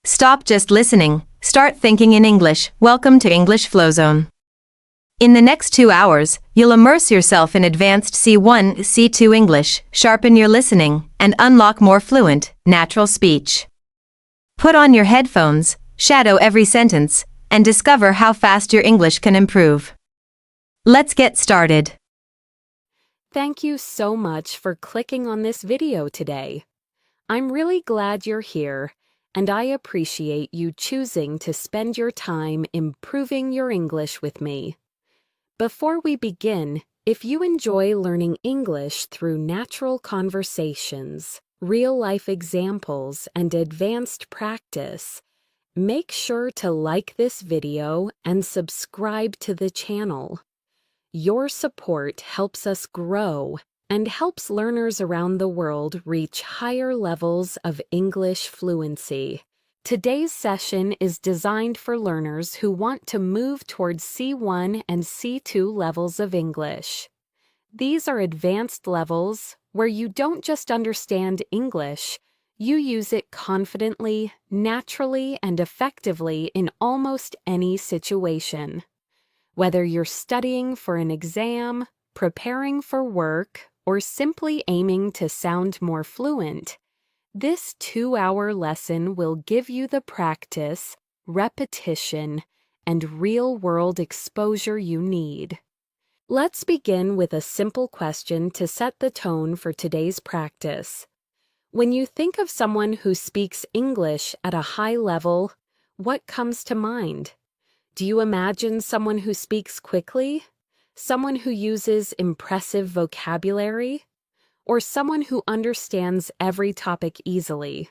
Stop just listening, start thinking in English. Welcome to English FlowZone. In the next 2 hours, you'll immerse yourself in advanced C1, C2 English, sharpen your listening, and unlock more fluent, natural speech. Put on your headphones, shadow every sentence, and discover how fast your English can improve. Let's get started. Thank you so much for clicking on this video today. I'm really glad you're here, and I appreciate you choosing to spend your time improving your English with me. Before we begin, if you enjoy learning English through natural conversations, real-life examples, and advanced practice, make sure to like this video and subscribe to the channel. Your support helps us grow and helps learners around the world reach higher levels of English fluency. Today's session is designed for learners who want to move towards C1 and C2 levels of English. These are advanced levels where you don't just understand English, you use it confidently, naturally, and effectively in almost any situation. Whether you're studying for an exam, preparing for work, or simply aiming to sound more fluent, this 2-hour lesson will give you the practice, repetition, and real-world exposure you need. Let's begin with a simple question to set the tone for today's practice. When you think of someone who speaks English at a high level, what comes to mind? Do you imagine someone who speaks quickly? Someone who uses impressive vocabulary? Or someone who understands every topic easily?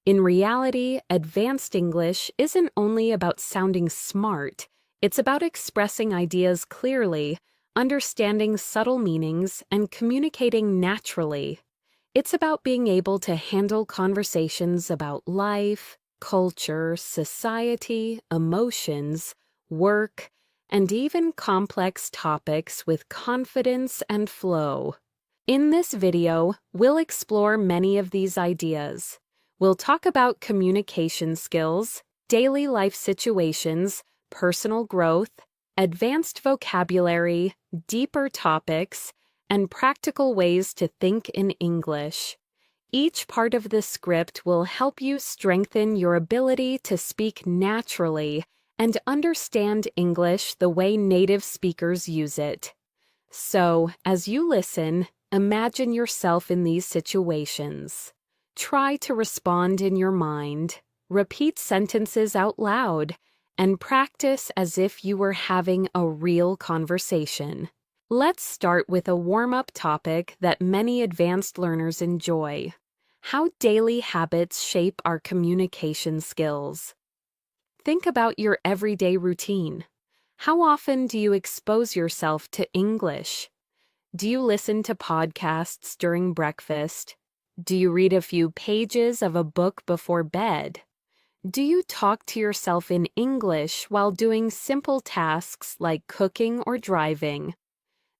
In reality, advanced English isn't only about sounding smart, it's about expressing ideas clearly, understanding subtle meanings, and communicating naturally. It's about being able to handle conversations about life, culture, society, emotions, work, and even complex topics with confidence and flow. In this video, we'll explore many of these ideas. We'll talk about communication skills, daily life situations, personal growth, advanced vocabulary, deeper topics, and practical ways to think in English. Each part of the script will help you strengthen your ability to speak naturally and understand English the way native speakers use it. So, as you listen, imagine yourself in these situations. Try to respond in your mind, repeat sentences out loud, and practice as if you were having a real conversation. Let's start with a warm-up topic that many advanced learners enjoy: how daily habits shape our communication skills. Think about your everyday routine. How often do you expose yourself to English? Do you listen to podcasts during breakfast? Do you read a few pages of a book before bed? Do you talk to yourself in English while doing simple tasks like cooking or driving?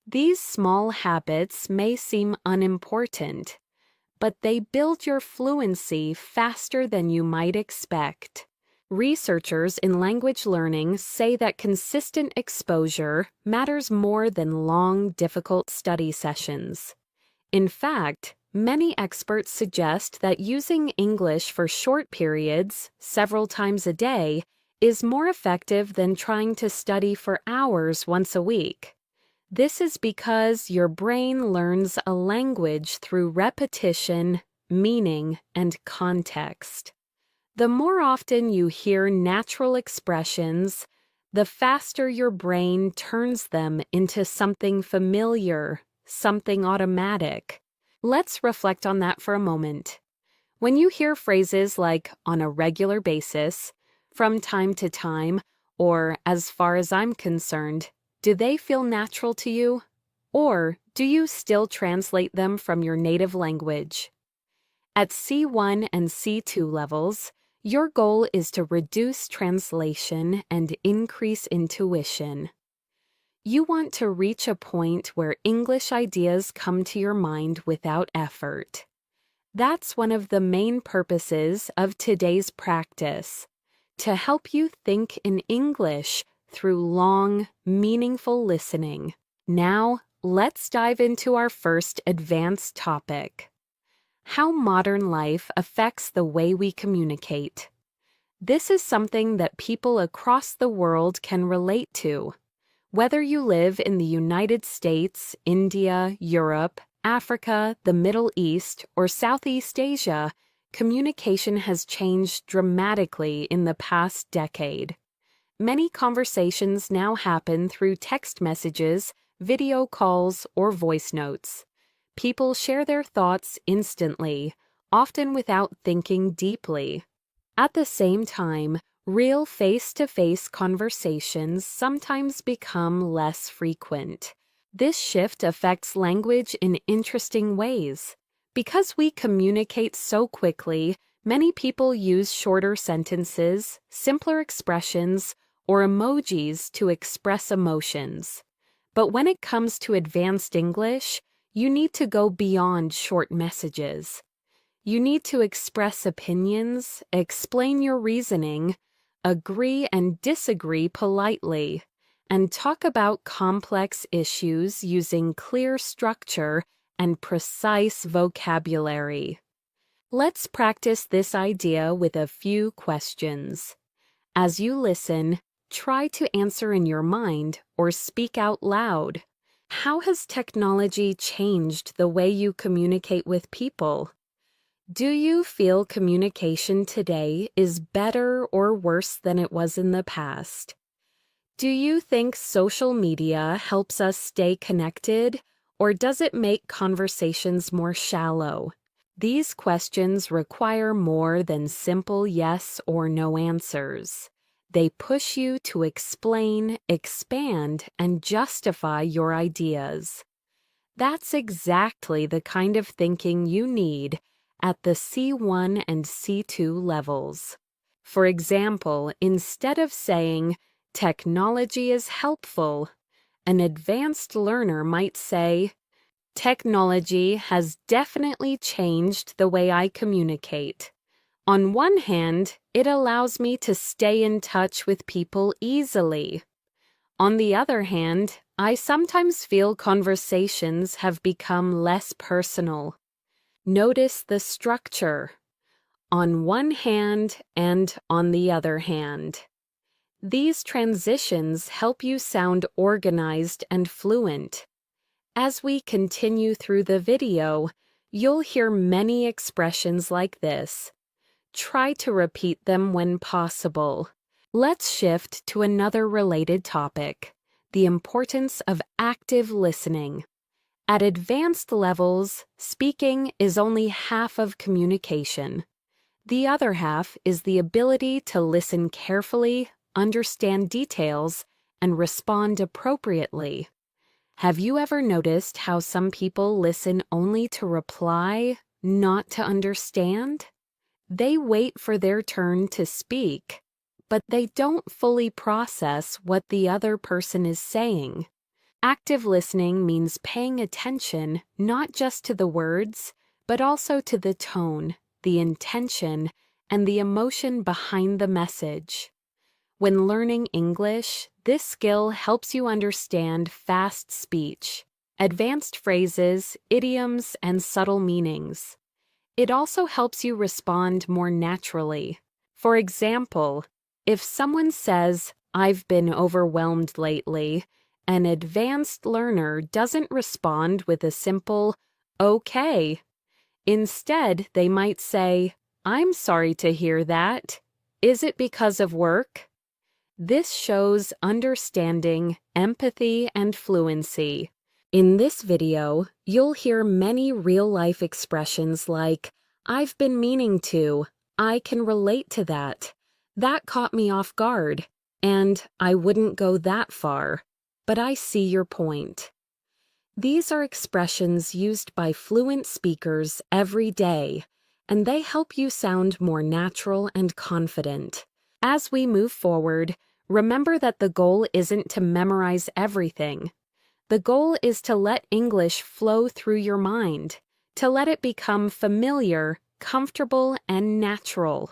These small habits may seem unimportant, but they build your fluency faster than you might expect. Researchers in language learning say that consistent exposure matters more than long, difficult study sessions. In fact, many experts suggest that using English for short periods, several times a day, is more effective than trying to study for hours once a week. This is because your brain learns a language through repetition, meaning, and context. The more often you hear natural expressions, the faster your brain turns them into something familiar, something automatic. Let's reflect on that for a moment. When you hear phrases like "on a regular basis," "from time to time," or "as far as I'm concerned," do they feel natural to you? Or do you still translate them from your native language? At C1 and C2 levels, your goal is to reduce translation and increase intuition. You want to reach a point where English ideas come to your mind without effort. That's one of the main purposes of today's practice, to help you think in English through long, meaningful listening. Now, let's dive into our first advanced topic: how modern life affects the way we communicate. This is something that people across the world can relate to. Whether you live in the United States, India, Europe, Africa, the Middle East, or Southeast Asia, communication has changed dramatically in the past decade. Many conversations now happen through text messages, video calls, or voice notes. People share their thoughts instantly, often without thinking deeply. At the same time, real face-to-face conversations sometimes become less frequent. This shift affects language in interesting ways. Because we communicate so quickly, many people use shorter sentences, simpler expressions, or emojis to express emotions. But when it comes to advanced English, you need to go beyond short messages. You need to express opinions, explain your reasoning, agree and disagree politely, and talk about complex issues using clear structure and precise vocabulary. Let's practice this idea with a few questions. As you listen, try to answer in your mind or speak out loud. How has technology changed the way you communicate with people? Do you feel communication today is better or worse than it was in the past? Do you think social media helps us stay connected, or does it make conversations more shallow? These questions require more than simple yes or no answers. They push you to explain, expand, and justify your ideas. That's exactly the kind of thinking you need at the C1 and C2 levels. For example, instead of saying, "Technology is helpful," an advanced learner might say, "Technology has definitely changed the way I communicate. On one hand, it allows me to stay in touch with people easily. On the other hand, I sometimes feel conversations have become less personal." Notice the structure. On one hand and on the other hand. These transitions help you sound organized and fluent. As we continue through the video, you'll hear many expressions like this. Try to repeat them when possible. Let's shift to another related topic: the importance of active listening. At advanced levels, speaking is only half of communication. The other half is the ability to listen carefully, understand details, and respond appropriately. Have you ever noticed how some people listen only to reply, not to understand? They wait for their turn to speak, but they don't fully process what the other person is saying. Active listening means paying attention not just to the words, but also to the tone, the intention, and the emotion behind the message. When learning English, this skill helps you understand fast speech, advanced phrases, idioms, and subtle meanings. It also helps you respond more naturally. For example, if someone says, "I've been overwhelmed lately," an advanced learner doesn't respond with a simple, "Okay." Instead, they might say, "I'm sorry to hear that. Is it because of work?" This shows understanding, empathy, and fluency. In this video, you'll hear many real-life expressions like, "I've been meaning to," "I can relate to that," "That caught me off guard," and "I wouldn't go that far, but I see your point." These are expressions used by fluent speakers every day, and they help you sound more natural and confident. As we move forward, remember that the goal isn't to memorize everything. The goal is to let English flow through your mind, to let it become familiar, comfortable, and natural.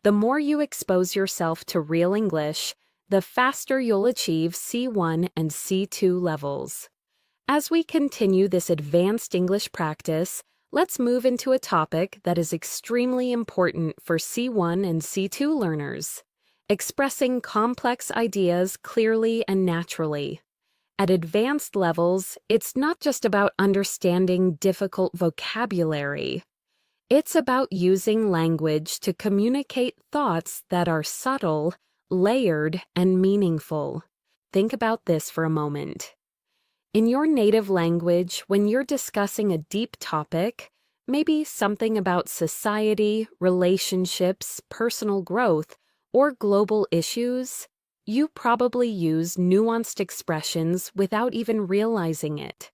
The more you expose yourself to real English, the faster you'll achieve C1 and C2 levels. As we continue this advanced English practice, let's move into a topic that is extremely important for C1 and C2 learners: expressing complex ideas clearly and naturally. At advanced levels, it's not just about understanding difficult vocabulary. It's about using language to communicate thoughts that are subtle, layered, and meaningful. Think about this for a moment. In your native language, when you're discussing a deep topic, maybe something about society, relationships, personal growth, or global issues, you probably use nuanced expressions without even realizing it.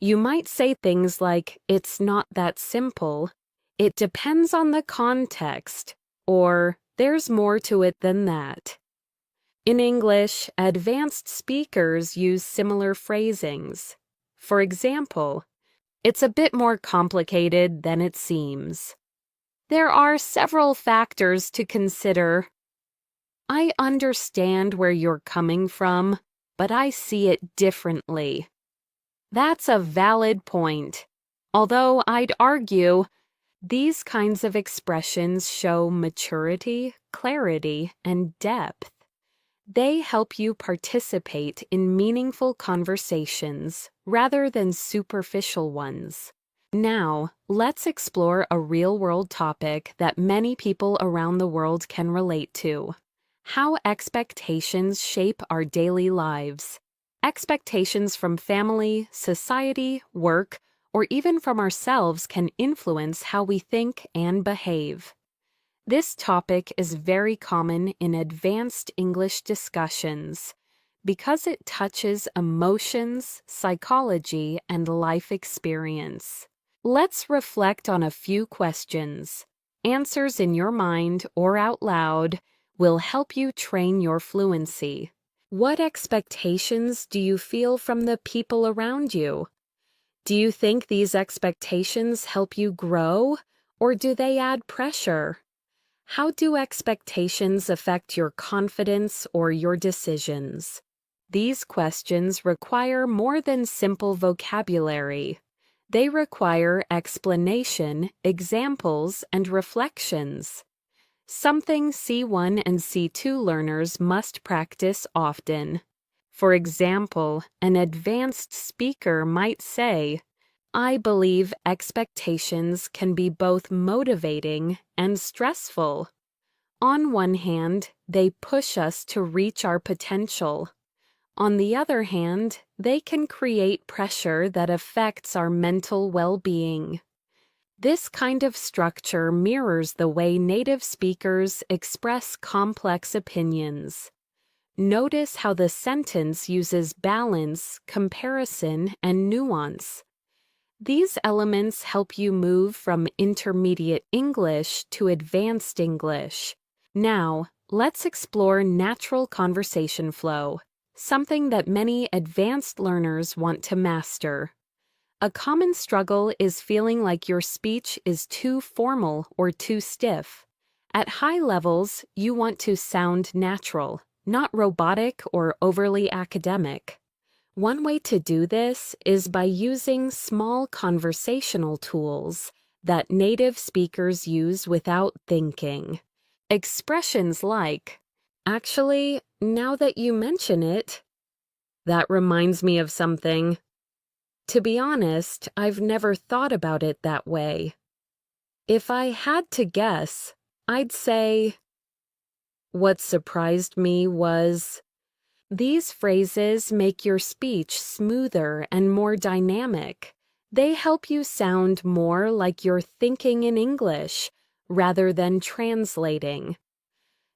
You might say things like, "It's not that simple," "It depends on the context," or "There's more to it than that." In English, advanced speakers use similar phrasings. For example, "It's a bit more complicated than it seems." "There are several factors to consider." "I understand where you're coming from, but I see it differently." "That's a valid point. Although I'd argue," these kinds of expressions show maturity, clarity, and depth. They help you participate in meaningful conversations rather than superficial ones. Now, let's explore a real-world topic that many people around the world can relate to: how expectations shape our daily lives. Expectations from family, society, work, or even from ourselves can influence how we think and behave. This topic is very common in advanced English discussions because it touches emotions, psychology, and life experience. Let's reflect on a few questions. Answers in your mind or out loud will help you train your fluency. What expectations do you feel from the people around you? Do you think these expectations help you grow, or do they add pressure? How do expectations affect your confidence or your decisions? These questions require more than simple vocabulary. They require explanation, examples, and reflections. Something C1 and C2 learners must practice often. For example, an advanced speaker might say, "I believe expectations can be both motivating and stressful. On one hand, they push us to reach our potential. On the other hand, they can create pressure that affects our mental well-being." This kind of structure mirrors the way native speakers express complex opinions. Notice how the sentence uses balance, comparison, and nuance. These elements help you move from intermediate English to advanced English. Now, let's explore natural conversation flow, something that many advanced learners want to master. A common struggle is feeling like your speech is too formal or too stiff. At high levels, you want to sound natural, not robotic or overly academic. One way to do this is by using small conversational tools that native speakers use without thinking. Expressions like, "Actually, now that you mention it," "That reminds me of something," "To be honest, I've never thought about it that way," "If I had to guess, I'd say," "What surprised me was." These phrases make your speech smoother and more dynamic. They help you sound more like you're thinking in English rather than translating.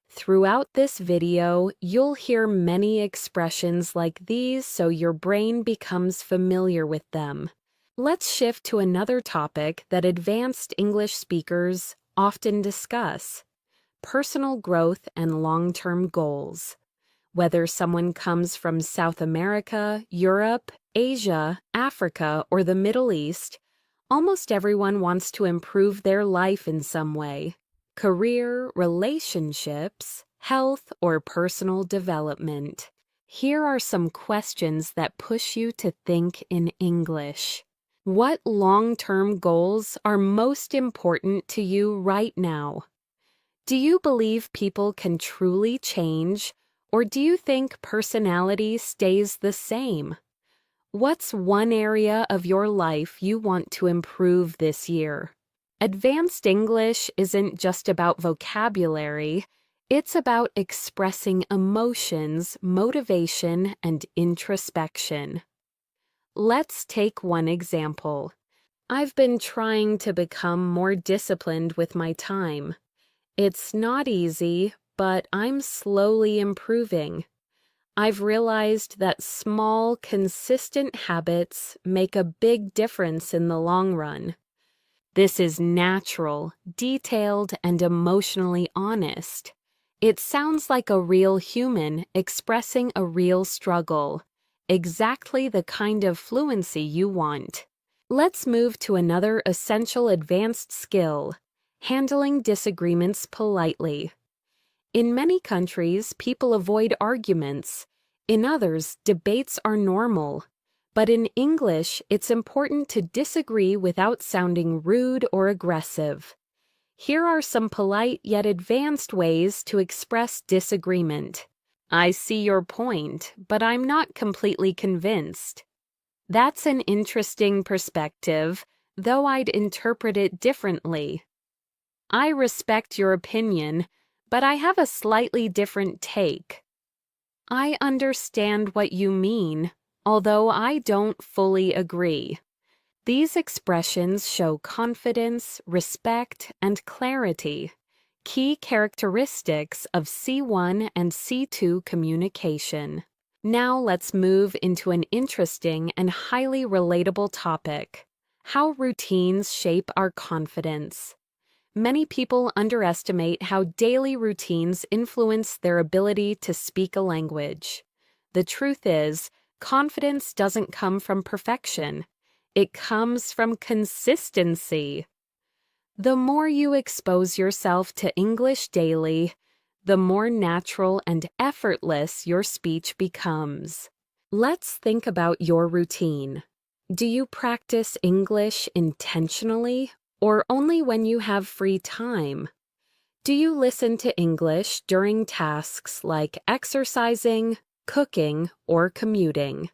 Throughout this video, you'll hear many expressions like these so your brain becomes familiar with them. Let's shift to another topic that advanced English speakers often discuss: personal growth and long-term goals. Whether someone comes from South America, Europe, Asia, Africa, or the Middle East, Almost everyone wants to improve their life in some way: career, relationships, health, or personal development. Here are some questions that push you to think in English. What long-term goals are most important to you right now? Do you believe people can truly change, or do you think personality stays the same? What's one area of your life you want to improve this year? Advanced English isn't just about vocabulary, it's about expressing emotions, motivation, and introspection. Let's take one example. I've been trying to become more disciplined with my time. It's not easy, but I'm slowly improving. I've realized that small, consistent habits make a big difference in the long run. This is natural, detailed, and emotionally honest. It sounds like a real human expressing a real struggle, exactly the kind of fluency you want. Let's move to another essential advanced skill: handling disagreements politely. In many countries, people avoid arguments. In others, debates are normal. But in English, it's important to disagree without sounding rude or aggressive. Here are some polite yet advanced ways to express disagreement. I see your point, but I'm not completely convinced. That's an interesting perspective, though I'd interpret it differently. I respect your opinion, but I have a slightly different take. I understand what you mean, although I don't fully agree. These expressions show confidence, respect, and clarity, key characteristics of C1 and C2 communication. Now let's move into an interesting and highly relatable topic: how routines shape our confidence. Many people underestimate how daily routines influence their ability to speak a language. The truth is, confidence doesn't come from perfection. It comes from consistency. The more you expose yourself to English daily, the more natural and effortless your speech becomes. Let's think about your routine. Do you practice English intentionally, or only when you have free time? Do you listen to English during tasks like exercising, cooking, or commuting?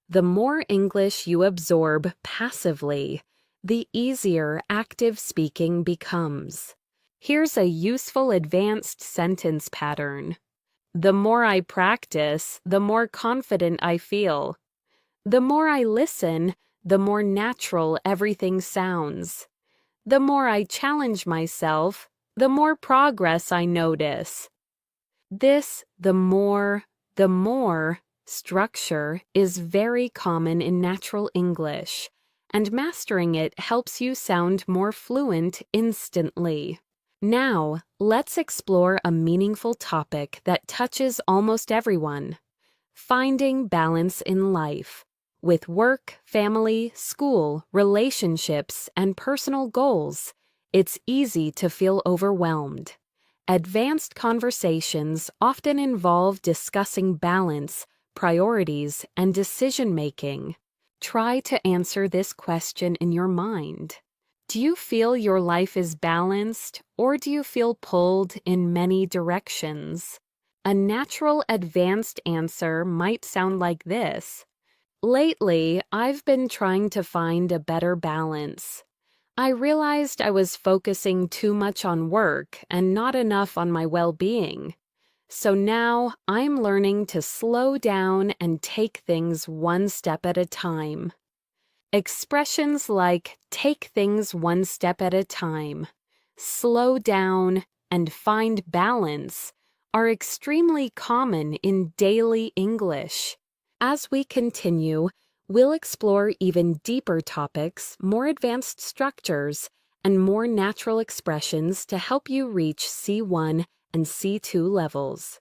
The more English you absorb passively, the easier active speaking becomes. Here's a useful advanced sentence pattern. The more I practice, the more confident I feel. The more I listen, the more natural everything sounds. The more I challenge myself, the more progress I notice. This the more structure is very common in natural English, and mastering it helps you sound more fluent instantly. Now, let's explore a meaningful topic that touches almost everyone: finding balance in life. With work, family, school, relationships, and personal goals, it's easy to feel overwhelmed. Advanced conversations often involve discussing balance, priorities, and decision-making. Try to answer this question in your mind. Do you feel your life is balanced, or do you feel pulled in many directions? A natural advanced answer might sound like this: lately, I've been trying to find a better balance. I realized I was focusing too much on work and not enough on my well-being. So now I'm learning to slow down and take things one step at a time. Expressions like "take things one step at a time," "slow down," and "find balance" are extremely common in daily English. As we continue, we'll explore even deeper topics, more advanced structures, and more natural expressions to help you reach C1 and C2 levels.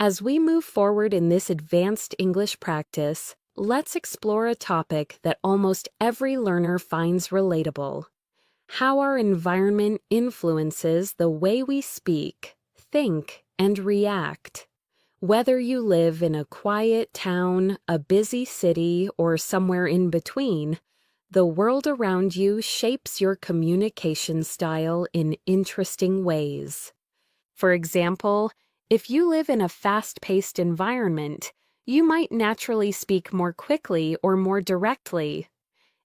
As we move forward in this advanced English practice, let's explore a topic that almost every learner finds relatable: how our environment influences the way we speak, think, and react. Whether you live in a quiet town, a busy city, or somewhere in between, the world around you shapes your communication style in interesting ways. For example, if you live in a fast-paced environment, you might naturally speak more quickly or more directly.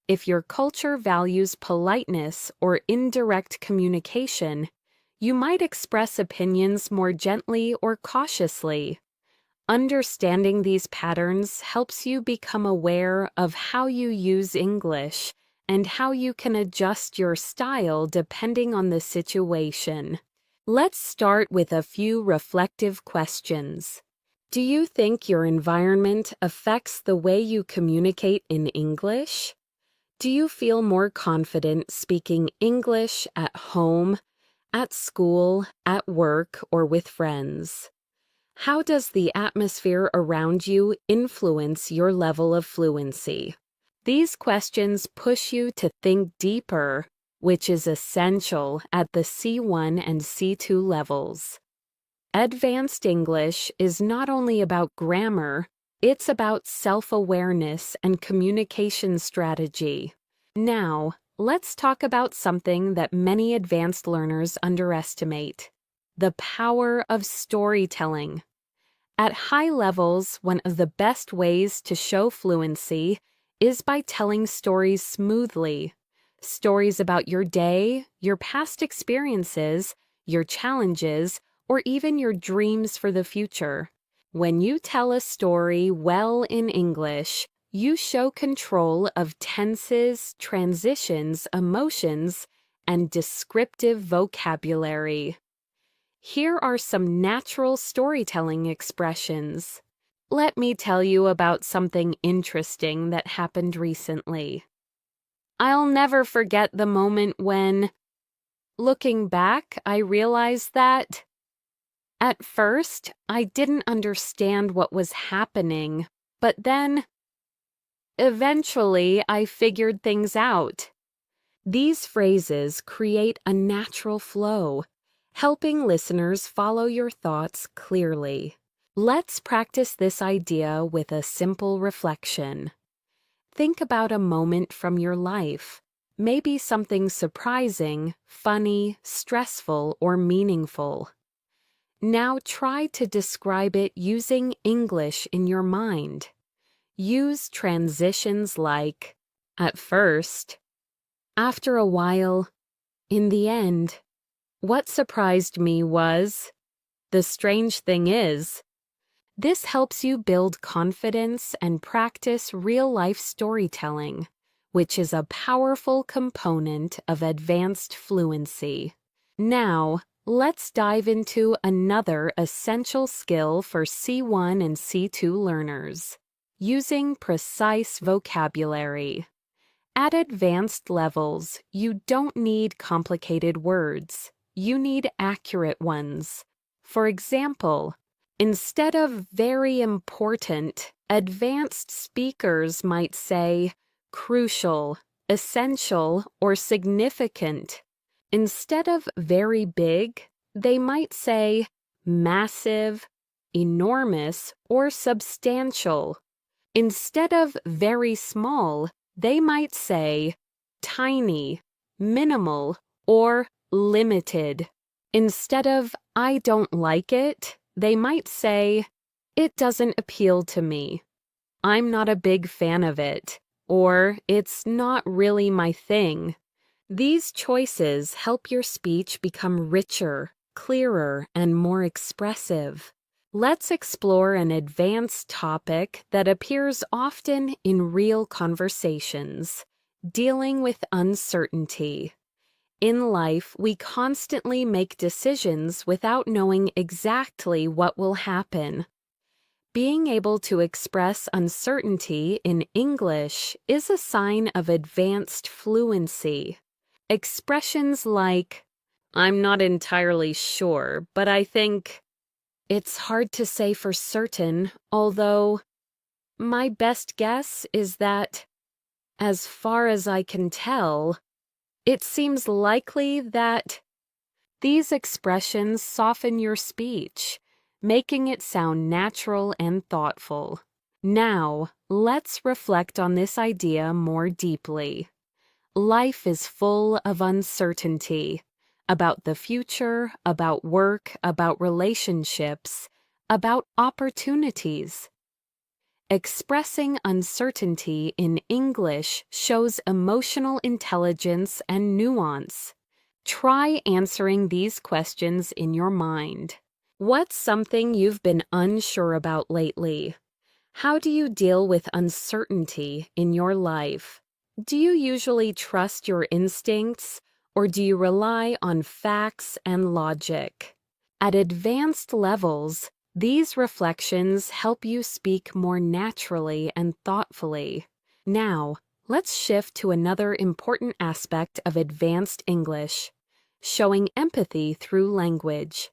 If your culture values politeness or indirect communication, you might express opinions more gently or cautiously. Understanding these patterns helps you become aware of how you use English and how you can adjust your style depending on the situation. Let's start with a few reflective questions. Do you think your environment affects the way you communicate in English? Do you feel more confident speaking English at home, at school, at work, or with friends? How does the atmosphere around you influence your level of fluency? These questions push you to think deeper, which is essential at the C1 and C2 levels. Advanced English is not only about grammar, it's about self-awareness and communication strategy. Now, let's talk about something that many advanced learners underestimate: the power of storytelling. At high levels, one of the best ways to show fluency is by telling stories smoothly. Stories about your day, your past experiences, your challenges, or even your dreams for the future. When you tell a story well in English, you show control of tenses, transitions, emotions, and descriptive vocabulary. Here are some natural storytelling expressions. Let me tell you about something interesting that happened recently. I'll never forget the moment when, looking back, I realized that at first I didn't understand what was happening, but then eventually I figured things out. These phrases create a natural flow, helping listeners follow your thoughts clearly. Let's practice this idea with a simple reflection. Think about a moment from your life, maybe something surprising, funny, stressful, or meaningful. Now try to describe it using English in your mind. Use transitions like at first, after a while, in the end. What surprised me was, the strange thing is. This helps you build confidence and practice real-life storytelling, which is a powerful component of advanced fluency. Now, let's dive into another essential skill for C1 and C2 learners: using precise vocabulary. At advanced levels, you don't need complicated words. You need accurate ones. For example, instead of very important, advanced speakers might say crucial, essential, or significant. Instead of very big, they might say massive, enormous, or substantial. Instead of very small, they might say tiny, minimal, or limited. Instead of I don't like it, they might say it doesn't appeal to me. I'm not a big fan of it, or it's not really my thing. These choices help your speech become richer, clearer, and more expressive. Let's explore an advanced topic that appears often in real conversations: dealing with uncertainty. In life, we constantly make decisions without knowing exactly what will happen. Being able to express uncertainty in English is a sign of advanced fluency. Expressions like, I'm not entirely sure, but I think, it's hard to say for certain, although, My best guess is that, as far as I can tell, it seems likely that these expressions soften your speech, making it sound natural and thoughtful. Now, let's reflect on this idea more deeply. Life is full of uncertainty about the future, about work, about relationships, about opportunities. Expressing uncertainty in English shows emotional intelligence and nuance. Try answering these questions in your mind. What's something you've been unsure about lately? How do you deal with uncertainty in your life? Do you usually trust your instincts, or do you rely on facts and logic? At advanced levels, these reflections help you speak more naturally and thoughtfully. Now, let's shift to another important aspect of advanced English: showing empathy through language.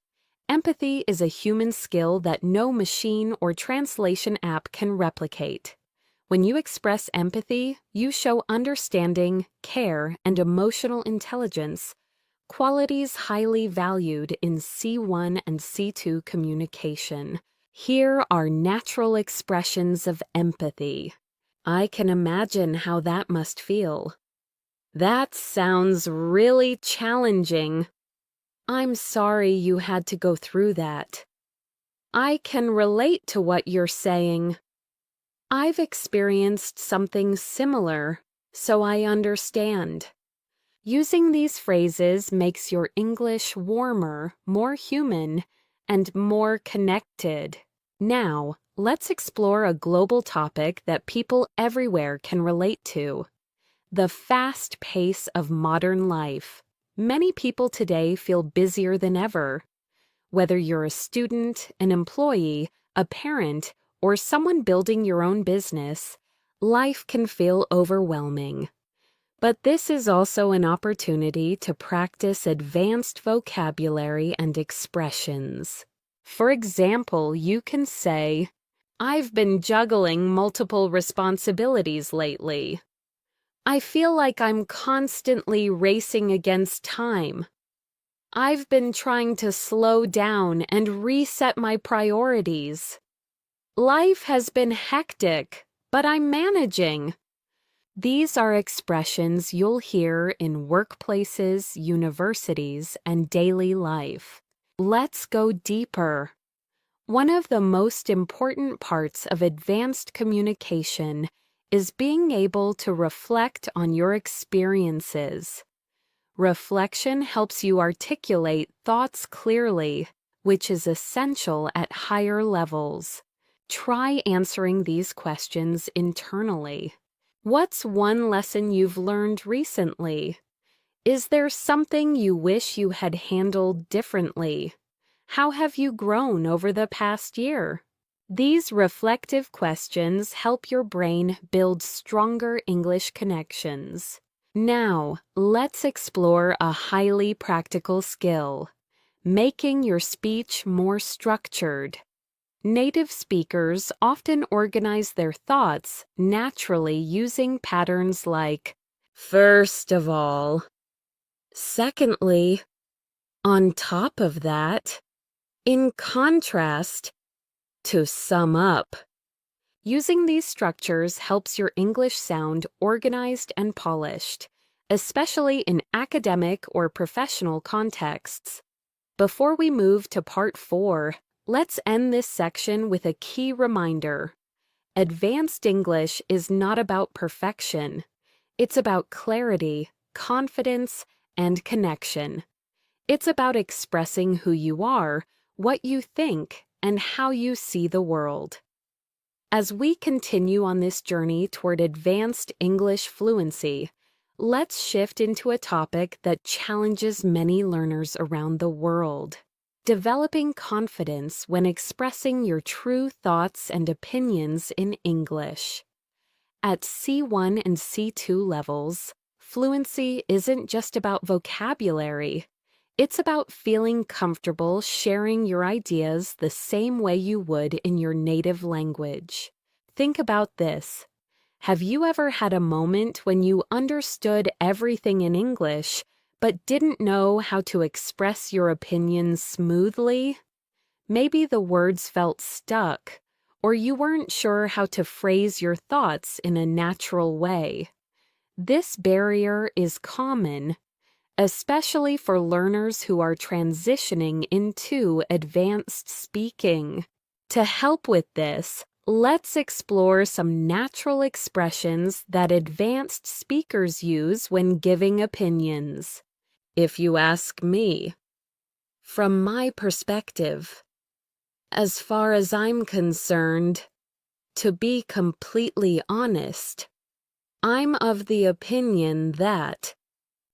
Empathy is a human skill that no machine or translation app can replicate. When you express empathy, you show understanding, care, and emotional intelligence, qualities highly valued in C1 and C2 communication. Here are natural expressions of empathy. I can imagine how that must feel. That sounds really challenging. I'm sorry you had to go through that. I can relate to what you're saying. I've experienced something similar, so I understand. Using these phrases makes your English warmer, more human, and more connected. Now, let's explore a global topic that people everywhere can relate to: the fast pace of modern life. Many people today feel busier than ever. Whether you're a student, an employee, a parent, or someone building your own business, life can feel overwhelming. But this is also an opportunity to practice advanced vocabulary and expressions. For example, you can say, "I've been juggling multiple responsibilities lately. I feel like I'm constantly racing against time. I've been trying to slow down and reset my priorities. Life has been hectic, but I'm managing." These are expressions you'll hear in workplaces, universities, and daily life. Let's go deeper. One of the most important parts of advanced communication is being able to reflect on your experiences. Reflection helps you articulate thoughts clearly, which is essential at higher levels. Try answering these questions internally. What's one lesson you've learned recently? Is there something you wish you had handled differently? How have you grown over the past year? These reflective questions help your brain build stronger English connections. Now, let's explore a highly practical skill: making your speech more structured. Native speakers often organize their thoughts naturally using patterns like "first of all," "secondly," "on top of that," "in contrast," "to sum up." Using these structures helps your English sound organized and polished, especially in academic or professional contexts. Before we move to part 4, let's end this section with a key reminder. Advanced English is not about perfection. It's about clarity, confidence, and connection. It's about expressing who you are, what you think, and how you see the world. As we continue on this journey toward advanced English fluency, let's shift into a topic that challenges many learners around the world: developing confidence when expressing your true thoughts and opinions in English. At C1 and C2 levels, fluency isn't just about vocabulary. It's about feeling comfortable sharing your ideas the same way you would in your native language. Think about this. Have you ever had a moment when you understood everything in English but didn't know how to express your opinions smoothly? Maybe the words felt stuck, or you weren't sure how to phrase your thoughts in a natural way. This barrier is common, especially for learners who are transitioning into advanced speaking. To help with this, let's explore some natural expressions that advanced speakers use when giving opinions. If you ask me, from my perspective, as far as I'm concerned, to be completely honest, I'm of the opinion that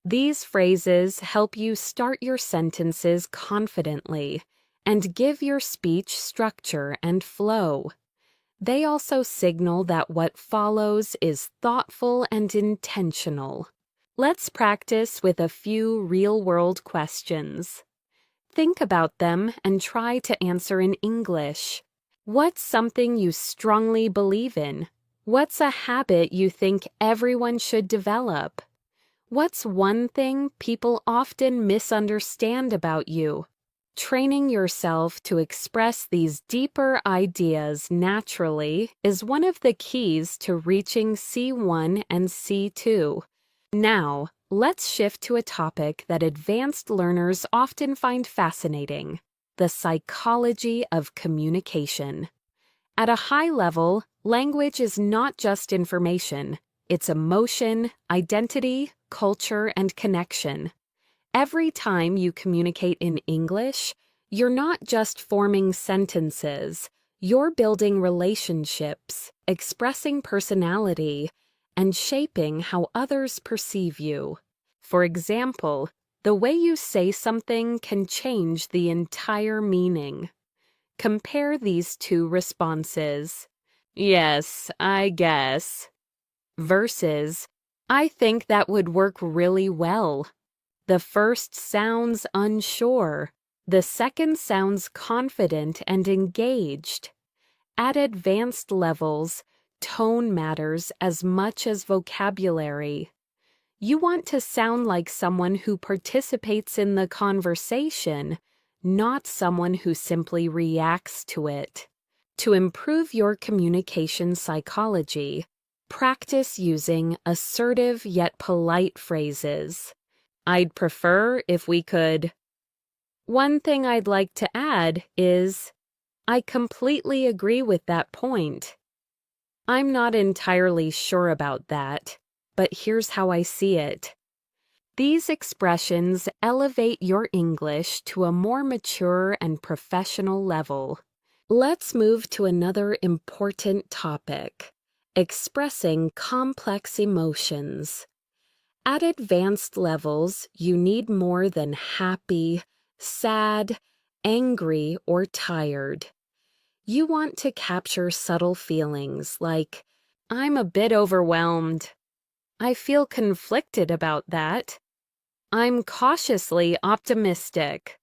these phrases help you start your sentences confidently and give your speech structure and flow. They also signal that what follows is thoughtful and intentional. Let's practice with a few real-world questions. Think about them and try to answer in English. What's something you strongly believe in? What's a habit you think everyone should develop? What's one thing people often misunderstand about you? Training yourself to express these deeper ideas naturally is one of the keys to reaching C1 and C2. Now, let's shift to a topic that advanced learners often find fascinating: the psychology of communication. At a high level, language is not just information. It's emotion, identity, culture, and connection. Every time you communicate in English, you're not just forming sentences, you're building relationships, expressing personality, and shaping how others perceive you. For example, the way you say something can change the entire meaning. Compare these two responses. Yes, I guess. Versus, I think that would work really well. The first sounds unsure. The second sounds confident and engaged. At advanced levels, tone matters as much as vocabulary. You want to sound like someone who participates in the conversation, not someone who simply reacts to it. To improve your communication psychology, practice using assertive yet polite phrases. I'd prefer if we could. One thing I'd like to add is, I completely agree with that point. I'm not entirely sure about that, but here's how I see it. These expressions elevate your English to a more mature and professional level. Let's move to another important topic: expressing complex emotions. At advanced levels, you need more than happy, sad, angry, or tired. You want to capture subtle feelings like, I'm a bit overwhelmed. I feel conflicted about that. I'm cautiously optimistic.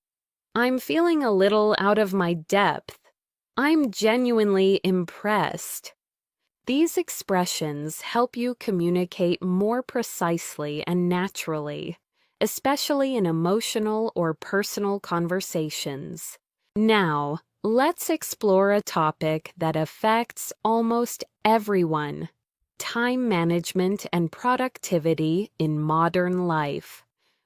I'm feeling a little out of my depth. I'm genuinely impressed. These expressions help you communicate more precisely and naturally, especially in emotional or personal conversations. Now, let's explore a topic that affects almost everyone: time management and productivity in modern life.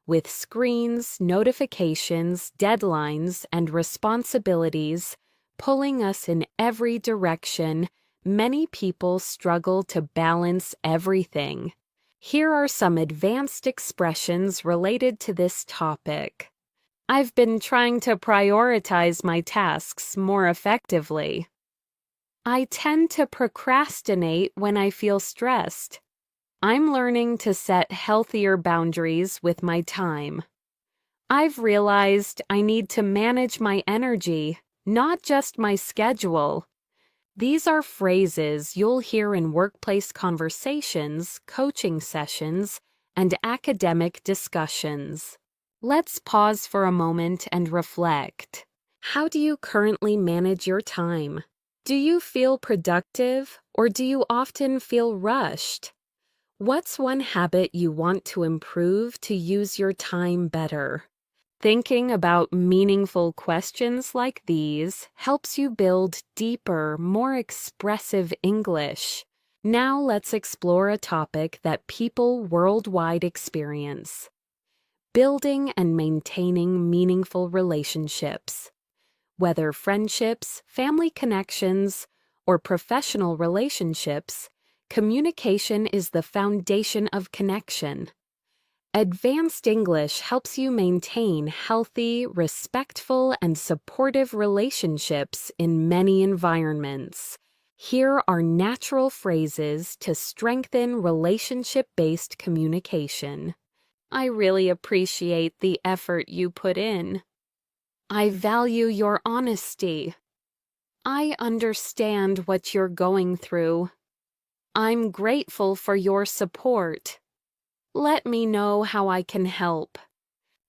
With screens, notifications, deadlines, and responsibilities pulling us in every direction, many people struggle to balance everything. Here are some advanced expressions related to this topic. I've been trying to prioritize my tasks more effectively. I tend to procrastinate when I feel stressed. I'm learning to set healthier boundaries with my time. I've realized I need to manage my energy, not just my schedule. These are phrases you'll hear in workplace conversations, coaching sessions, and academic discussions. Let's pause for a moment and reflect. How do you currently manage your time? Do you feel productive, or do you often feel rushed? What's one habit you want to improve to use your time better? Thinking about meaningful questions like these helps you build deeper, more expressive English. Now let's explore a topic that people worldwide experience: building and maintaining meaningful relationships. Whether friendships, family connections, or professional relationships, communication is the foundation of connection. Advanced English helps you maintain healthy, respectful, and supportive relationships in many environments. Here are natural phrases to strengthen relationship-based communication. I really appreciate the effort you put in. I value your honesty. I understand what you're going through. I'm grateful for your support. Let me know how I can help.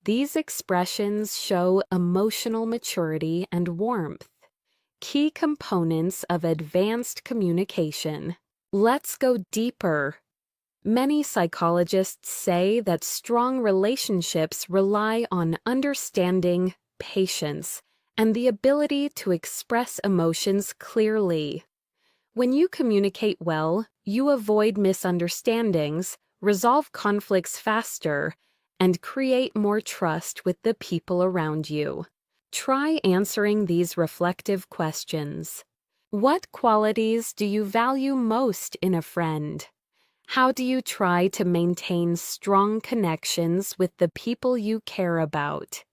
These expressions show emotional maturity and warmth, key components of advanced communication. Let's go deeper. Many psychologists say that strong relationships rely on understanding, patience, and the ability to express emotions clearly. When you communicate well, you avoid misunderstandings, resolve conflicts faster, and create more trust with the people around you. Try answering these reflective questions. What qualities do you value most in a friend? How do you try to maintain strong connections with the people you care about?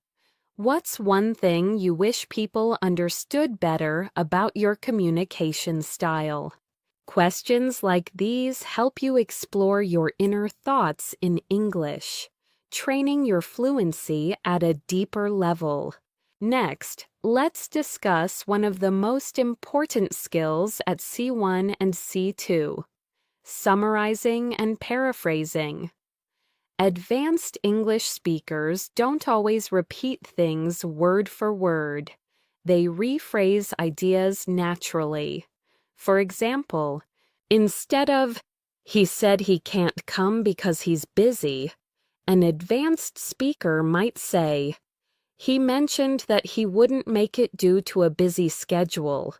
What's one thing you wish people understood better about your communication style? Questions like these help you explore your inner thoughts in English, training your fluency at a deeper level. Next, let's discuss one of the most important skills at C1 and C2: summarizing and paraphrasing. Advanced English speakers don't always repeat things word for word. They rephrase ideas naturally. For example, instead of, "He said he can't come because he's busy," an advanced speaker might say, "He mentioned that he wouldn't make it due to a busy schedule."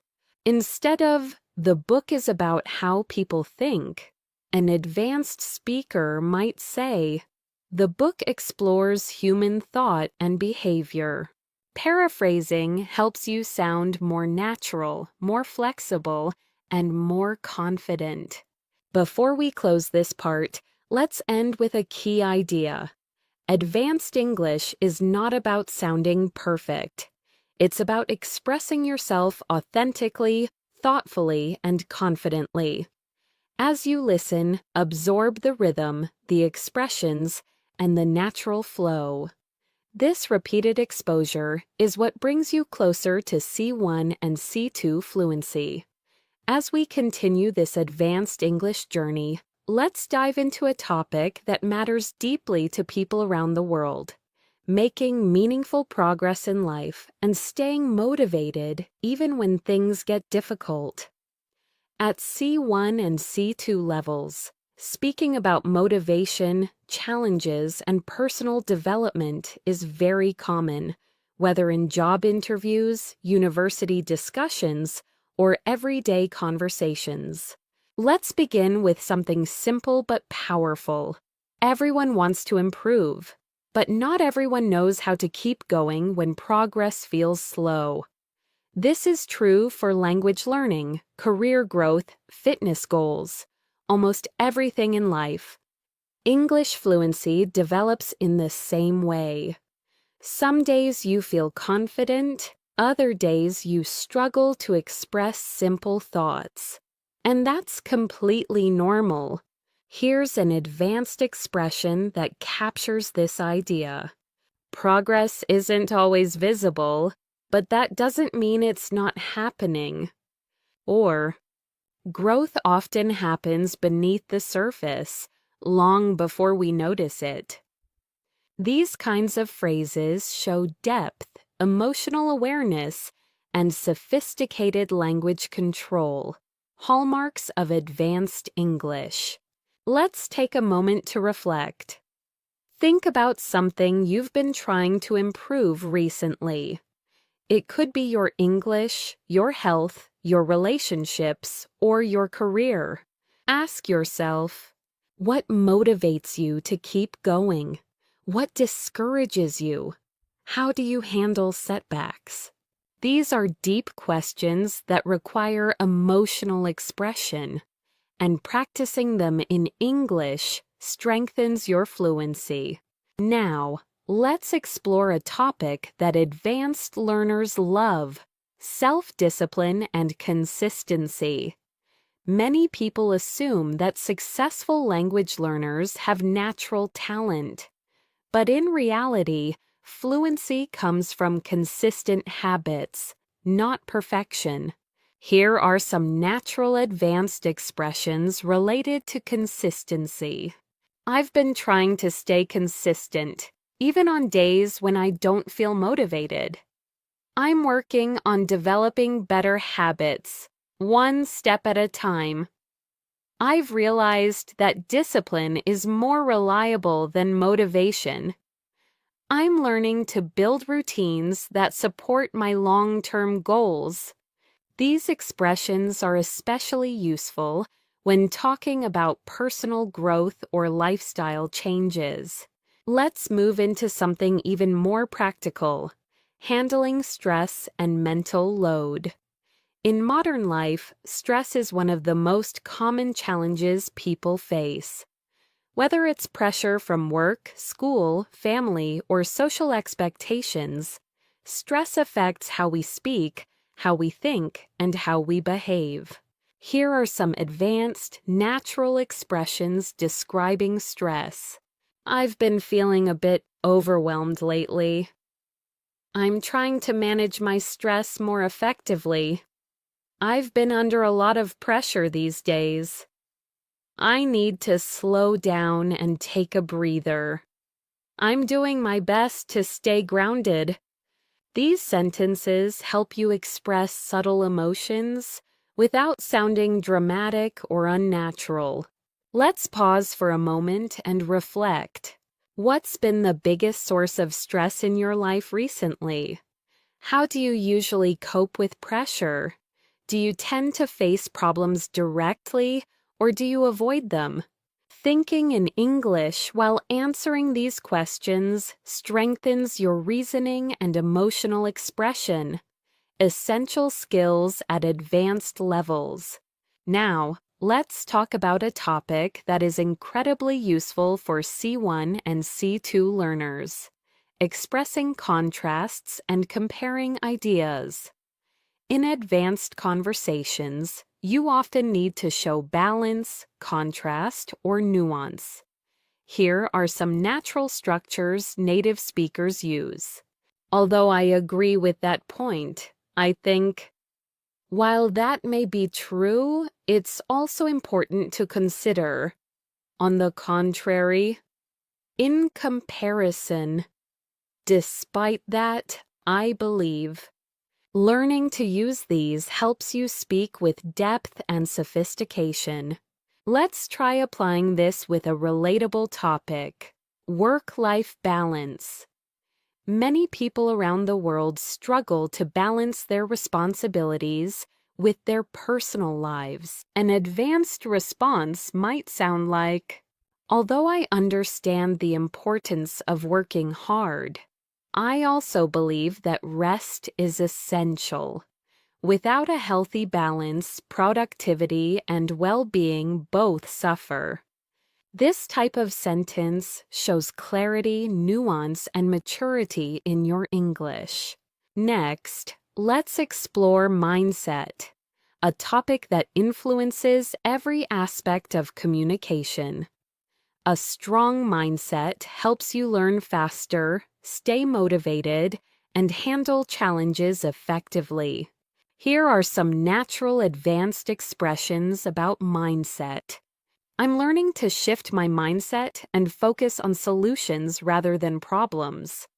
Instead of, "The book is about how people think," an advanced speaker might say, "The book explores human thought and behavior." Paraphrasing helps you sound more natural, more flexible, and more confident. Before we close this part, let's end with a key idea. Advanced English is not about sounding perfect. It's about expressing yourself authentically, thoughtfully, and confidently. As you listen, absorb the rhythm, the expressions, and the natural flow. This repeated exposure is what brings you closer to C1 and C2 fluency. As we continue this advanced English journey, let's dive into a topic that matters deeply to people around the world: making meaningful progress in life and staying motivated even when things get difficult. At C1 and C2 levels, speaking about motivation, challenges, and personal development is very common, whether in job interviews, university discussions, or everyday conversations. Let's begin with something simple but powerful. Everyone wants to improve, but not everyone knows how to keep going when progress feels slow. This is true for language learning, career growth, fitness goals, almost everything in life. English fluency develops in the same way. Some days you feel confident, other days you struggle to express simple thoughts. And that's completely normal. Here's an advanced expression that captures this idea. Progress isn't always visible, but that doesn't mean it's not happening. Or, growth often happens beneath the surface, long before we notice it. These kinds of phrases show depth, emotional awareness, and sophisticated language control, hallmarks of advanced English. Let's take a moment to reflect. Think about something you've been trying to improve recently. It could be your English, your health, your relationships, or your career. Ask yourself, what motivates you to keep going? What discourages you? How do you handle setbacks? These are deep questions that require emotional expression, and practicing them in English strengthens your fluency. Now, let's explore a topic that advanced learners love: self-discipline and consistency. Many people assume that successful language learners have natural talent. But in reality, fluency comes from consistent habits, not perfection. Here are some natural advanced expressions related to consistency. I've been trying to stay consistent, even on days when I don't feel motivated. I'm working on developing better habits, one step at a time. I've realized that discipline is more reliable than motivation. I'm learning to build routines that support my long-term goals. These expressions are especially useful when talking about personal growth or lifestyle changes. Let's move into something even more practical: handling stress and mental load. In modern life, stress is one of the most common challenges people face. Whether it's pressure from work, school, family, or social expectations, stress affects how we speak, how we think, and how we behave. Here are some advanced, natural expressions describing stress. I've been feeling a bit overwhelmed lately. I'm trying to manage my stress more effectively. I've been under a lot of pressure these days. I need to slow down and take a breather. I'm doing my best to stay grounded. These sentences help you express subtle emotions without sounding dramatic or unnatural. Let's pause for a moment and reflect. What's been the biggest source of stress in your life recently? How do you usually cope with pressure? Do you tend to face problems directly, or do you avoid them? Thinking in English while answering these questions strengthens your reasoning and emotional expression, essential skills at advanced levels. Now, let's talk about a topic that is incredibly useful for C1 and C2 learners: expressing contrasts and comparing ideas. In advanced conversations, you often need to show balance, contrast, or nuance. Here are some natural structures native speakers use. Although I agree with that point, I think, while that may be true, it's also important to consider, on the contrary, in comparison. Despite that, I believe. Learning to use these helps you speak with depth and sophistication. Let's try applying this with a relatable topic: work-life balance. Many people around the world struggle to balance their responsibilities with their personal lives. An advanced response might sound like, although I understand the importance of working hard, I also believe that rest is essential. Without a healthy balance, productivity and well-being both suffer. This type of sentence shows clarity, nuance, and maturity in your English. Next, let's explore mindset, a topic that influences every aspect of communication. A strong mindset helps you learn faster, stay motivated, and handle challenges effectively. Here are some natural advanced expressions about mindset. I'm learning to shift my mindset and focus on solutions rather than problems.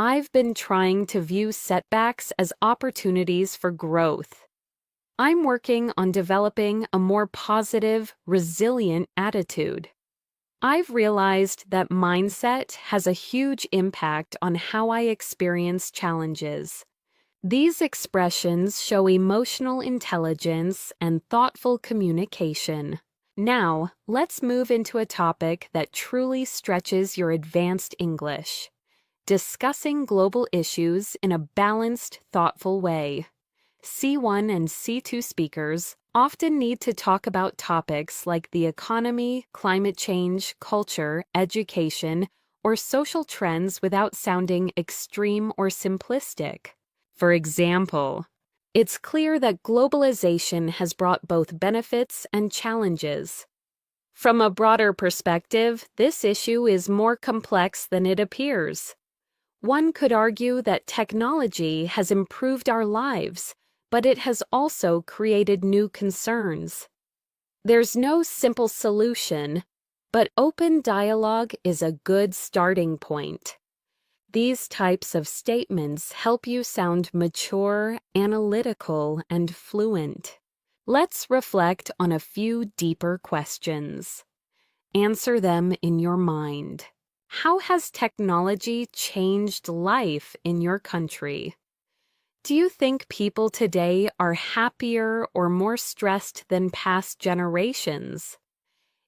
I've been trying to view setbacks as opportunities for growth. I'm working on developing a more positive, resilient attitude. I've realized that mindset has a huge impact on how I experience challenges. These expressions show emotional intelligence and thoughtful communication. Now, let's move into a topic that truly stretches your advanced English: discussing global issues in a balanced, thoughtful way. C1 and C2 speakers often need to talk about topics like the economy, climate change, culture, education, or social trends without sounding extreme or simplistic. For example, it's clear that globalization has brought both benefits and challenges. From a broader perspective, this issue is more complex than it appears. One could argue that technology has improved our lives, but it has also created new concerns. There's no simple solution, but open dialogue is a good starting point. These types of statements help you sound mature, analytical, and fluent. Let's reflect on a few deeper questions. Answer them in your mind. How has technology changed life in your country? Do you think people today are happier or more stressed than past generations?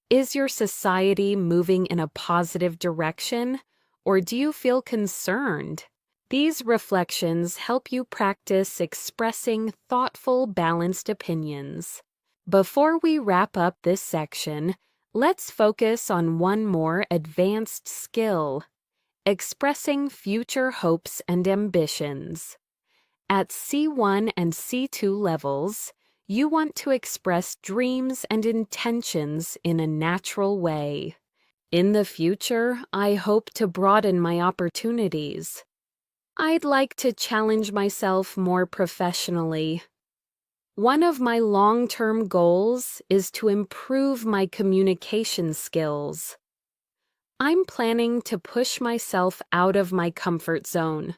Is your society moving in a positive direction, or do you feel concerned? These reflections help you practice expressing thoughtful, balanced opinions. Before we wrap up this section, let's focus on one more advanced skill: expressing future hopes and ambitions. At C1 and C2 levels, you want to express dreams and intentions in a natural way. In the future, I hope to broaden my opportunities. I'd like to challenge myself more professionally. One of my long-term goals is to improve my communication skills. I'm planning to push myself out of my comfort zone.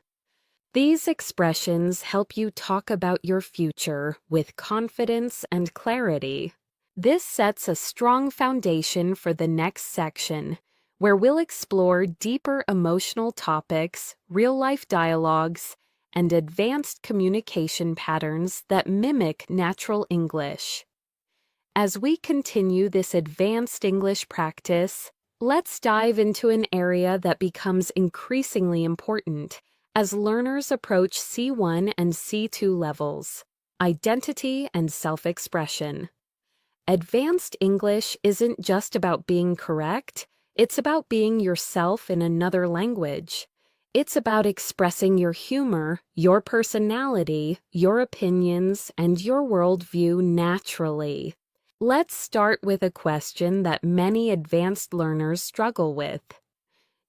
These expressions help you talk about your future with confidence and clarity. This sets a strong foundation for the next section, where we'll explore deeper emotional topics, real-life dialogues, and advanced communication patterns that mimic natural English. As we continue this advanced English practice, let's dive into an area that becomes increasingly important as learners approach C1 and C2 levels: identity and self-expression. Advanced English isn't just about being correct, it's about being yourself in another language. It's about expressing your humor, your personality, your opinions, and your worldview naturally. Let's start with a question that many advanced learners struggle with.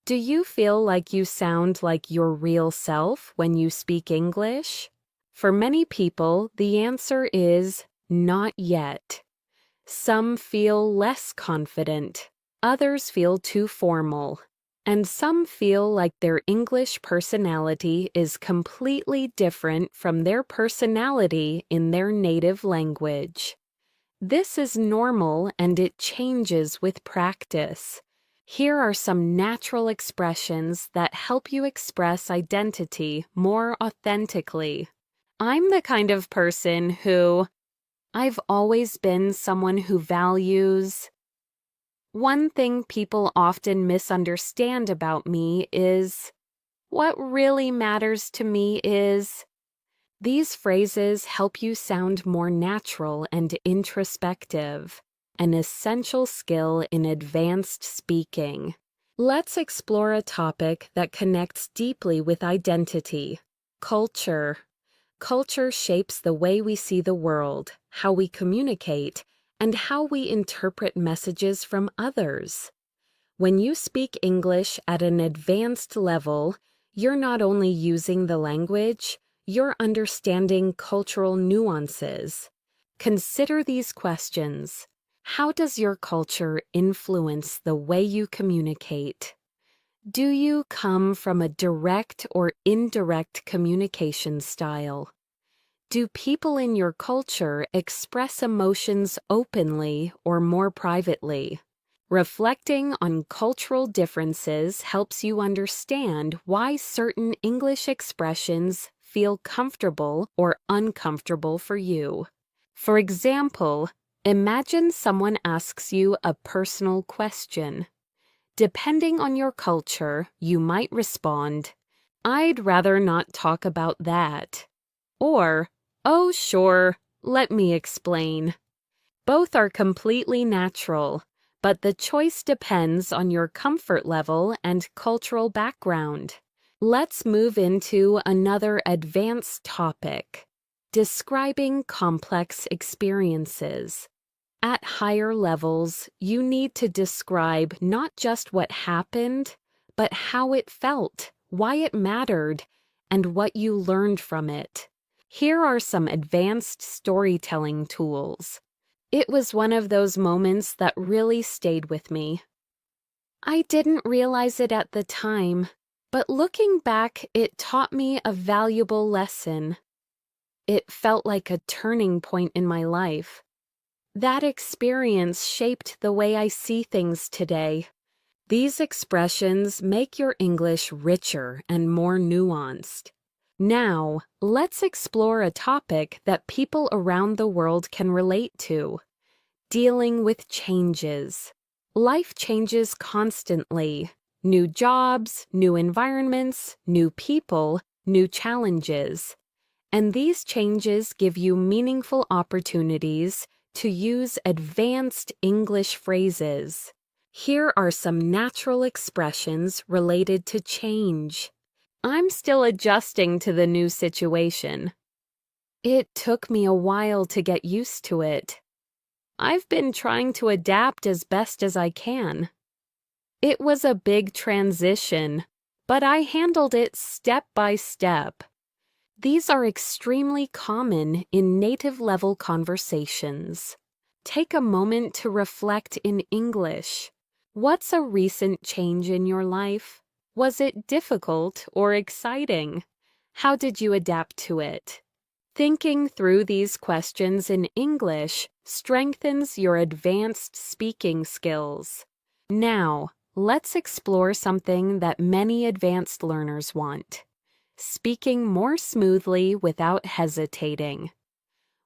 Do you feel like you sound like your real self when you speak English? For many people, the answer is not yet. Some feel less confident, others feel too formal, and some feel like their English personality is completely different from their personality in their native language. This is normal and it changes with practice. Here are some natural expressions that help you express identity more authentically. I'm the kind of person who... I've always been someone who values... One thing people often misunderstand about me is... What really matters to me is... These phrases help you sound more natural and introspective, an essential skill in advanced speaking. Let's explore a topic that connects deeply with identity: culture. Culture shapes the way we see the world, how we communicate, and how we interpret messages from others. When you speak English at an advanced level, you're not only using the language, you're understanding cultural nuances. Consider these questions. How does your culture influence the way you communicate? Do you come from a direct or indirect communication style? Do people in your culture express emotions openly or more privately? Reflecting on cultural differences helps you understand why certain English expressions feel comfortable or uncomfortable for you. For example, imagine someone asks you a personal question. Depending on your culture, you might respond, "I'd rather not talk about that." Or, "Oh, sure, let me explain." Both are completely natural, but the choice depends on your comfort level and cultural background. Let's move into another advanced topic: describing complex experiences. At higher levels, you need to describe not just what happened, but how it felt, why it mattered, and what you learned from it. Here are some advanced storytelling tools. It was one of those moments that really stayed with me. I didn't realize it at the time, but looking back, it taught me a valuable lesson. It felt like a turning point in my life. That experience shaped the way I see things today. These expressions make your English richer and more nuanced. Now, let's explore a topic that people around the world can relate to: dealing with changes. Life changes constantly. New jobs, new environments, new people, new challenges. And these changes give you meaningful opportunities to use advanced English phrases. Here are some natural expressions related to change. I'm still adjusting to the new situation. It took me a while to get used to it. I've been trying to adapt as best as I can. It was a big transition, but I handled it step by step. These are extremely common in native-level conversations. Take a moment to reflect in English. What's a recent change in your life? Was it difficult or exciting? How did you adapt to it? Thinking through these questions in English strengthens your advanced speaking skills. Now, let's explore something that many advanced learners want: speaking more smoothly without hesitating.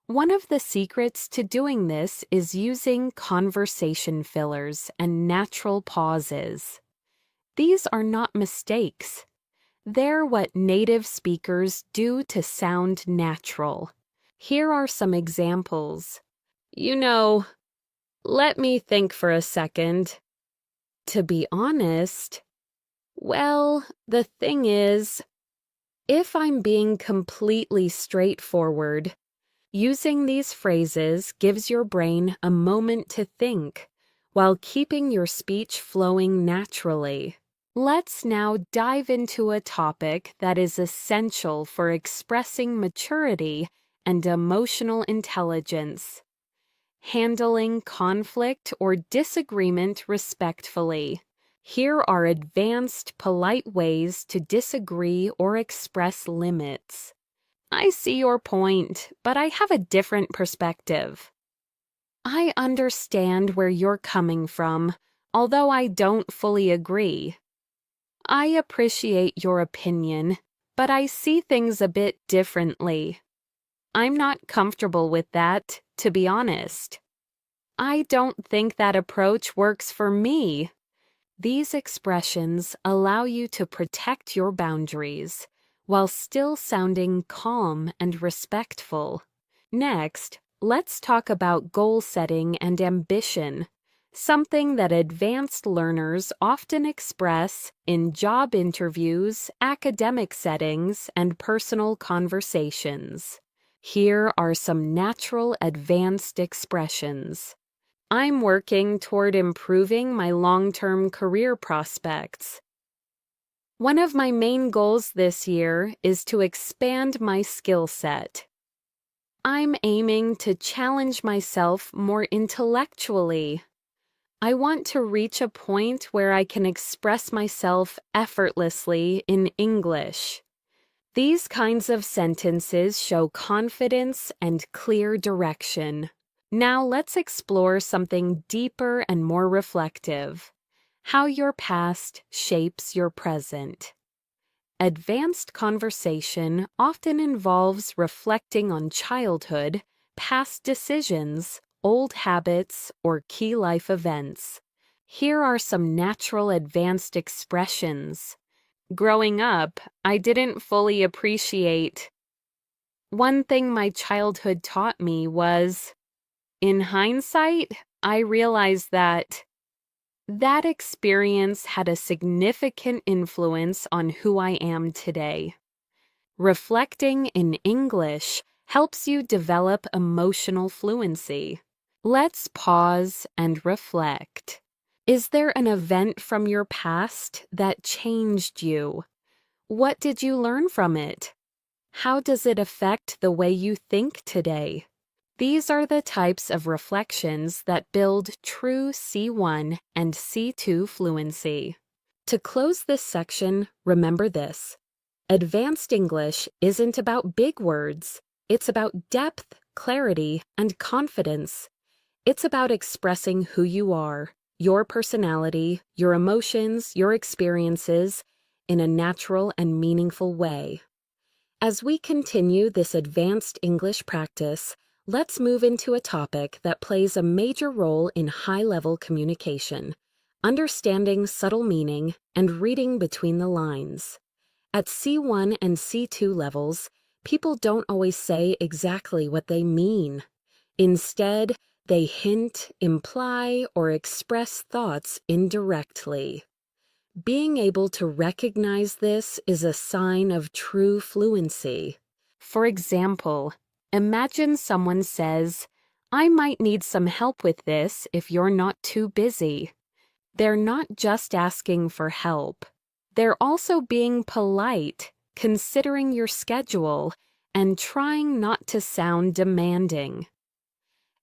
One of the secrets to doing this is using conversation fillers and natural pauses. These are not mistakes. They're what native speakers do to sound natural. Here are some examples. Let me think for a second. To be honest, well, the thing is, if I'm being completely straightforward, using these phrases gives your brain a moment to think while keeping your speech flowing naturally. Let's now dive into a topic that is essential for expressing maturity and emotional intelligence: handling conflict or disagreement respectfully. Here are advanced, polite ways to disagree or express limits. I see your point, but I have a different perspective. I understand where you're coming from, although I don't fully agree. I appreciate your opinion, but I see things a bit differently. I'm not comfortable with that, to be honest. I don't think that approach works for me. These expressions allow you to protect your boundaries while still sounding calm and respectful. Next, let's talk about goal setting and ambition, something that advanced learners often express in job interviews, academic settings, and personal conversations. Here are some natural advanced expressions. I'm working toward improving my long-term career prospects. One of my main goals this year is to expand my skill set. I'm aiming to challenge myself more intellectually. I want to reach a point where I can express myself effortlessly in English. These kinds of sentences show confidence and clear direction. Now let's explore something deeper and more reflective: how your past shapes your present. Advanced conversation often involves reflecting on childhood, past decisions, old habits, or key life events. Here are some natural advanced expressions. Growing up, I didn't fully appreciate. One thing my childhood taught me was, in hindsight, I realized that experience had a significant influence on who I am today. Reflecting in English helps you develop emotional fluency. Let's pause and reflect. Is there an event from your past that changed you? What did you learn from it? How does it affect the way you think today? These are the types of reflections that build true C1 and C2 fluency. To close this section, remember this: advanced English isn't about big words. It's about depth, clarity, and confidence. It's about expressing who you are, your personality, your emotions, your experiences, in a natural and meaningful way. As we continue this advanced English practice, let's move into a topic that plays a major role in high-level communication: understanding subtle meaning and reading between the lines. At C1 and C2 levels, people don't always say exactly what they mean. Instead, they hint, imply, or express thoughts indirectly. Being able to recognize this is a sign of true fluency. For example, imagine someone says, "I might need some help with this if you're not too busy." They're not just asking for help. They're also being polite, considering your schedule, and trying not to sound demanding.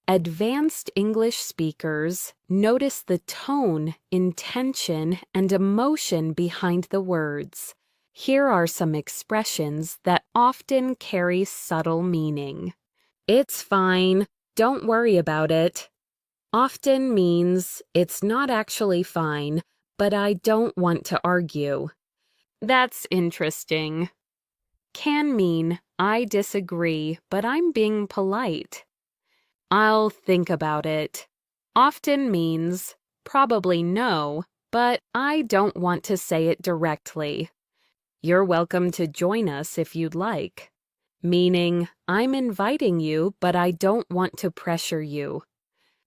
Advanced English speakers notice the tone, intention, and emotion behind the words. Here are some expressions that often carry subtle meaning. "It's fine, don't worry about it," often means it's not actually fine, but I don't want to argue. That's interesting. Can mean I disagree, but I'm being polite. "I'll think about it" often means probably no, but I don't want to say it directly. "You're welcome to join us if you'd like," meaning I'm inviting you, but I don't want to pressure you.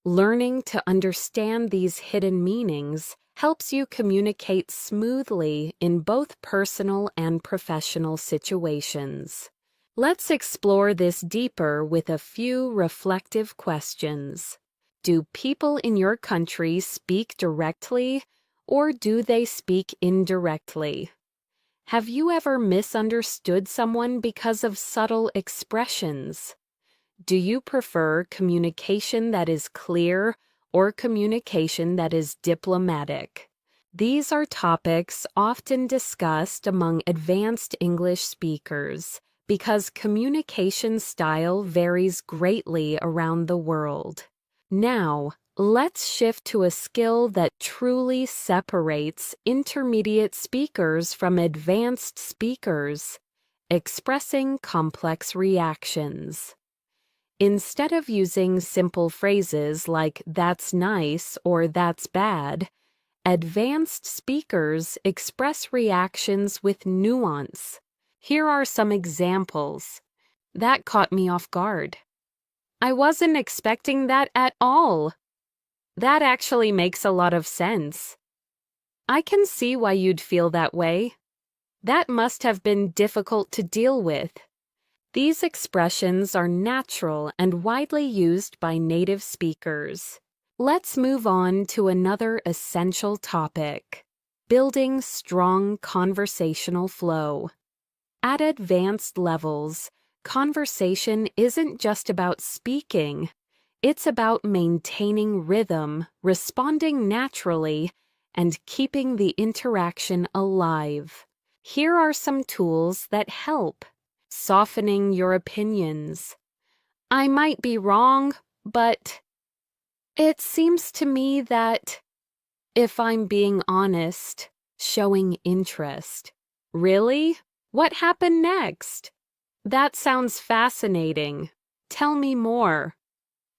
Learning to understand these hidden meanings helps you communicate smoothly in both personal and professional situations. Let's explore this deeper with a few reflective questions. Do people in your country speak directly, or do they speak indirectly? Have you ever misunderstood someone because of subtle expressions? Do you prefer communication that is clear or communication that is diplomatic? These are topics often discussed among advanced English speakers because communication style varies greatly around the world. Now, let's shift to a skill that truly separates intermediate speakers from advanced speakers: expressing complex reactions. Instead of using simple phrases like "that's nice" or "that's bad," advanced speakers express reactions with nuance. Here are some examples. "That caught me off guard." "I wasn't expecting that at all." "That actually makes a lot of sense." "I can see why you'd feel that way." "That must have been difficult to deal with." These expressions are natural and widely used by native speakers. Let's move on to another essential topic: building strong conversational flow. At advanced levels, conversation isn't just about speaking. It's about maintaining rhythm, responding naturally, and keeping the interaction alive. Here are some tools that help. Softening your opinions. I might be wrong, but it seems to me that, if I'm being honest, showing interest. Really? What happened next? That sounds fascinating. Tell me more.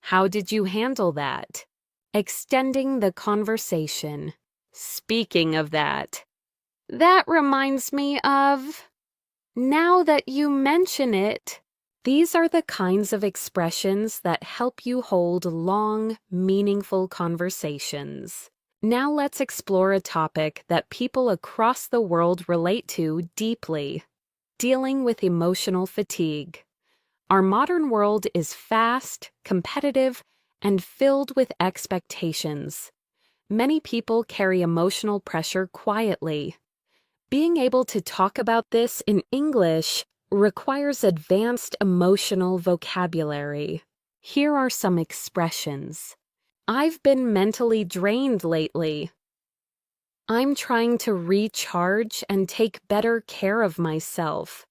How did you handle that? Extending the conversation. Speaking of that reminds me of, now that you mention it, these are the kinds of expressions that help you hold long, meaningful conversations. Now let's explore a topic that people across the world relate to deeply: dealing with emotional fatigue. Our modern world is fast, competitive, and filled with expectations. Many people carry emotional pressure quietly. Being able to talk about this in English requires advanced emotional vocabulary. Here are some expressions. I've been mentally drained lately. I'm trying to recharge and take better care of myself.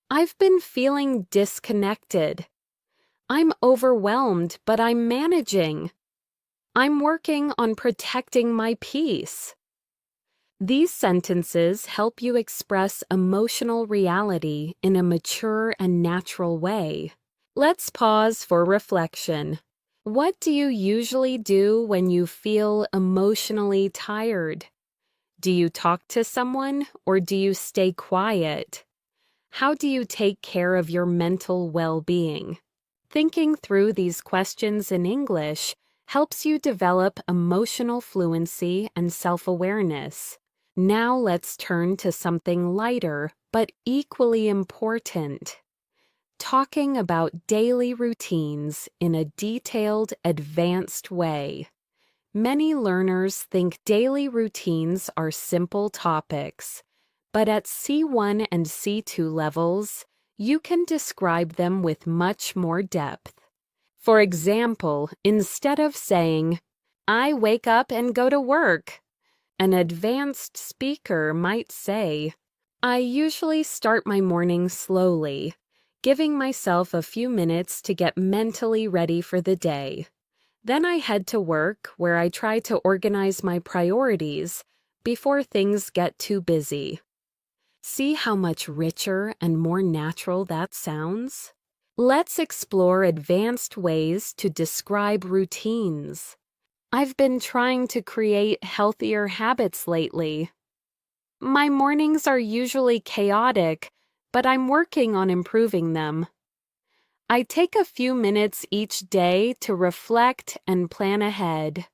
I've been feeling disconnected. I'm overwhelmed, but I'm managing. I'm working on protecting my peace. These sentences help you express emotional reality in a mature and natural way. Let's pause for reflection. What do you usually do when you feel emotionally tired? Do you talk to someone, or do you stay quiet? How do you take care of your mental well-being? Thinking through these questions in English helps you develop emotional fluency and self-awareness. Now let's turn to something lighter but equally important. Talking about daily routines in a detailed, advanced way. Many learners think daily routines are simple topics, but at C1 and C2 levels, you can describe them with much more depth. For example, instead of saying, "I wake up and go to work," an advanced speaker might say, "I usually start my morning slowly, giving myself a few minutes to get mentally ready for the day. Then I head to work, where I try to organize my priorities before things get too busy." See how much richer and more natural that sounds? Let's explore advanced ways to describe routines. I've been trying to create healthier habits lately. My mornings are usually chaotic, but I'm working on improving them. I take a few minutes each day to reflect and plan ahead.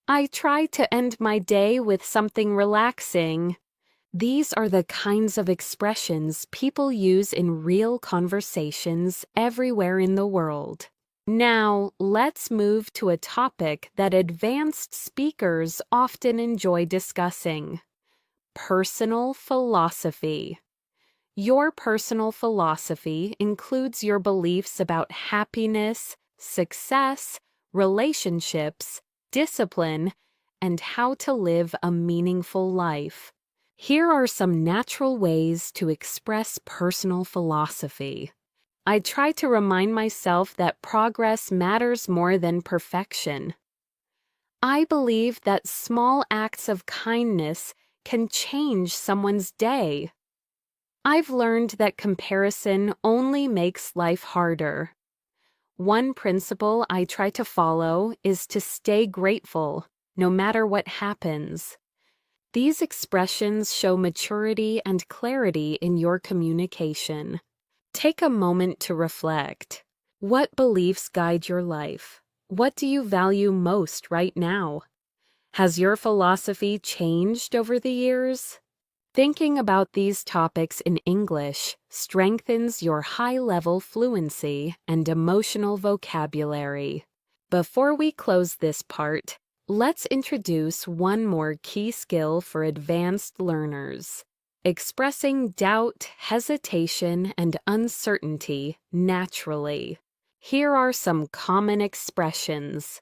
I try to end my day with something relaxing. These are the kinds of expressions people use in real conversations everywhere in the world. Now, let's move to a topic that advanced speakers often enjoy discussing: personal philosophy. Your personal philosophy includes your beliefs about happiness, success, relationships, discipline, and how to live a meaningful life. Here are some natural ways to express personal philosophy. I try to remind myself that progress matters more than perfection. I believe that small acts of kindness can change someone's day. I've learned that comparison only makes life harder. One principle I try to follow is to stay grateful, no matter what happens. These expressions show maturity and clarity in your communication. Take a moment to reflect. What beliefs guide your life? What do you value most right now? Has your philosophy changed over the years? Thinking about these topics in English strengthens your high-level fluency and emotional vocabulary. Before we close this part, let's introduce one more key skill for advanced learners: expressing doubt, hesitation, and uncertainty naturally. Here are some common expressions.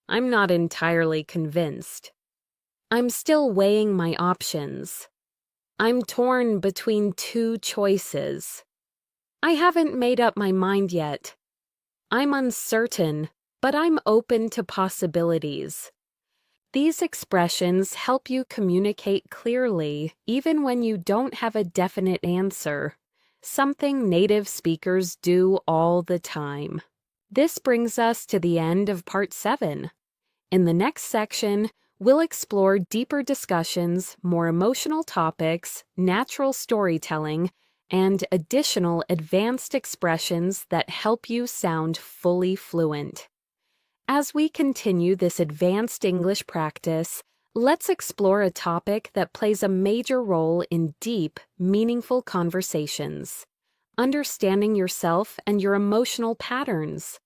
I'm not entirely convinced. I'm still weighing my options. I'm torn between two choices. I haven't made up my mind yet. I'm uncertain, but I'm open to possibilities. These expressions help you communicate clearly even when you don't have a definite answer, something native speakers do all the time. This brings us to the end of Part 7. In the next section, we'll explore deeper discussions, more emotional topics, natural storytelling, and additional advanced expressions that help you sound fully fluent. As we continue this advanced English practice, let's explore a topic that plays a major role in deep, meaningful conversations: understanding yourself and your emotional patterns.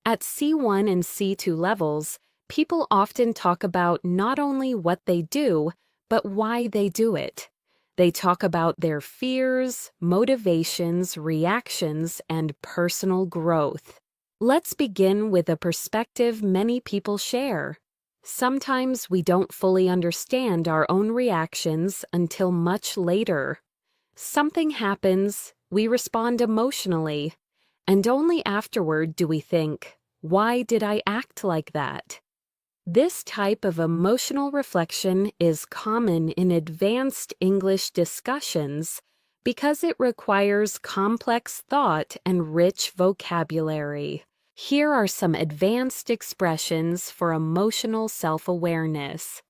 At C1 and C2 levels, people often talk about not only what they do, but why they do it. They talk about their fears, motivations, reactions, and personal growth. Let's begin with a perspective many people share. Sometimes we don't fully understand our own reactions until much later. Something happens, we respond emotionally, and only afterward do we think, why did I act like that? This type of emotional reflection is common in advanced English discussions because it requires complex thought and rich vocabulary. Here are some advanced expressions for emotional self-awareness.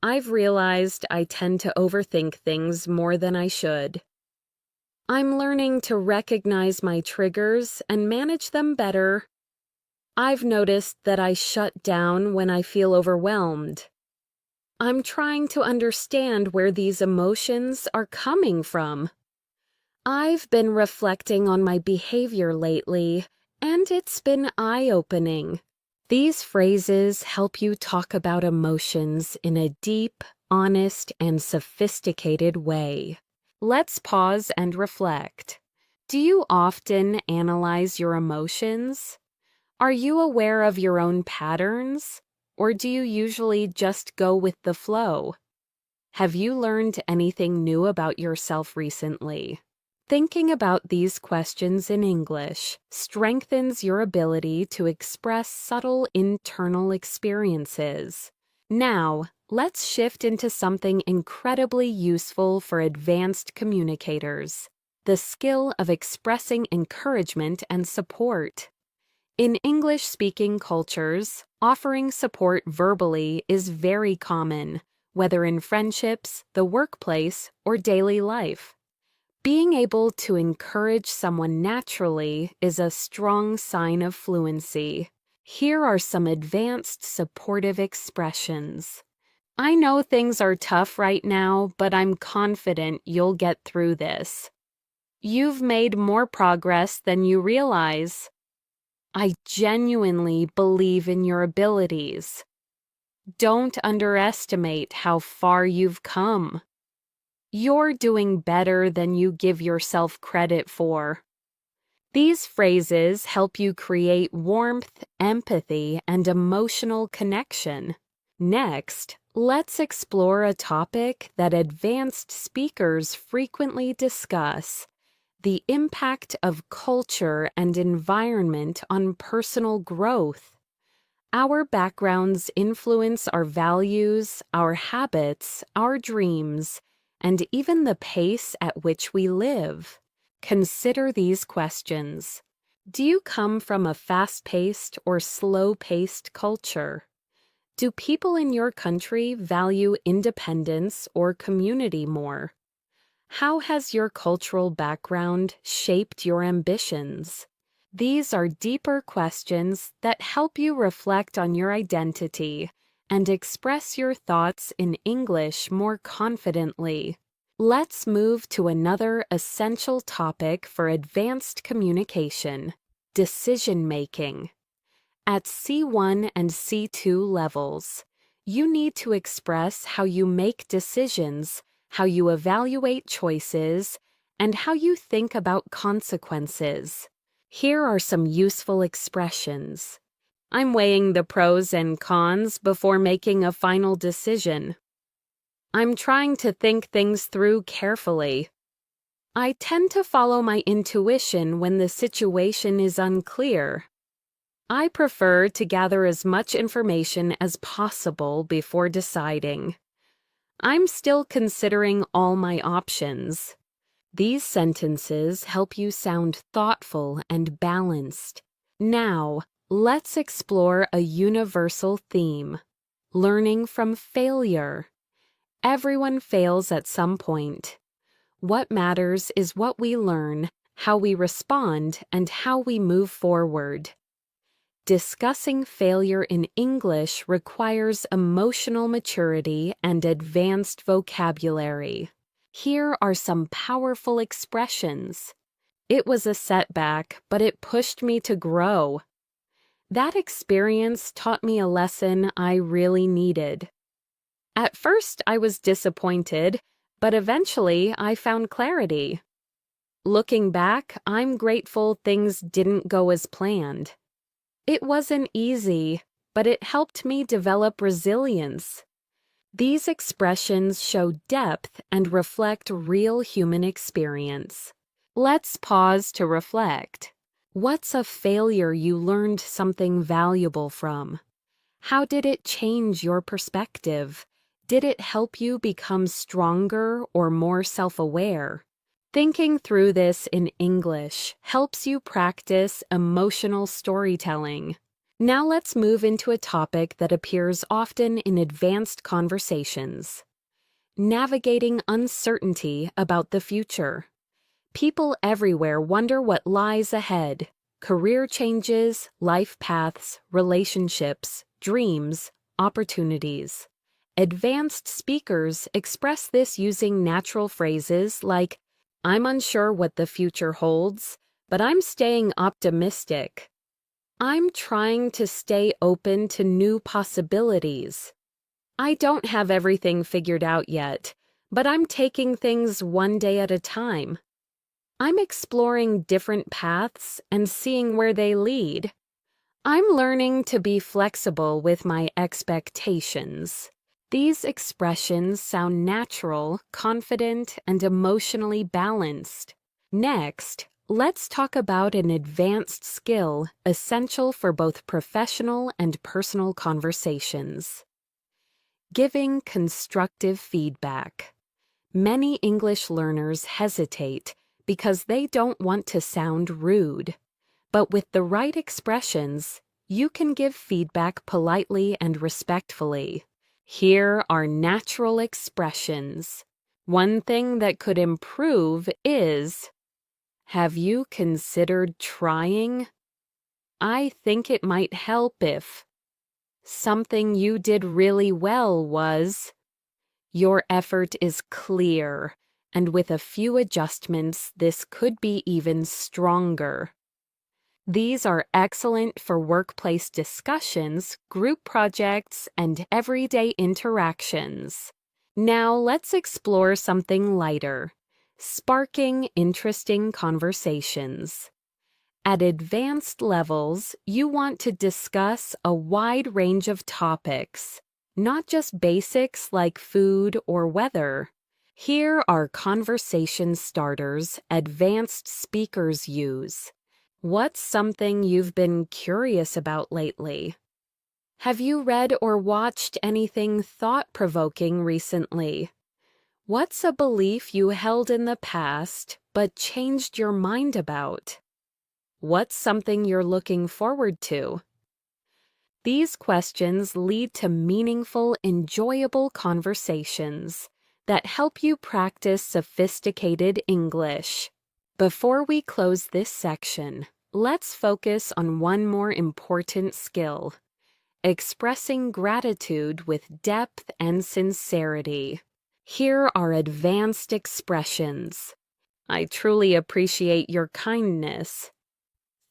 I've realized I tend to overthink things more than I should. I'm learning to recognize my triggers and manage them better. I've noticed that I shut down when I feel overwhelmed. I'm trying to understand where these emotions are coming from. I've been reflecting on my behavior lately, and it's been eye-opening. These phrases help you talk about emotions in a deep, honest, and sophisticated way. Let's pause and reflect. Do you often analyze your emotions? Are you aware of your own patterns, or do you usually just go with the flow? Have you learned anything new about yourself recently? Thinking about these questions in English strengthens your ability to express subtle internal experiences. Now, let's shift into something incredibly useful for advanced communicators: the skill of expressing encouragement and support. In English-speaking cultures, offering support verbally is very common, whether in friendships, the workplace, or daily life. Being able to encourage someone naturally is a strong sign of fluency. Here are some advanced supportive expressions. I know things are tough right now, but I'm confident you'll get through this. You've made more progress than you realize. I genuinely believe in your abilities. Don't underestimate how far you've come. You're doing better than you give yourself credit for. These phrases help you create warmth, empathy, and emotional connection. Next, let's explore a topic that advanced speakers frequently discuss: the impact of culture and environment on personal growth. Our backgrounds influence our values, our habits, our dreams, and even the pace at which we live. Consider these questions. Do you come from a fast-paced or slow-paced culture? Do people in your country value independence or community more? How has your cultural background shaped your ambitions? These are deeper questions that help you reflect on your identity and express your thoughts in English more confidently. Let's move to another essential topic for advanced communication: decision-making. At C1 and C2 levels, you need to express how you make decisions, how you evaluate choices, and how you think about consequences. Here are some useful expressions. I'm weighing the pros and cons before making a final decision. I'm trying to think things through carefully. I tend to follow my intuition when the situation is unclear. I prefer to gather as much information as possible before deciding. I'm still considering all my options. These sentences help you sound thoughtful and balanced. Now, let's explore a universal theme: learning from failure. Everyone fails at some point. What matters is what we learn, how we respond, and how we move forward. Discussing failure in English requires emotional maturity and advanced vocabulary. Here are some powerful expressions. It was a setback, but it pushed me to grow. That experience taught me a lesson I really needed. At first, I was disappointed, but eventually I found clarity. Looking back, I'm grateful things didn't go as planned. It wasn't easy, but it helped me develop resilience. These expressions show depth and reflect real human experience. Let's pause to reflect. What's a failure you learned something valuable from? How did it change your perspective? Did it help you become stronger or more self-aware? Thinking through this in English helps you practice emotional storytelling. Now let's move into a topic that appears often in advanced conversations: navigating uncertainty about the future. People everywhere wonder what lies ahead: career changes, life paths, relationships, dreams, opportunities. Advanced speakers express this using natural phrases like, "I'm unsure what the future holds, but I'm staying optimistic." "I'm trying to stay open to new possibilities." "I don't have everything figured out yet, but I'm taking things one day at a time." "I'm exploring different paths and seeing where they lead." "I'm learning to be flexible with my expectations." These expressions sound natural, confident, and emotionally balanced. Next, let's talk about an advanced skill essential for both professional and personal conversations: giving constructive feedback. Many English learners hesitate because they don't want to sound rude. But with the right expressions, you can give feedback politely and respectfully. Here are natural expressions. One thing that could improve is, "Have you considered trying?" "I think it might help if." "Something you did really well was." "Your effort is clear, and with a few adjustments, this could be even stronger." These are excellent for workplace discussions, group projects, and everyday interactions. Now let's explore something lighter: sparking interesting conversations. At advanced levels, you want to discuss a wide range of topics, not just basics like food or weather. Here are conversation starters advanced speakers use. What's something you've been curious about lately? Have you read or watched anything thought-provoking recently? What's a belief you held in the past but changed your mind about? What's something you're looking forward to? These questions lead to meaningful, enjoyable conversations that help you practice sophisticated English. Before we close this section, let's focus on one more important skill: expressing gratitude with depth and sincerity. Here are advanced expressions. "I truly appreciate your kindness."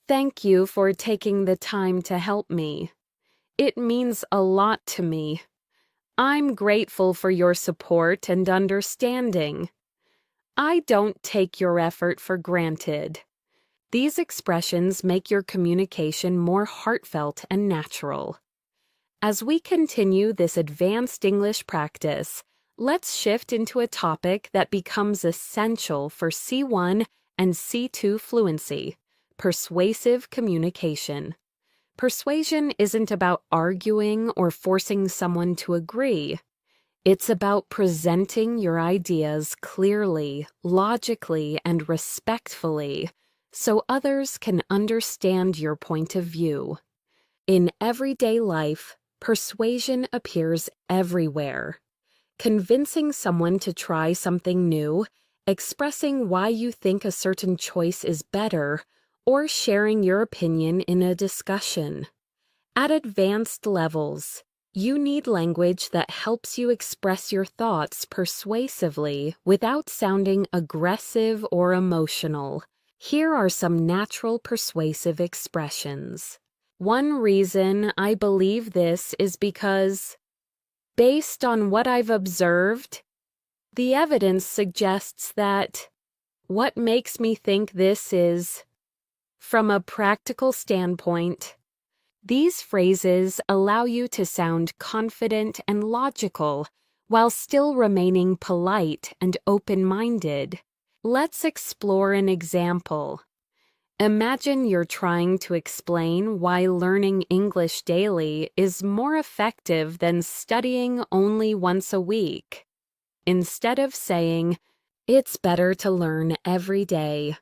"Thank you for taking the time to help me. It means a lot to me." "I'm grateful for your support and understanding." "I don't take your effort for granted." These expressions make your communication more heartfelt and natural. As we continue this advanced English practice, let's shift into a topic that becomes essential for C1 and C2 fluency: persuasive communication. Persuasion isn't about arguing or forcing someone to agree. It's about presenting your ideas clearly, logically, and respectfully so others can understand your point of view. In everyday life, persuasion appears everywhere. Convincing someone to try something new, expressing why you think a certain choice is better, or sharing your opinion in a discussion. At advanced levels, you need language that helps you express your thoughts persuasively without sounding aggressive or emotional. Here are some natural persuasive expressions. One reason I believe this is because, based on what I've observed, the evidence suggests that. What makes me think this is, from a practical standpoint. These phrases allow you to sound confident and logical while still remaining polite and open-minded. Let's explore an example. Imagine you're trying to explain why learning English daily is more effective than studying only once a week. Instead of saying, "It's better to learn every day,"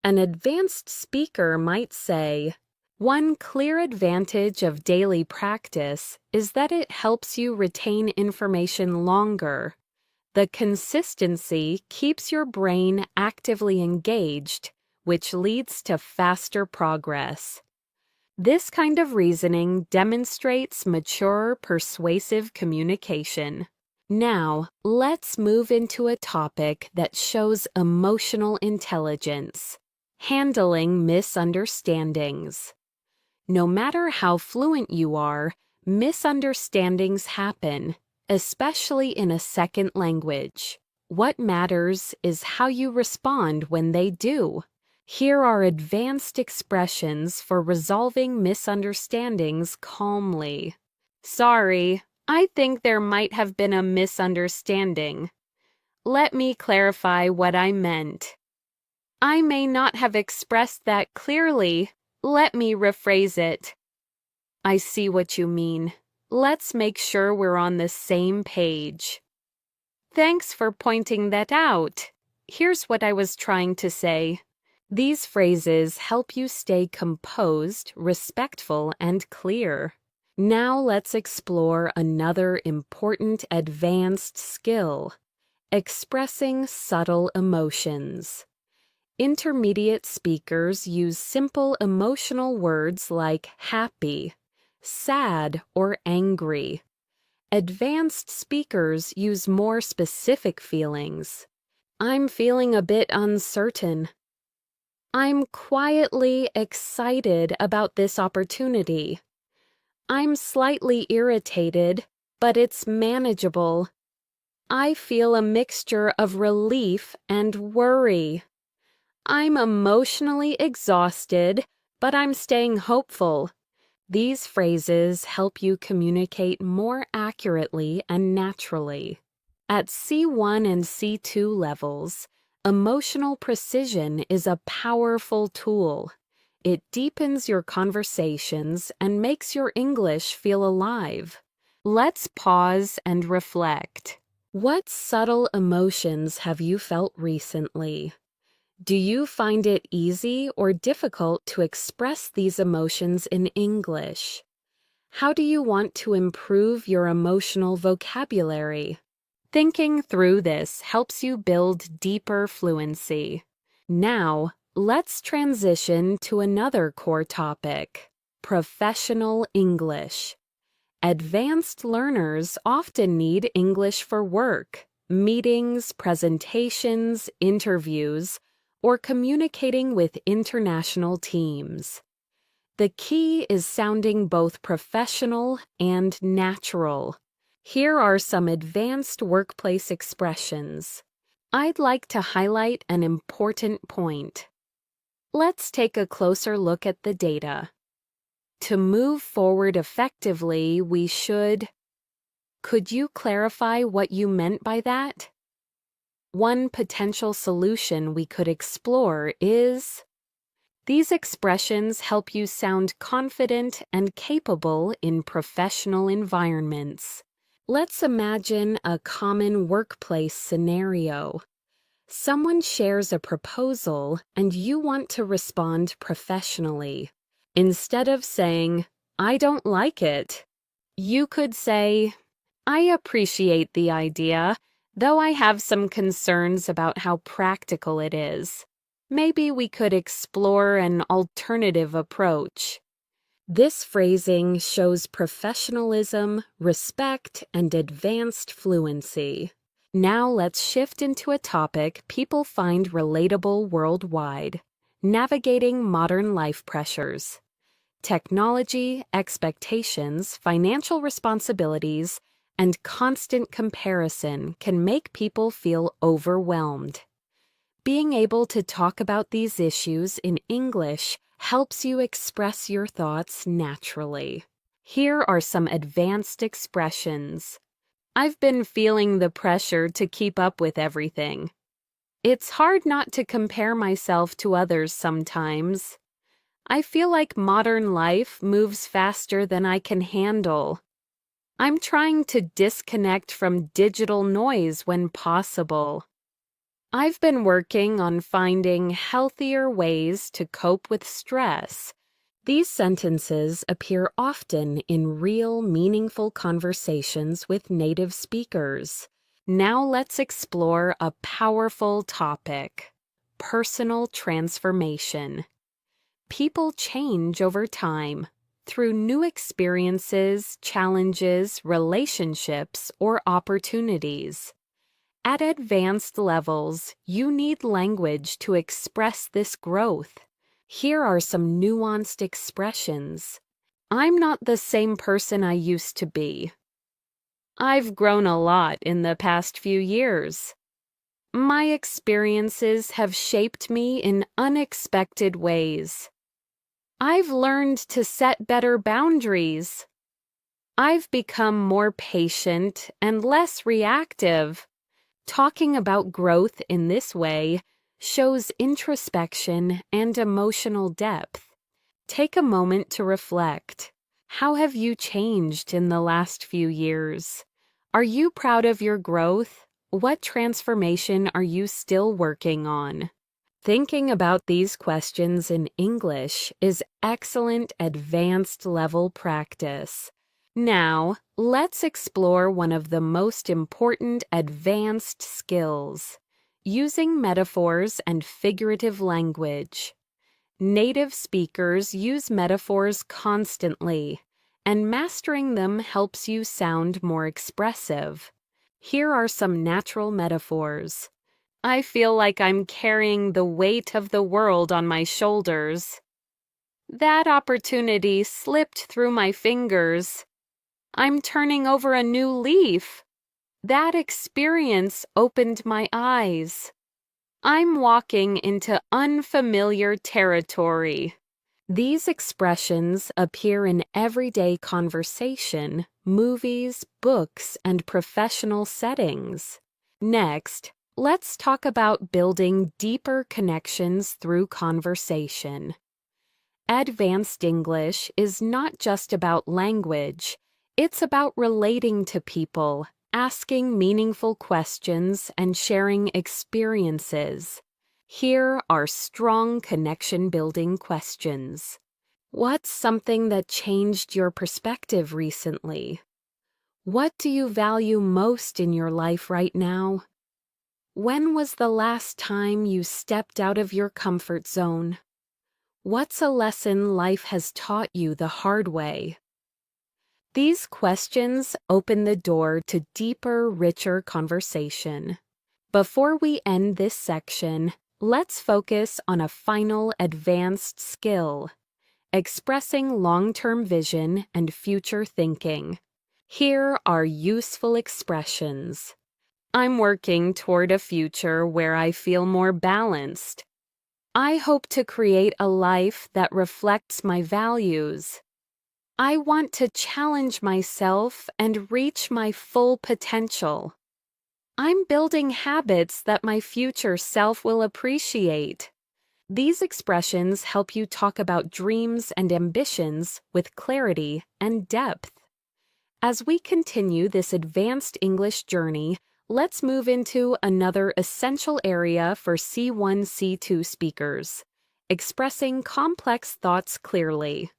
an advanced speaker might say, "One clear advantage of daily practice is that it helps you retain information longer. The consistency keeps your brain actively engaged, which leads to faster progress." This kind of reasoning demonstrates mature, persuasive communication. Now, let's move into a topic that shows emotional intelligence: handling misunderstandings. No matter how fluent you are, misunderstandings happen, especially in a second language. What matters is how you respond when they do. Here are advanced expressions for resolving misunderstandings calmly. "Sorry, I think there might have been a misunderstanding. Let me clarify what I meant. I may not have expressed that clearly. Let me rephrase it. I see what you mean. Let's make sure we're on the same page. Thanks for pointing that out. Here's what I was trying to say." These phrases help you stay composed, respectful, and clear. Now let's explore another important advanced skill: expressing subtle emotions. Intermediate speakers use simple emotional words like happy, sad, or angry. Advanced speakers use more specific feelings. "I'm feeling a bit uncertain." "I'm quietly excited about this opportunity." "I'm slightly irritated, but it's manageable." "I feel a mixture of relief and worry." "I'm emotionally exhausted, but I'm staying hopeful." These phrases help you communicate more accurately and naturally. At C1 and C2 levels, emotional precision is a powerful tool. It deepens your conversations and makes your English feel alive. Let's pause and reflect. What subtle emotions have you felt recently? Do you find it easy or difficult to express these emotions in English? How do you want to improve your emotional vocabulary? Thinking through this helps you build deeper fluency. Now, let's transition to another core topic: professional English. Advanced learners often need English for work, meetings, presentations, interviews, or communicating with international teams. The key is sounding both professional and natural. Here are some advanced workplace expressions. I'd like to highlight an important point. Let's take a closer look at the data. To move forward effectively, we should. Could you clarify what you meant by that? One potential solution we could explore is. These expressions help you sound confident and capable in professional environments. Let's imagine a common workplace scenario. Someone shares a proposal and you want to respond professionally. Instead of saying, "I don't like it," you could say, "I appreciate the idea, though I have some concerns about how practical it is. Maybe we could explore an alternative approach." This phrasing shows professionalism, respect, and advanced fluency. Now let's shift into a topic people find relatable worldwide: navigating modern life pressures. Technology, expectations, financial responsibilities, and constant comparison can make people feel overwhelmed. Being able to talk about these issues in English helps you express your thoughts naturally. Here are some advanced expressions. I've been feeling the pressure to keep up with everything. It's hard not to compare myself to others sometimes. I feel like modern life moves faster than I can handle. I'm trying to disconnect from digital noise when possible. I've been working on finding healthier ways to cope with stress. These sentences appear often in real, meaningful conversations with native speakers. Now let's explore a powerful topic: personal transformation. People change over time through new experiences, challenges, relationships, or opportunities. At advanced levels, you need language to express this growth. Here are some nuanced expressions. I'm not the same person I used to be. I've grown a lot in the past few years. My experiences have shaped me in unexpected ways. I've learned to set better boundaries. I've become more patient and less reactive. Talking about growth in this way shows introspection and emotional depth. Take a moment to reflect. How have you changed in the last few years? Are you proud of your growth? What transformation are you still working on? Thinking about these questions in English is excellent advanced level practice. Now, let's explore one of the most important advanced skills: using metaphors and figurative language. Native speakers use metaphors constantly, and mastering them helps you sound more expressive. Here are some natural metaphors. I feel like I'm carrying the weight of the world on my shoulders. That opportunity slipped through my fingers. I'm turning over a new leaf. That experience opened my eyes. I'm walking into unfamiliar territory. These expressions appear in everyday conversation, movies, books, and professional settings. Next, let's talk about building deeper connections through conversation. Advanced English is not just about language. It's about relating to people, asking meaningful questions, and sharing experiences. Here are strong connection-building questions. What's something that changed your perspective recently? What do you value most in your life right now? When was the last time you stepped out of your comfort zone? What's a lesson life has taught you the hard way? These questions open the door to deeper, richer conversation. Before we end this section, let's focus on a final advanced skill: expressing long-term vision and future thinking. Here are useful expressions. I'm working toward a future where I feel more balanced. I hope to create a life that reflects my values. I want to challenge myself and reach my full potential. I'm building habits that my future self will appreciate. These expressions help you talk about dreams and ambitions with clarity and depth. As we continue this advanced English journey, let's move into another essential area for C1, C2 speakers: expressing complex thoughts clearly.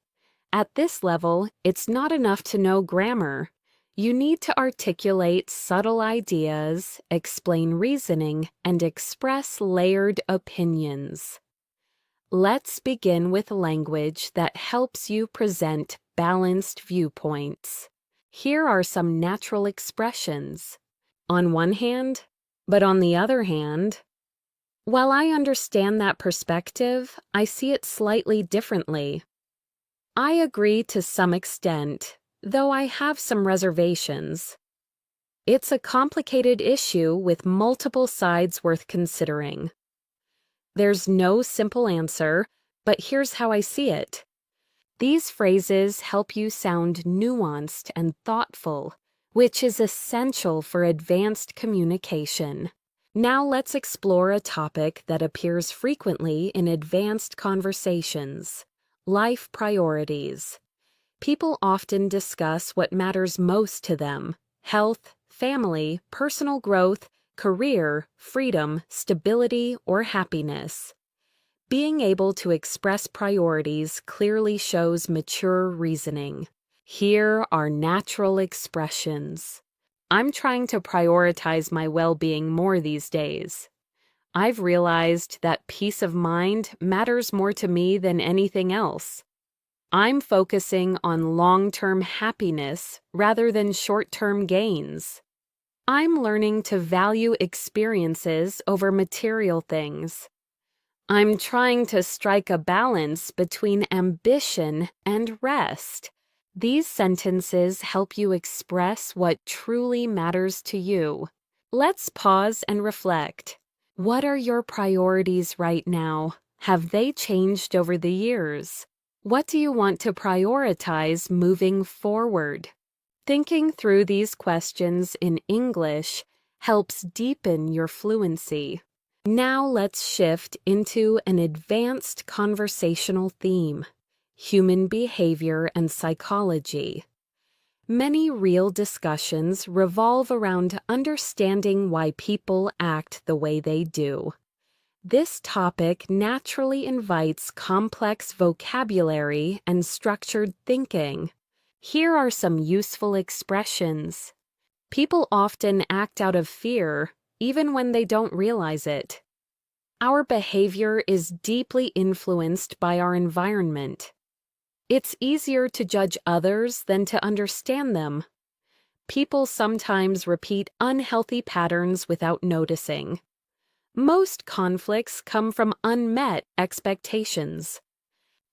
At this level, it's not enough to know grammar. You need to articulate subtle ideas, explain reasoning, and express layered opinions. Let's begin with language that helps you present balanced viewpoints. Here are some natural expressions. On one hand, but on the other hand. While I understand that perspective, I see it slightly differently. I agree to some extent, though I have some reservations. It's a complicated issue with multiple sides worth considering. There's no simple answer, but here's how I see it. These phrases help you sound nuanced and thoughtful, which is essential for advanced communication. Now let's explore a topic that appears frequently in advanced conversations: life priorities. People often discuss what matters most to them: health, family, personal growth, career, freedom, stability, or happiness. Being able to express priorities clearly shows mature reasoning. Here are natural expressions. I'm trying to prioritize my well-being more these days. I've realized that peace of mind matters more to me than anything else. I'm focusing on long-term happiness rather than short-term gains. I'm learning to value experiences over material things. I'm trying to strike a balance between ambition and rest. These sentences help you express what truly matters to you. Let's pause and reflect. What are your priorities right now? Have they changed over the years? What do you want to prioritize moving forward? Thinking through these questions in English helps deepen your fluency. Now let's shift into an advanced conversational theme: human behavior and psychology. Many real discussions revolve around understanding why people act the way they do. This topic naturally invites complex vocabulary and structured thinking. Here are some useful expressions. People often act out of fear, even when they don't realize it. Our behavior is deeply influenced by our environment. It's easier to judge others than to understand them. People sometimes repeat unhealthy patterns without noticing. Most conflicts come from unmet expectations.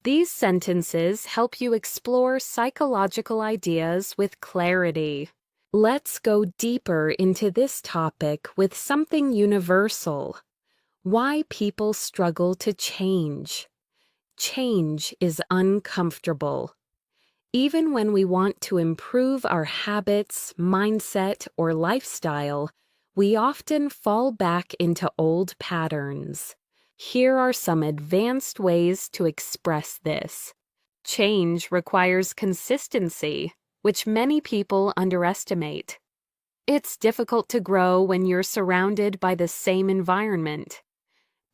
These sentences help you explore psychological ideas with clarity. Let's go deeper into this topic with something universal: why people struggle to change. Change is uncomfortable. Even when we want to improve our habits, mindset, or lifestyle, we often fall back into old patterns. Here are some advanced ways to express this. Change requires consistency, which many people underestimate. It's difficult to grow when you're surrounded by the same environment.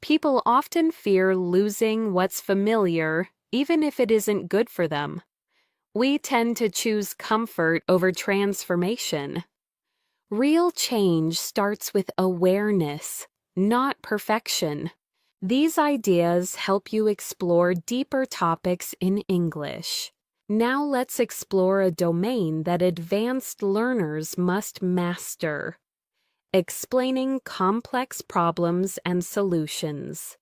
People often fear losing what's familiar, even if it isn't good for them. We tend to choose comfort over transformation. Real change starts with awareness, not perfection. These ideas help you explore deeper topics in English. Now let's explore a domain that advanced learners must master: explaining complex problems and solutions.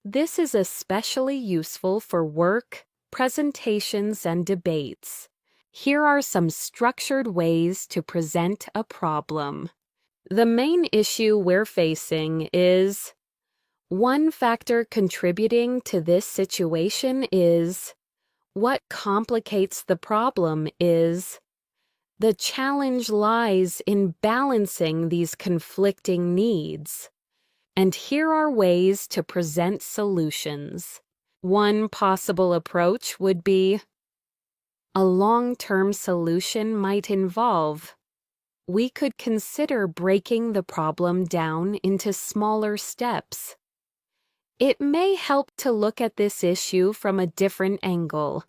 This is especially useful for work, presentations, and debates. Here are some structured ways to present a problem. The main issue we're facing is: One factor contributing to this situation is what complicates the problem is the challenge lies in balancing these conflicting needs. And here are ways to present solutions. One possible approach would be a long-term solution might involve we could consider breaking the problem down into smaller steps. It may help to look at this issue from a different angle.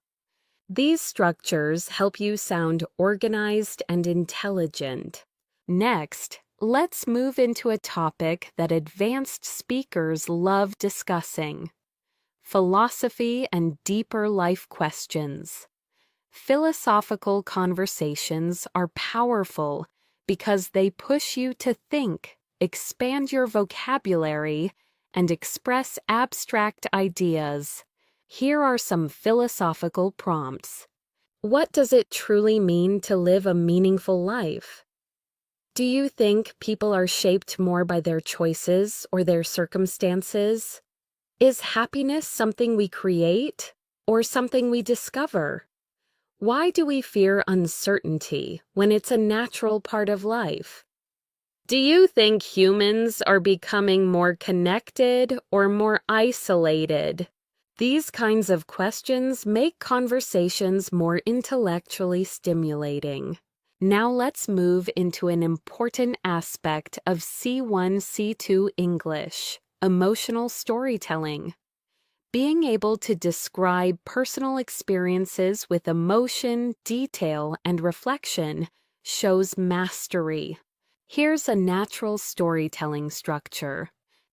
These structures help you sound organized and intelligent. Next, let's move into a topic that advanced speakers love discussing: philosophy and deeper life questions. Philosophical conversations are powerful because they push you to think, expand your vocabulary, and express abstract ideas. Here are some philosophical prompts. What does it truly mean to live a meaningful life? Do you think people are shaped more by their choices or their circumstances? Is happiness something we create or something we discover? Why do we fear uncertainty when it's a natural part of life? Do you think humans are becoming more connected or more isolated? These kinds of questions make conversations more intellectually stimulating. Now let's move into an important aspect of C1, C2 English: emotional storytelling. Being able to describe personal experiences with emotion, detail, and reflection shows mastery. Here's a natural storytelling structure.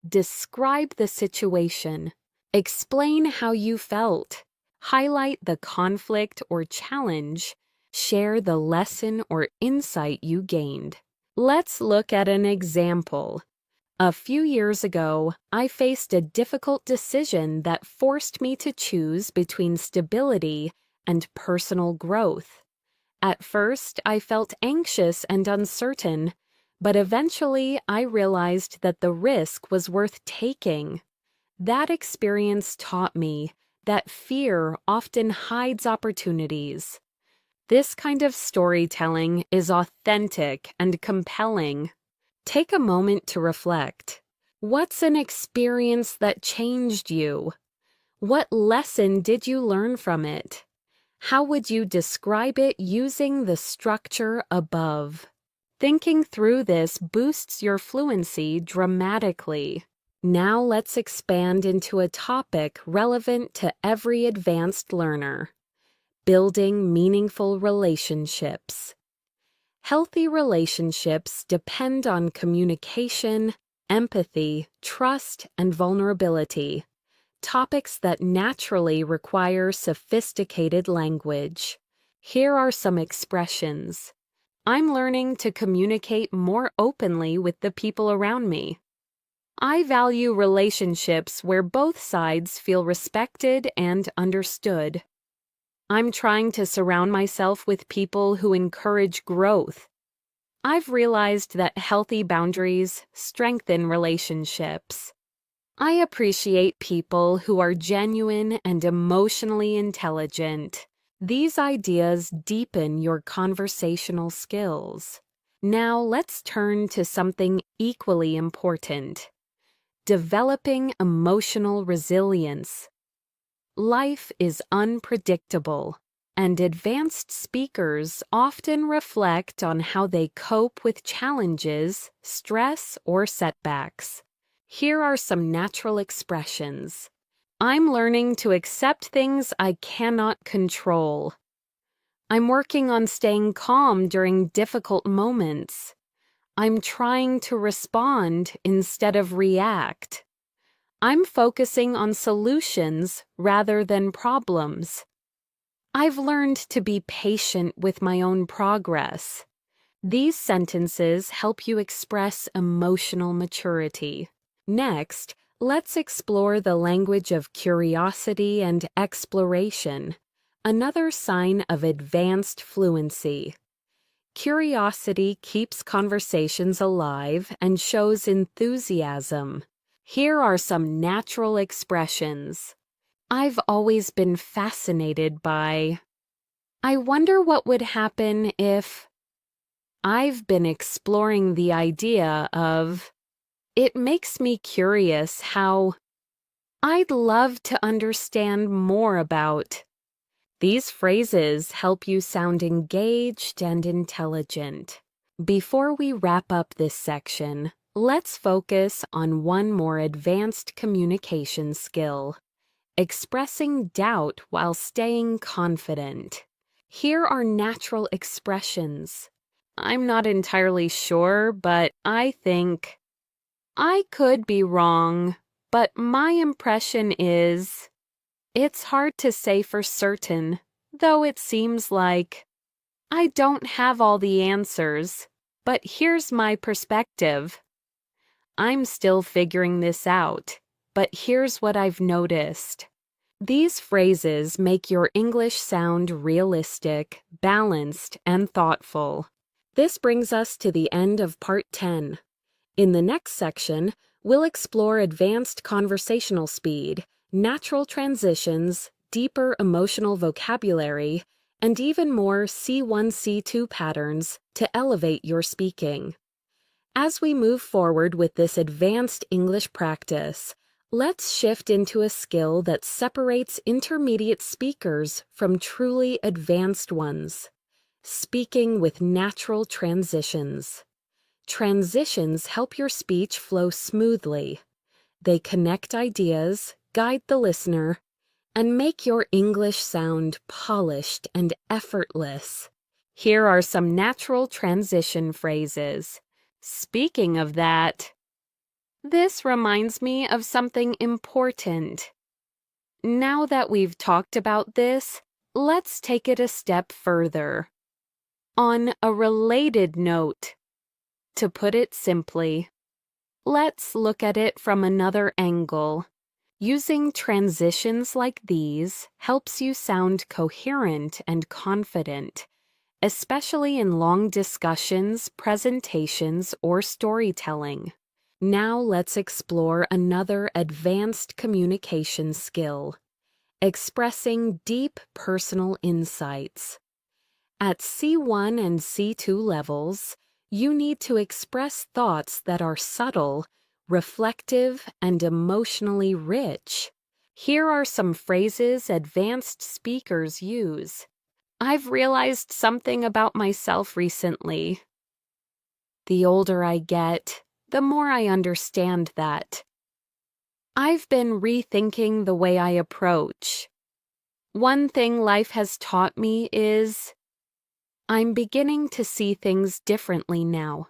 Describe the situation. Explain how you felt. Highlight the conflict or challenge. Share the lesson or insight you gained. Let's look at an example. A few years ago, I faced a difficult decision that forced me to choose between stability and personal growth. At first, I felt anxious and uncertain, but eventually I realized that the risk was worth taking. That experience taught me that fear often hides opportunities. This kind of storytelling is authentic and compelling. Take a moment to reflect. What's an experience that changed you? What lesson did you learn from it? How would you describe it using the structure above? Thinking through this boosts your fluency dramatically. Now let's expand into a topic relevant to every advanced learner: building meaningful relationships. Healthy relationships depend on communication, empathy, trust, and vulnerability, topics that naturally require sophisticated language. Here are some expressions. I'm learning to communicate more openly with the people around me. I value relationships where both sides feel respected and understood. I'm trying to surround myself with people who encourage growth. I've realized that healthy boundaries strengthen relationships. I appreciate people who are genuine and emotionally intelligent. These ideas deepen your conversational skills. Now let's turn to something equally important: developing emotional resilience. Life is unpredictable, and advanced speakers often reflect on how they cope with challenges, stress, or setbacks. Here are some natural expressions. I'm learning to accept things I cannot control. I'm working on staying calm during difficult moments. I'm trying to respond instead of react. I'm focusing on solutions rather than problems. I've learned to be patient with my own progress. These sentences help you express emotional maturity. Next, let's explore the language of curiosity and exploration, another sign of advanced fluency. Curiosity keeps conversations alive and shows enthusiasm. Here are some natural expressions. I've always been fascinated by. I wonder what would happen if. I've been exploring the idea of. It makes me curious how. I'd love to understand more about. These phrases help you sound engaged and intelligent. Before we wrap up this section, let's focus on one more advanced communication skill: expressing doubt while staying confident. Here are natural expressions. I'm not entirely sure, but I think. I could be wrong, but my impression is. It's hard to say for certain, though it seems like. I don't have all the answers, but here's my perspective. I'm still figuring this out, but here's what I've noticed. These phrases make your English sound realistic, balanced, and thoughtful. This brings us to the end of Part 10. In the next section, we'll explore advanced conversational speed, natural transitions, deeper emotional vocabulary, and even more C1, C2 patterns to elevate your speaking. As we move forward with this advanced English practice, let's shift into a skill that separates intermediate speakers from truly advanced ones: speaking with natural transitions. Transitions help your speech flow smoothly. They connect ideas, guide the listener, and make your English sound polished and effortless. Here are some natural transition phrases. Speaking of that, this reminds me of something important. Now that we've talked about this, let's take it a step further. On a related note, to put it simply, let's look at it from another angle. Using transitions like these helps you sound coherent and confident, especially in long discussions, presentations, or storytelling. Now let's explore another advanced communication skill: expressing deep personal insights. At C1 and C2 levels, you need to express thoughts that are subtle, reflective, and emotionally rich. Here are some phrases advanced speakers use. I've realized something about myself recently. The older I get, the more I understand that. I've been rethinking the way I approach. One thing life has taught me is I'm beginning to see things differently now.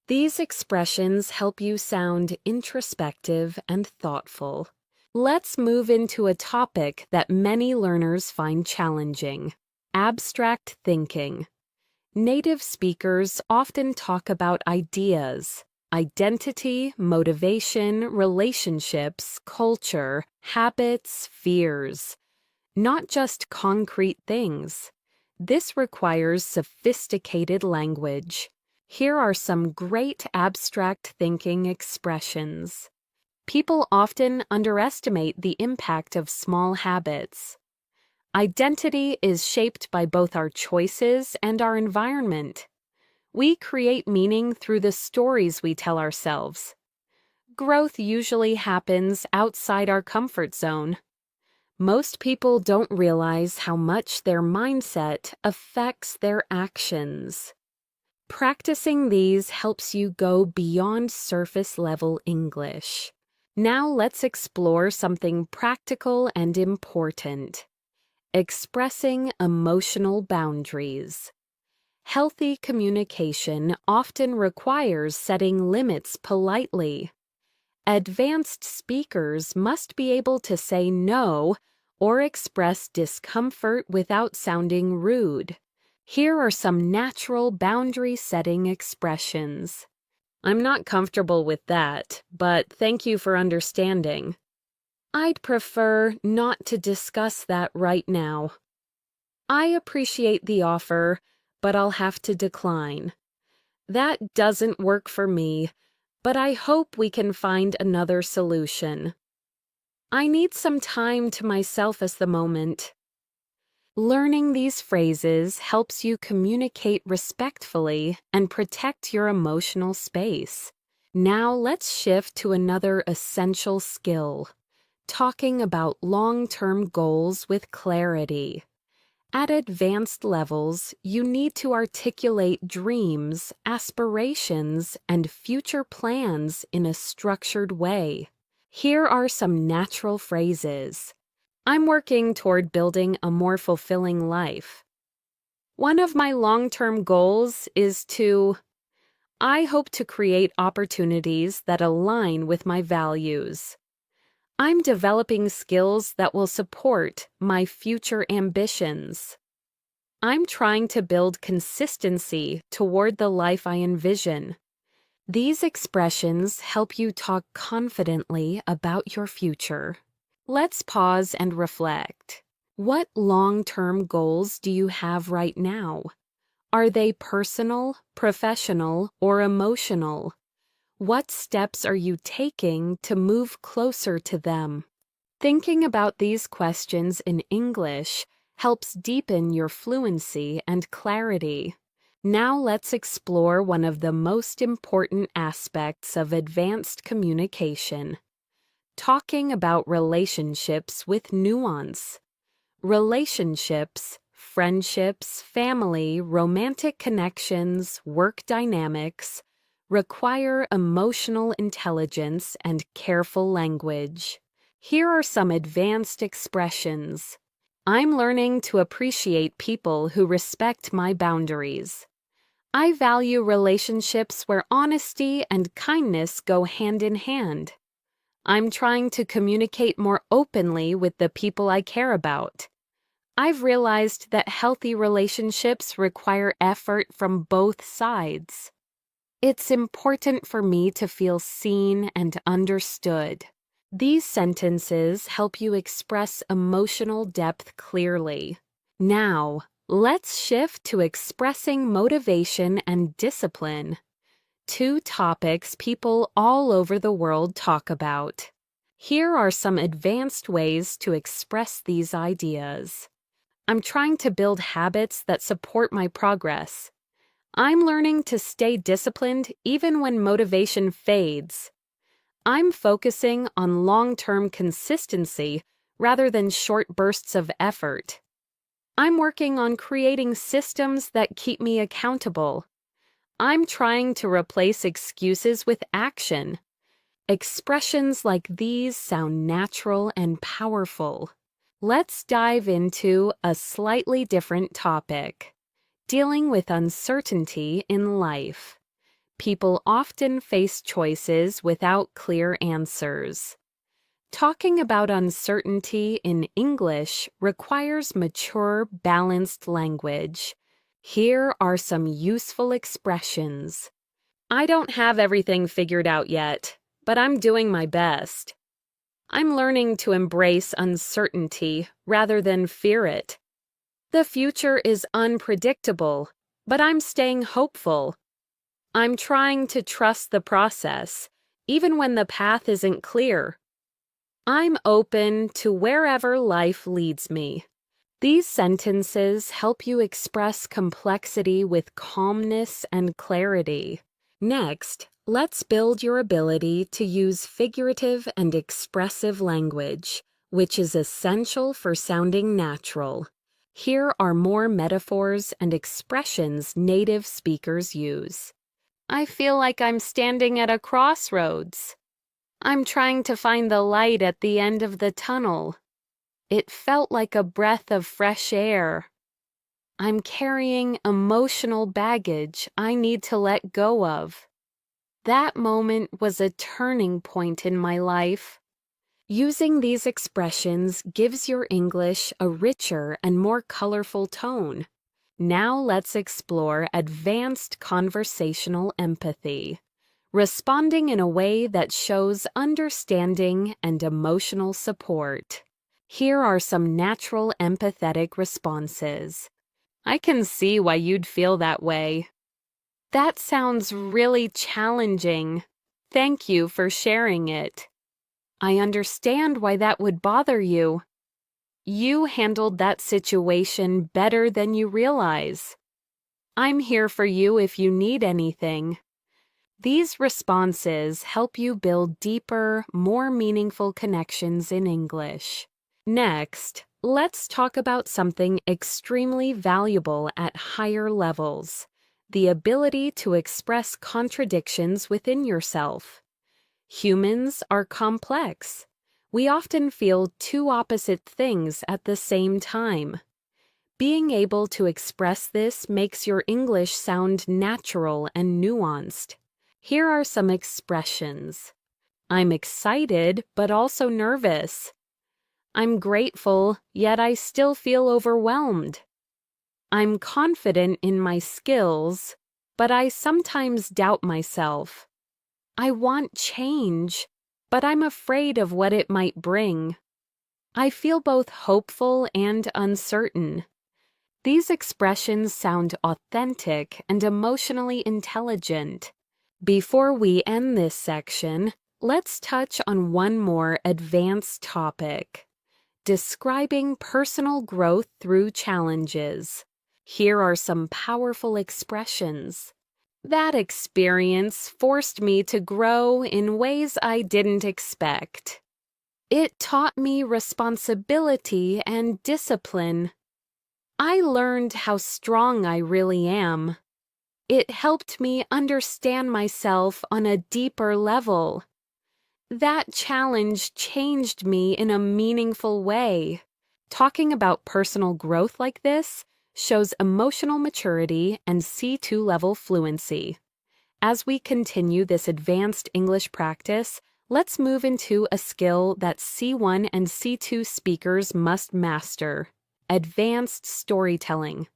These expressions help you sound introspective and thoughtful. Let's move into a topic that many learners find challenging: abstract thinking. Native speakers often talk about ideas, identity, motivation, relationships, culture, habits, fears, not just concrete things. This requires sophisticated language. Here are some great abstract thinking expressions. People often underestimate the impact of small habits. Identity is shaped by both our choices and our environment. We create meaning through the stories we tell ourselves. Growth usually happens outside our comfort zone. Most people don't realize how much their mindset affects their actions. Practicing these helps you go beyond surface-level English. Now let's explore something practical and important: expressing emotional boundaries. Healthy communication often requires setting limits politely. Advanced speakers must be able to say no or express discomfort without sounding rude. Here are some natural boundary-setting expressions. I'm not comfortable with that, but thank you for understanding. I'd prefer not to discuss that right now. I appreciate the offer, but I'll have to decline. That doesn't work for me. but I hope we can find another solution. I need some time to myself at the moment. Learning these phrases helps you communicate respectfully and protect your emotional space. Now let's shift to another essential skill, talking about long-term goals with clarity. At advanced levels, you need to articulate dreams, aspirations, and future plans in a structured way. Here are some natural phrases. I'm working toward building a more fulfilling life. One of my long-term goals is I hope to create opportunities that align with my values. I'm developing skills that will support my future ambitions. I'm trying to build consistency toward the life I envision. These expressions help you talk confidently about your future. Let's pause and reflect. What long-term goals do you have right now? Are they personal, professional, or emotional? What steps are you taking to move closer to them? Thinking about these questions in English helps deepen your fluency and clarity. Now let's explore one of the most important aspects of advanced communication, talking about relationships with nuance. Relationships, friendships, family, romantic connections, work dynamics require emotional intelligence and careful language. Here are some advanced expressions. I'm learning to appreciate people who respect my boundaries. I value relationships where honesty and kindness go hand in hand. I'm trying to communicate more openly with the people I care about. I've realized that healthy relationships require effort from both sides. It's important for me to feel seen and understood. These sentences help you express emotional depth clearly. Now, let's shift to expressing motivation and discipline, two topics people all over the world talk about. Here are some advanced ways to express these ideas. I'm trying to build habits that support my progress. I'm learning to stay disciplined even when motivation fades. I'm focusing on long-term consistency rather than short bursts of effort. I'm working on creating systems that keep me accountable. I'm trying to replace excuses with action. Expressions like these sound natural and powerful. Let's dive into a slightly different topic, dealing with uncertainty in life. People often face choices without clear answers. Talking about uncertainty in English requires mature, balanced language. Here are some useful expressions. I don't have everything figured out yet, but I'm doing my best. I'm learning to embrace uncertainty rather than fear it. The future is unpredictable, but I'm staying hopeful. I'm trying to trust the process, even when the path isn't clear. I'm open to wherever life leads me. These sentences help you express complexity with calmness and clarity. Next, let's build your ability to use figurative and expressive language, which is essential for sounding natural. Here are more metaphors and expressions native speakers use. I feel like I'm standing at a crossroads. I'm trying to find the light at the end of the tunnel. It felt like a breath of fresh air. I'm carrying emotional baggage I need to let go of. That moment was a turning point in my life. Using these expressions gives your English a richer and more colorful tone. Now let's explore advanced conversational empathy, responding in a way that shows understanding and emotional support. Here are some natural empathetic responses. I can see why you'd feel that way. That sounds really challenging. Thank you for sharing it. I understand why that would bother you. You handled that situation better than you realize. I'm here for you if you need anything. These responses help you build deeper, more meaningful connections in English. Next, let's talk about something extremely valuable at higher levels: the ability to express contradictions within yourself. Humans are complex. We often feel two opposite things at the same time. Being able to express this makes your English sound natural and nuanced. Here are some expressions. I'm excited, but also nervous. I'm grateful, yet I still feel overwhelmed. I'm confident in my skills, but I sometimes doubt myself. I want change, but I'm afraid of what it might bring. I feel both hopeful and uncertain. These expressions sound authentic and emotionally intelligent. Before we end this section, let's touch on one more advanced topic: describing personal growth through challenges. Here are some powerful expressions. That experience forced me to grow in ways I didn't expect. It taught me responsibility and discipline. I learned how strong I really am. It helped me understand myself on a deeper level. That challenge changed me in a meaningful way. Talking about personal growth like this shows emotional maturity and C2 level fluency. As we continue this advanced English practice, let's move into a skill that C1 and C2 speakers must master: advanced storytelling.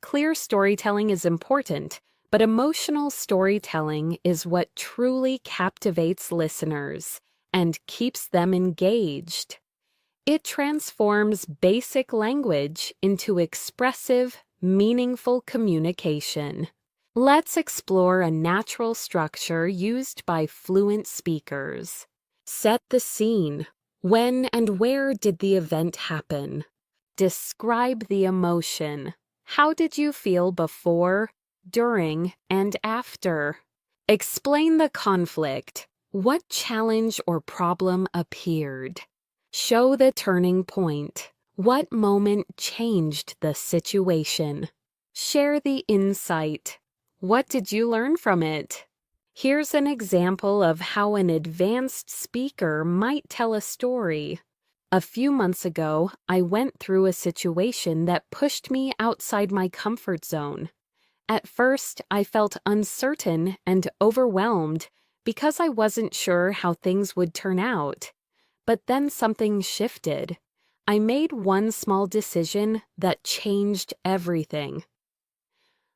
Clear storytelling is important, but emotional storytelling is what truly captivates listeners and keeps them engaged. It transforms basic language into expressive, meaningful communication. Let's explore a natural structure used by fluent speakers. Set the scene. When and where did the event happen? Describe the emotion. How did you feel before, during, and after? Explain the conflict. What challenge or problem appeared? Show the turning point. What moment changed the situation? Share the insight. What did you learn from it? Here's an example of how an advanced speaker might tell a story. A few months ago, I went through a situation that pushed me outside my comfort zone. At first, I felt uncertain and overwhelmed because I wasn't sure how things would turn out. But then something shifted. I made one small decision that changed everything.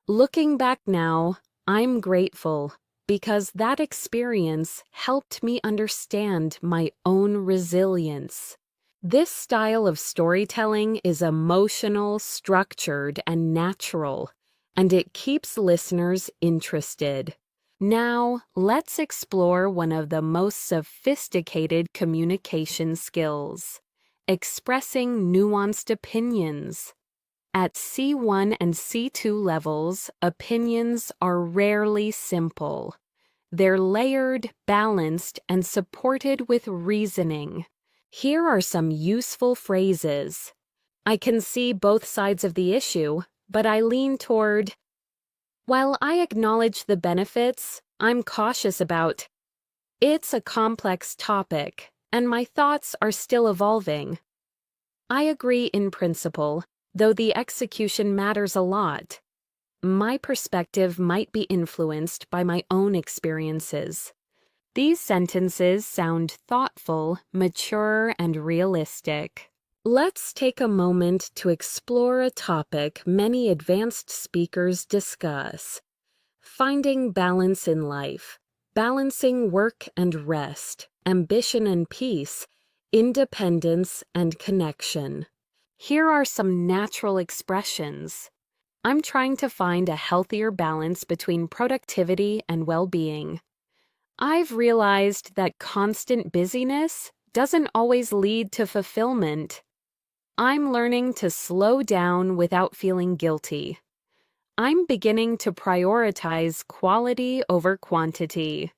Looking back now, I'm grateful because that experience helped me understand my own resilience. This style of storytelling is emotional, structured, and natural, and it keeps listeners interested. Now, let's explore one of the most sophisticated communication skills: expressing nuanced opinions. At C1 and C2 levels, opinions are rarely simple. They're layered, balanced, and supported with reasoning. Here are some useful phrases. I can see both sides of the issue, but I lean toward. While I acknowledge the benefits, I'm cautious about. It's a complex topic, and my thoughts are still evolving. I agree in principle, though the execution matters a lot. My perspective might be influenced by my own experiences. These sentences sound thoughtful, mature, and realistic. Let's take a moment to explore a topic many advanced speakers discuss: finding balance in life, balancing work and rest, ambition and peace, independence and connection. Here are some natural expressions. I'm trying to find a healthier balance between productivity and well-being. I've realized that constant busyness doesn't always lead to fulfillment. I'm learning to slow down without feeling guilty. I'm beginning to prioritize quality over quantity.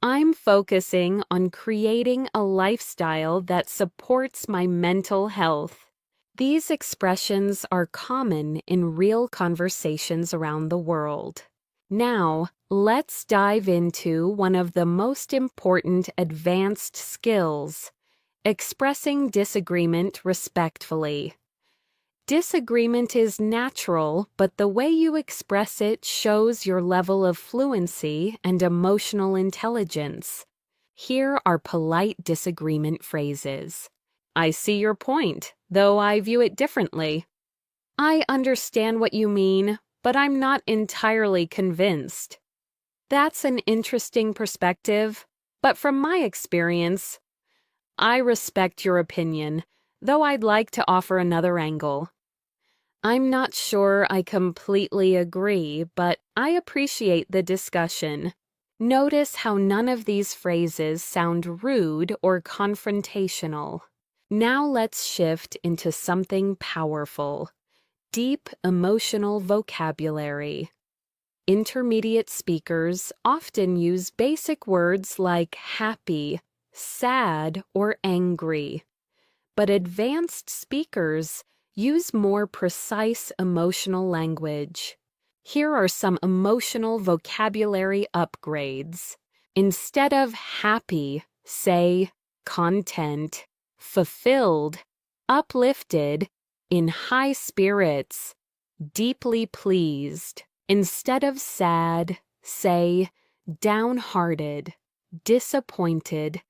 I'm focusing on creating a lifestyle that supports my mental health. These expressions are common in real conversations around the world. Now, let's dive into one of the most important advanced skills: expressing disagreement respectfully. Disagreement is natural, but the way you express it shows your level of fluency and emotional intelligence. Here are polite disagreement phrases. I see your point, though I view it differently. I understand what you mean, but I'm not entirely convinced. That's an interesting perspective, but from my experience, I respect your opinion, though I'd like to offer another angle. I'm not sure I completely agree, but I appreciate the discussion. Notice how none of these phrases sound rude or confrontational. Now let's shift into something powerful: deep emotional vocabulary. Intermediate speakers often use basic words like happy, sad, or angry. But advanced speakers use more precise emotional language. Here are some emotional vocabulary upgrades. Instead of happy, say content, fulfilled, uplifted, in high spirits, deeply pleased. Instead of sad, say downhearted, disappointed,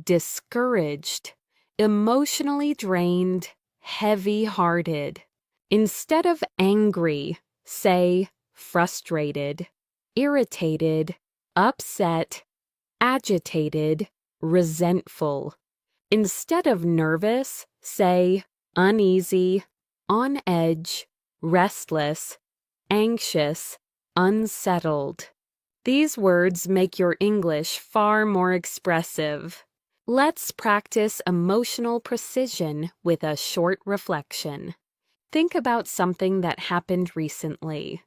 discouraged, emotionally drained, heavy-hearted. Instead of angry, say frustrated, irritated, upset, agitated, resentful. Instead of nervous, say uneasy, on edge, restless, anxious, unsettled. These words make your English far more expressive. Let's practice emotional precision with a short reflection. Think about something that happened recently.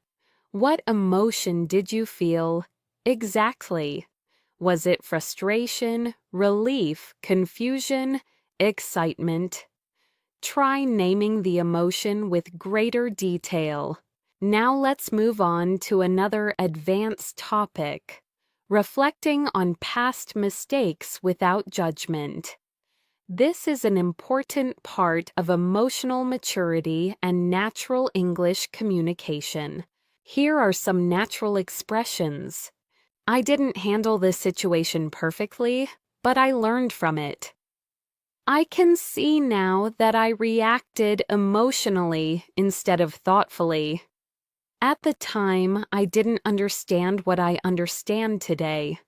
What emotion did you feel exactly? Was it frustration, relief, confusion, excitement? Try naming the emotion with greater detail. Now let's move on to another advanced topic: reflecting on past mistakes without judgment. This is an important part of emotional maturity and natural English communication. Here are some natural expressions. I didn't handle this situation perfectly, but I learned from it. I can see now that I reacted emotionally instead of thoughtfully. At the time, I didn't understand what I understand today.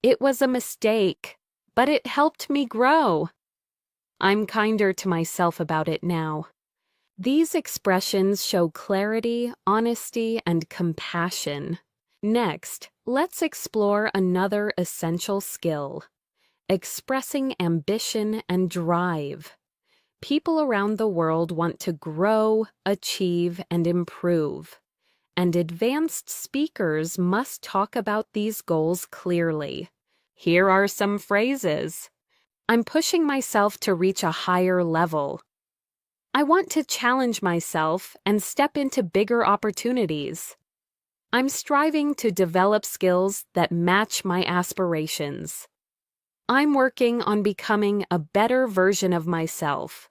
It was a mistake, but it helped me grow. I'm kinder to myself about it now. These expressions show clarity, honesty, and compassion. Next, let's explore another essential skill: expressing ambition and drive. People around the world want to grow, achieve, and improve. And advanced speakers must talk about these goals clearly. Here are some phrases. I'm pushing myself to reach a higher level. I want to challenge myself and step into bigger opportunities. I'm striving to develop skills that match my aspirations. I'm working on becoming a better version of myself.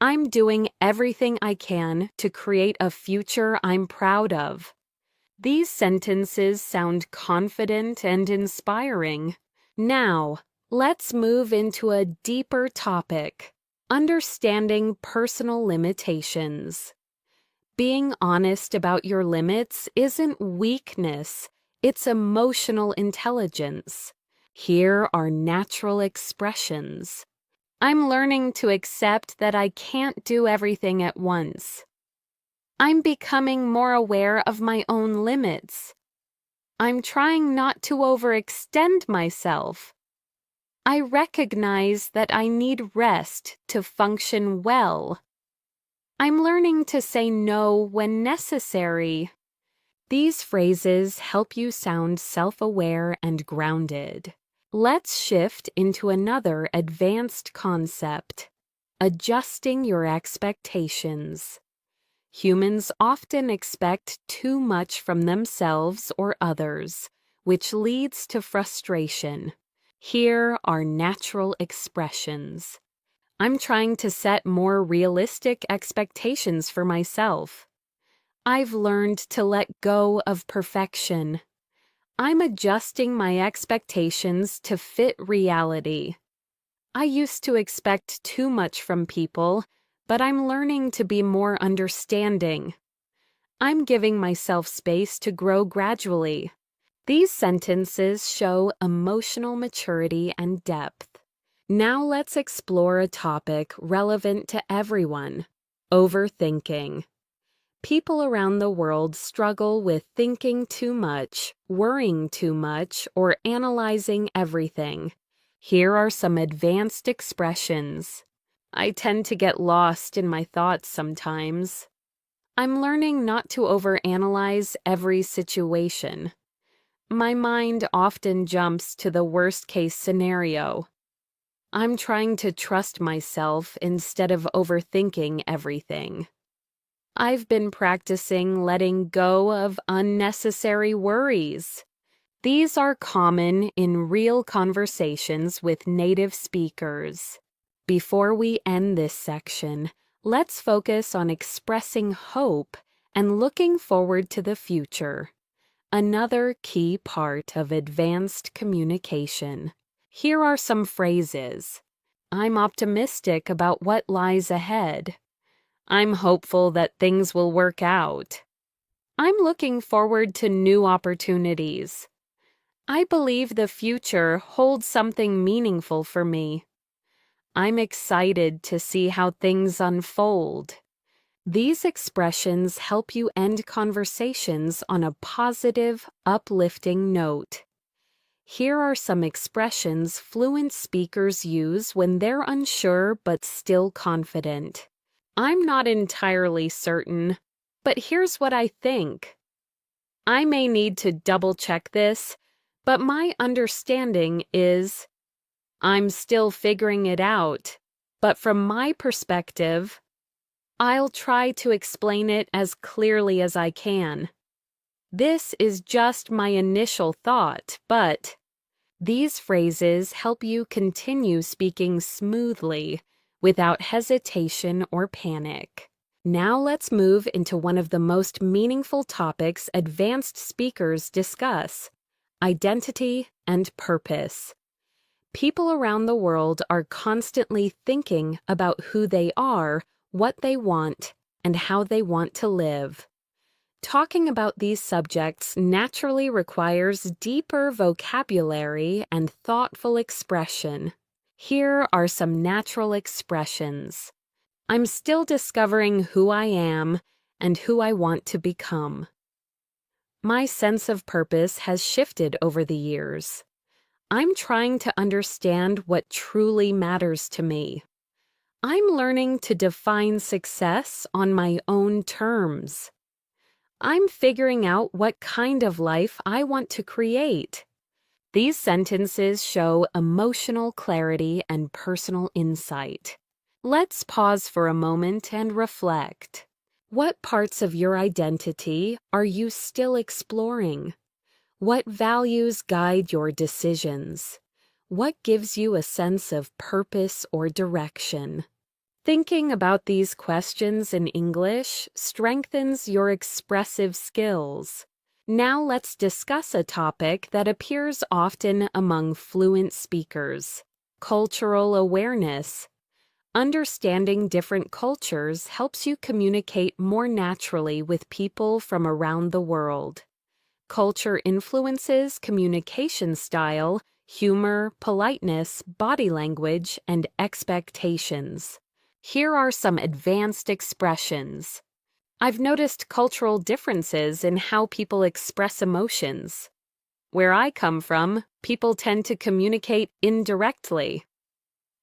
I'm doing everything I can to create a future I'm proud of. These sentences sound confident and inspiring. Now, let's move into a deeper topic: understanding personal limitations. Being honest about your limits isn't weakness, it's emotional intelligence. Here are natural expressions. I'm learning to accept that I can't do everything at once. I'm becoming more aware of my own limits. I'm trying not to overextend myself. I recognize that I need rest to function well. I'm learning to say no when necessary. These phrases help you sound self-aware and grounded. Let's shift into another advanced concept: adjusting your expectations. Humans often expect too much from themselves or others, which leads to frustration. Here are natural expressions. I'm trying to set more realistic expectations for myself. I've learned to let go of perfection. I'm adjusting my expectations to fit reality. I used to expect too much from people, but I'm learning to be more understanding. I'm giving myself space to grow gradually. These sentences show emotional maturity and depth. Now let's explore a topic relevant to everyone: overthinking. People around the world struggle with thinking too much, worrying too much, or analyzing everything. Here are some advanced expressions. I tend to get lost in my thoughts sometimes. I'm learning not to overanalyze every situation. My mind often jumps to the worst-case scenario. I'm trying to trust myself instead of overthinking everything. I've been practicing letting go of unnecessary worries. These are common in real conversations with native speakers. Before we end this section, let's focus on expressing hope and looking forward to the future. Another key part of advanced communication. Here are some phrases. I'm optimistic about what lies ahead. I'm hopeful that things will work out. I'm looking forward to new opportunities. I believe the future holds something meaningful for me. I'm excited to see how things unfold. These expressions help you end conversations on a positive, uplifting note. Here are some expressions fluent speakers use when they're unsure but still confident. I'm not entirely certain, but here's what I think. I may need to double-check this, but my understanding is I'm still figuring it out, but from my perspective, I'll try to explain it as clearly as I can. This is just my initial thought, but these phrases help you continue speaking smoothly, without hesitation or panic. Now let's move into one of the most meaningful topics advanced speakers discuss: identity and purpose. People around the world are constantly thinking about who they are, what they want, and how they want to live. Talking about these subjects naturally requires deeper vocabulary and thoughtful expression. Here are some natural expressions. I'm still discovering who I am and who I want to become. My sense of purpose has shifted over the years. I'm trying to understand what truly matters to me. I'm learning to define success on my own terms. I'm figuring out what kind of life I want to create. These sentences show emotional clarity and personal insight. Let's pause for a moment and reflect. What parts of your identity are you still exploring? What values guide your decisions? What gives you a sense of purpose or direction? Thinking about these questions in English strengthens your expressive skills. Now let's discuss a topic that appears often among fluent speakers: cultural awareness. Understanding different cultures helps you communicate more naturally with people from around the world. Culture influences communication style, humor, politeness, body language, and expectations. Here are some advanced expressions. I've noticed cultural differences in how people express emotions. Where I come from, people tend to communicate indirectly.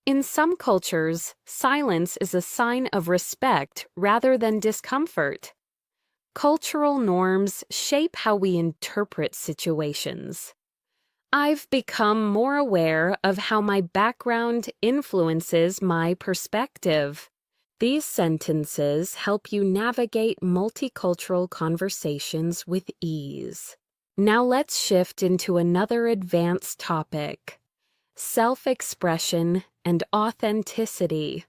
In some cultures, silence is a sign of respect rather than discomfort. Cultural norms shape how we interpret situations. I've become more aware of how my background influences my perspective. These sentences help you navigate multicultural conversations with ease. Now let's shift into another advanced topic: self-expression and authenticity.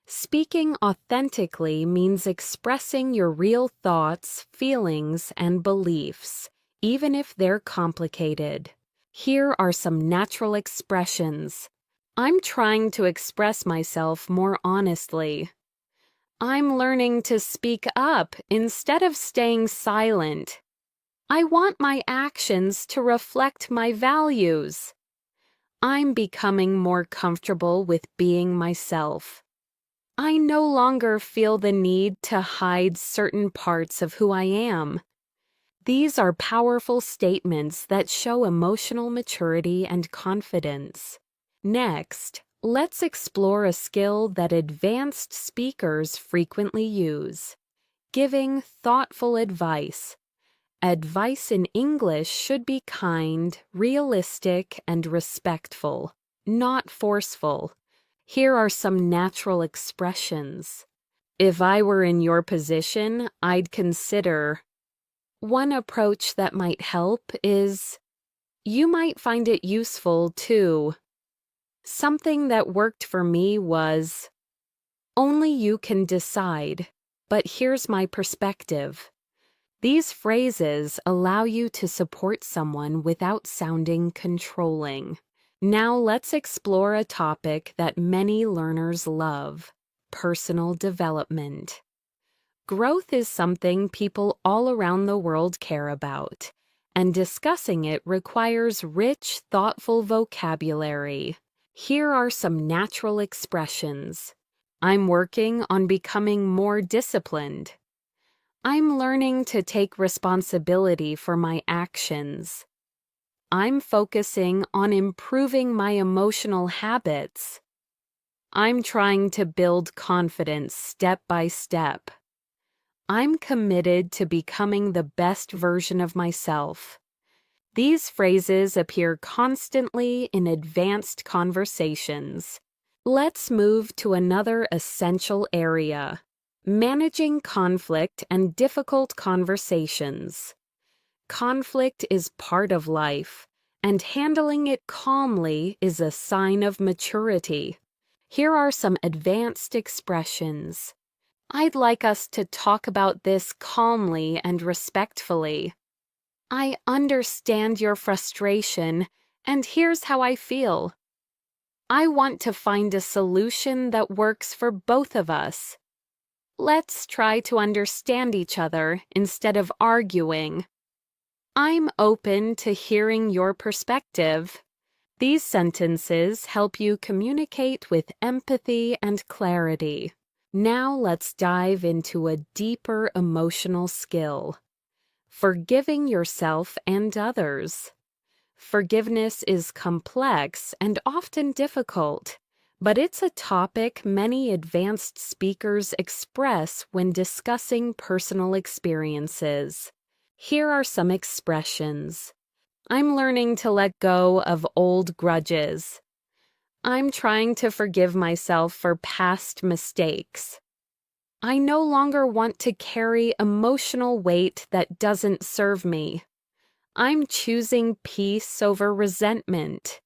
Speaking authentically means expressing your real thoughts, feelings, and beliefs, even if they're complicated. Here are some natural expressions. I'm trying to express myself more honestly. I'm learning to speak up instead of staying silent. I want my actions to reflect my values. I'm becoming more comfortable with being myself. I no longer feel the need to hide certain parts of who I am. These are powerful statements that show emotional maturity and confidence. Next, let's explore a skill that advanced speakers frequently use: giving thoughtful advice. Advice in English should be kind, realistic, and respectful, not forceful. Here are some natural expressions. If I were in your position, I'd consider. One approach that might help is, you might find it useful too. Something that worked for me was, only you can decide, but here's my perspective. These phrases allow you to support someone without sounding controlling. Now let's explore a topic that many learners love: personal development. Growth is something people all around the world care about, and discussing it requires rich, thoughtful vocabulary. Here are some natural expressions. I'm working on becoming more disciplined. I'm learning to take responsibility for my actions. I'm focusing on improving my emotional habits. I'm trying to build confidence step by step. I'm committed to becoming the best version of myself. These phrases appear constantly in advanced conversations. Let's move to another essential area: managing conflict and difficult conversations. Conflict is part of life, and handling it calmly is a sign of maturity. Here are some advanced expressions. I'd like us to talk about this calmly and respectfully. I understand your frustration, and here's how I feel. I want to find a solution that works for both of us. Let's try to understand each other instead of arguing. I'm open to hearing your perspective. These sentences help you communicate with empathy and clarity. Now let's dive into a deeper emotional skill: forgiving yourself and others. Forgiveness is complex and often difficult, but it's a topic many advanced speakers express when discussing personal experiences. Here are some expressions. I'm learning to let go of old grudges. I'm trying to forgive myself for past mistakes. I no longer want to carry emotional weight that doesn't serve me. I'm choosing peace over resentment.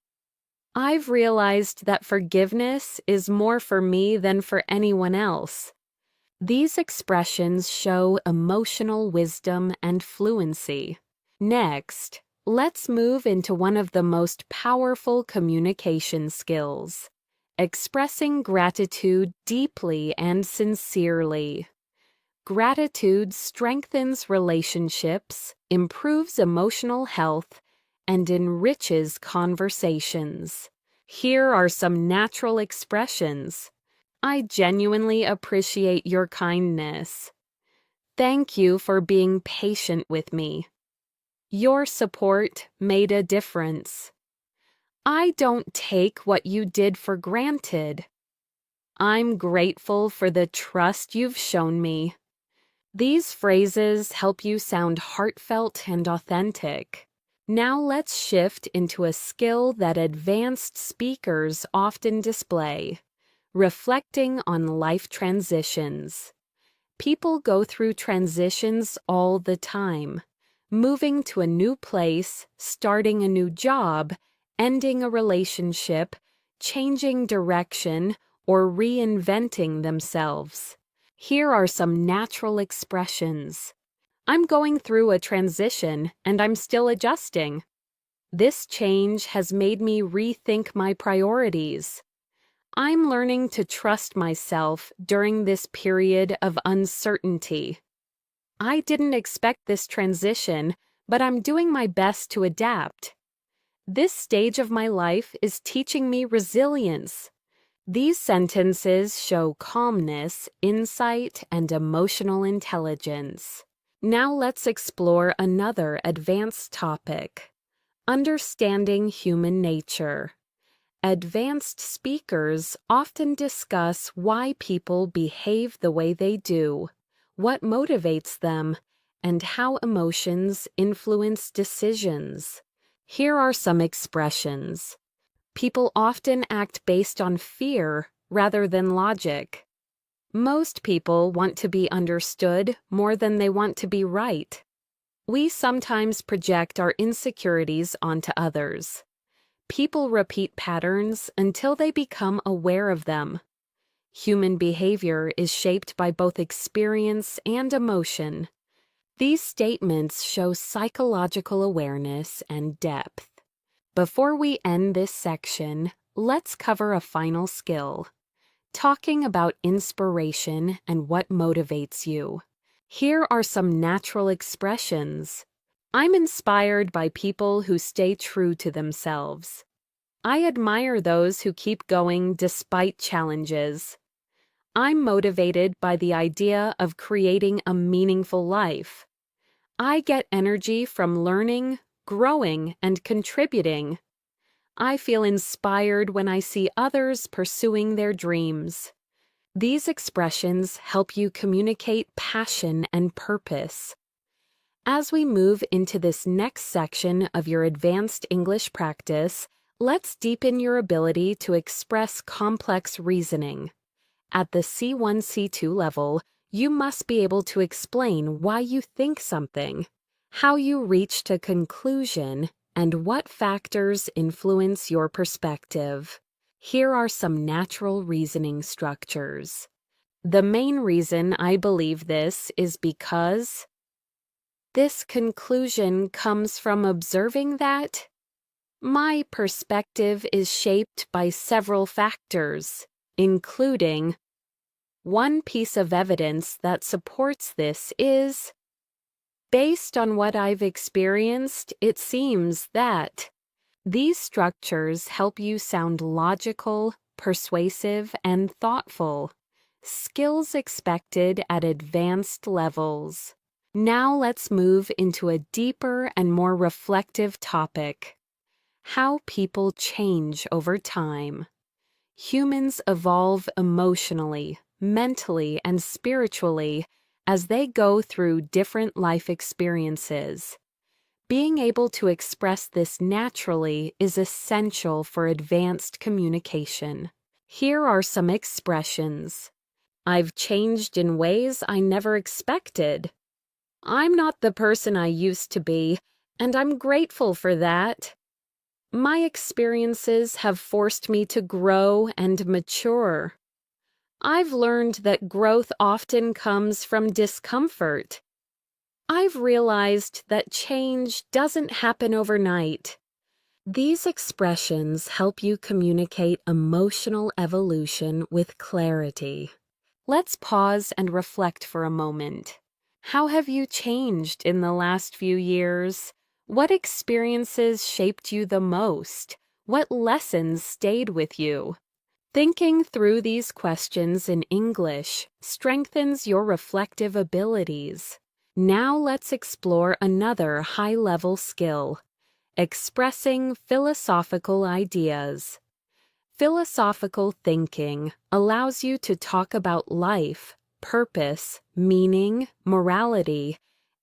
I've realized that forgiveness is more for me than for anyone else. These expressions show emotional wisdom and fluency. Next, let's move into one of the most powerful communication skills: expressing gratitude deeply and sincerely. Gratitude strengthens relationships, improves emotional health, and enriches conversations. Here are some natural expressions. I genuinely appreciate your kindness. Thank you for being patient with me. Your support made a difference. I don't take what you did for granted. I'm grateful for the trust you've shown me. These phrases help you sound heartfelt and authentic. Now let's shift into a skill that advanced speakers often display: reflecting on life transitions. People go through transitions all the time. Moving to a new place, starting a new job, ending a relationship, changing direction, or reinventing themselves. Here are some natural expressions. I'm going through a transition and I'm still adjusting. This change has made me rethink my priorities. I'm learning to trust myself during this period of uncertainty. I didn't expect this transition, but I'm doing my best to adapt. This stage of my life is teaching me resilience. These sentences show calmness, insight, and emotional intelligence. Now let's explore another advanced topic: understanding human nature. Advanced speakers often discuss why people behave the way they do, what motivates them, and how emotions influence decisions. Here are some expressions. People often act based on fear rather than logic. Most people want to be understood more than they want to be right. We sometimes project our insecurities onto others. People repeat patterns until they become aware of them. Human behavior is shaped by both experience and emotion. These statements show psychological awareness and depth. Before we end this section, let's cover a final skill: talking about inspiration and what motivates you. Here are some natural expressions. I'm inspired by people who stay true to themselves. I admire those who keep going despite challenges. I'm motivated by the idea of creating a meaningful life. I get energy from learning, growing, and contributing. I feel inspired when I see others pursuing their dreams. These expressions help you communicate passion and purpose. As we move into this next section of your advanced English practice, let's deepen your ability to express complex reasoning. At the C1, C2 level, you must be able to explain why you think something, how you reached a conclusion, and what factors influence your perspective. Here are some natural reasoning structures. The main reason I believe this is because this conclusion comes from observing that my perspective is shaped by several factors, including one piece of evidence that supports this is, based on what I've experienced, it seems that. These structures help you sound logical, persuasive, and thoughtful, skills expected at advanced levels. Now let's move into a deeper and more reflective topic: how people change over time. Humans evolve emotionally, mentally, and spiritually as they go through different life experiences. Being able to express this naturally is essential for advanced communication. Here are some expressions. I've changed in ways I never expected. I'm not the person I used to be, and I'm grateful for that. My experiences have forced me to grow and mature. I've learned that growth often comes from discomfort. I've realized that change doesn't happen overnight. These expressions help you communicate emotional evolution with clarity. Let's pause and reflect for a moment. How have you changed in the last few years? What experiences shaped you the most? What lessons stayed with you? Thinking through these questions in English strengthens your reflective abilities. Now let's explore another high-level skill: expressing philosophical ideas. Philosophical thinking allows you to talk about life, purpose, meaning, morality,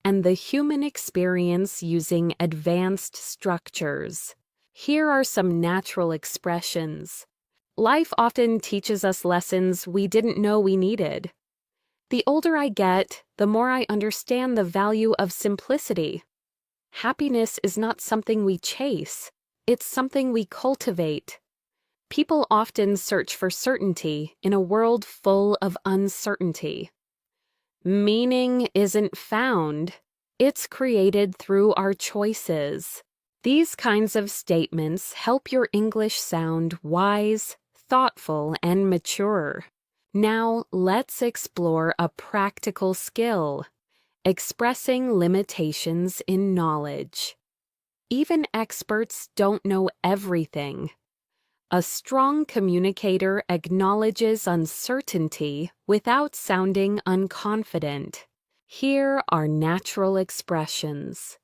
and the human experience using advanced structures. Here are some natural expressions. Life often teaches us lessons we didn't know we needed. The older I get, the more I understand the value of simplicity. Happiness is not something we chase, it's something we cultivate. People often search for certainty in a world full of uncertainty. Meaning isn't found, it's created through our choices. These kinds of statements help your English sound wise, thoughtful, and mature. Now let's explore a practical skill: expressing limitations in knowledge. Even experts don't know everything. A strong communicator acknowledges uncertainty without sounding unconfident. Here are natural expressions.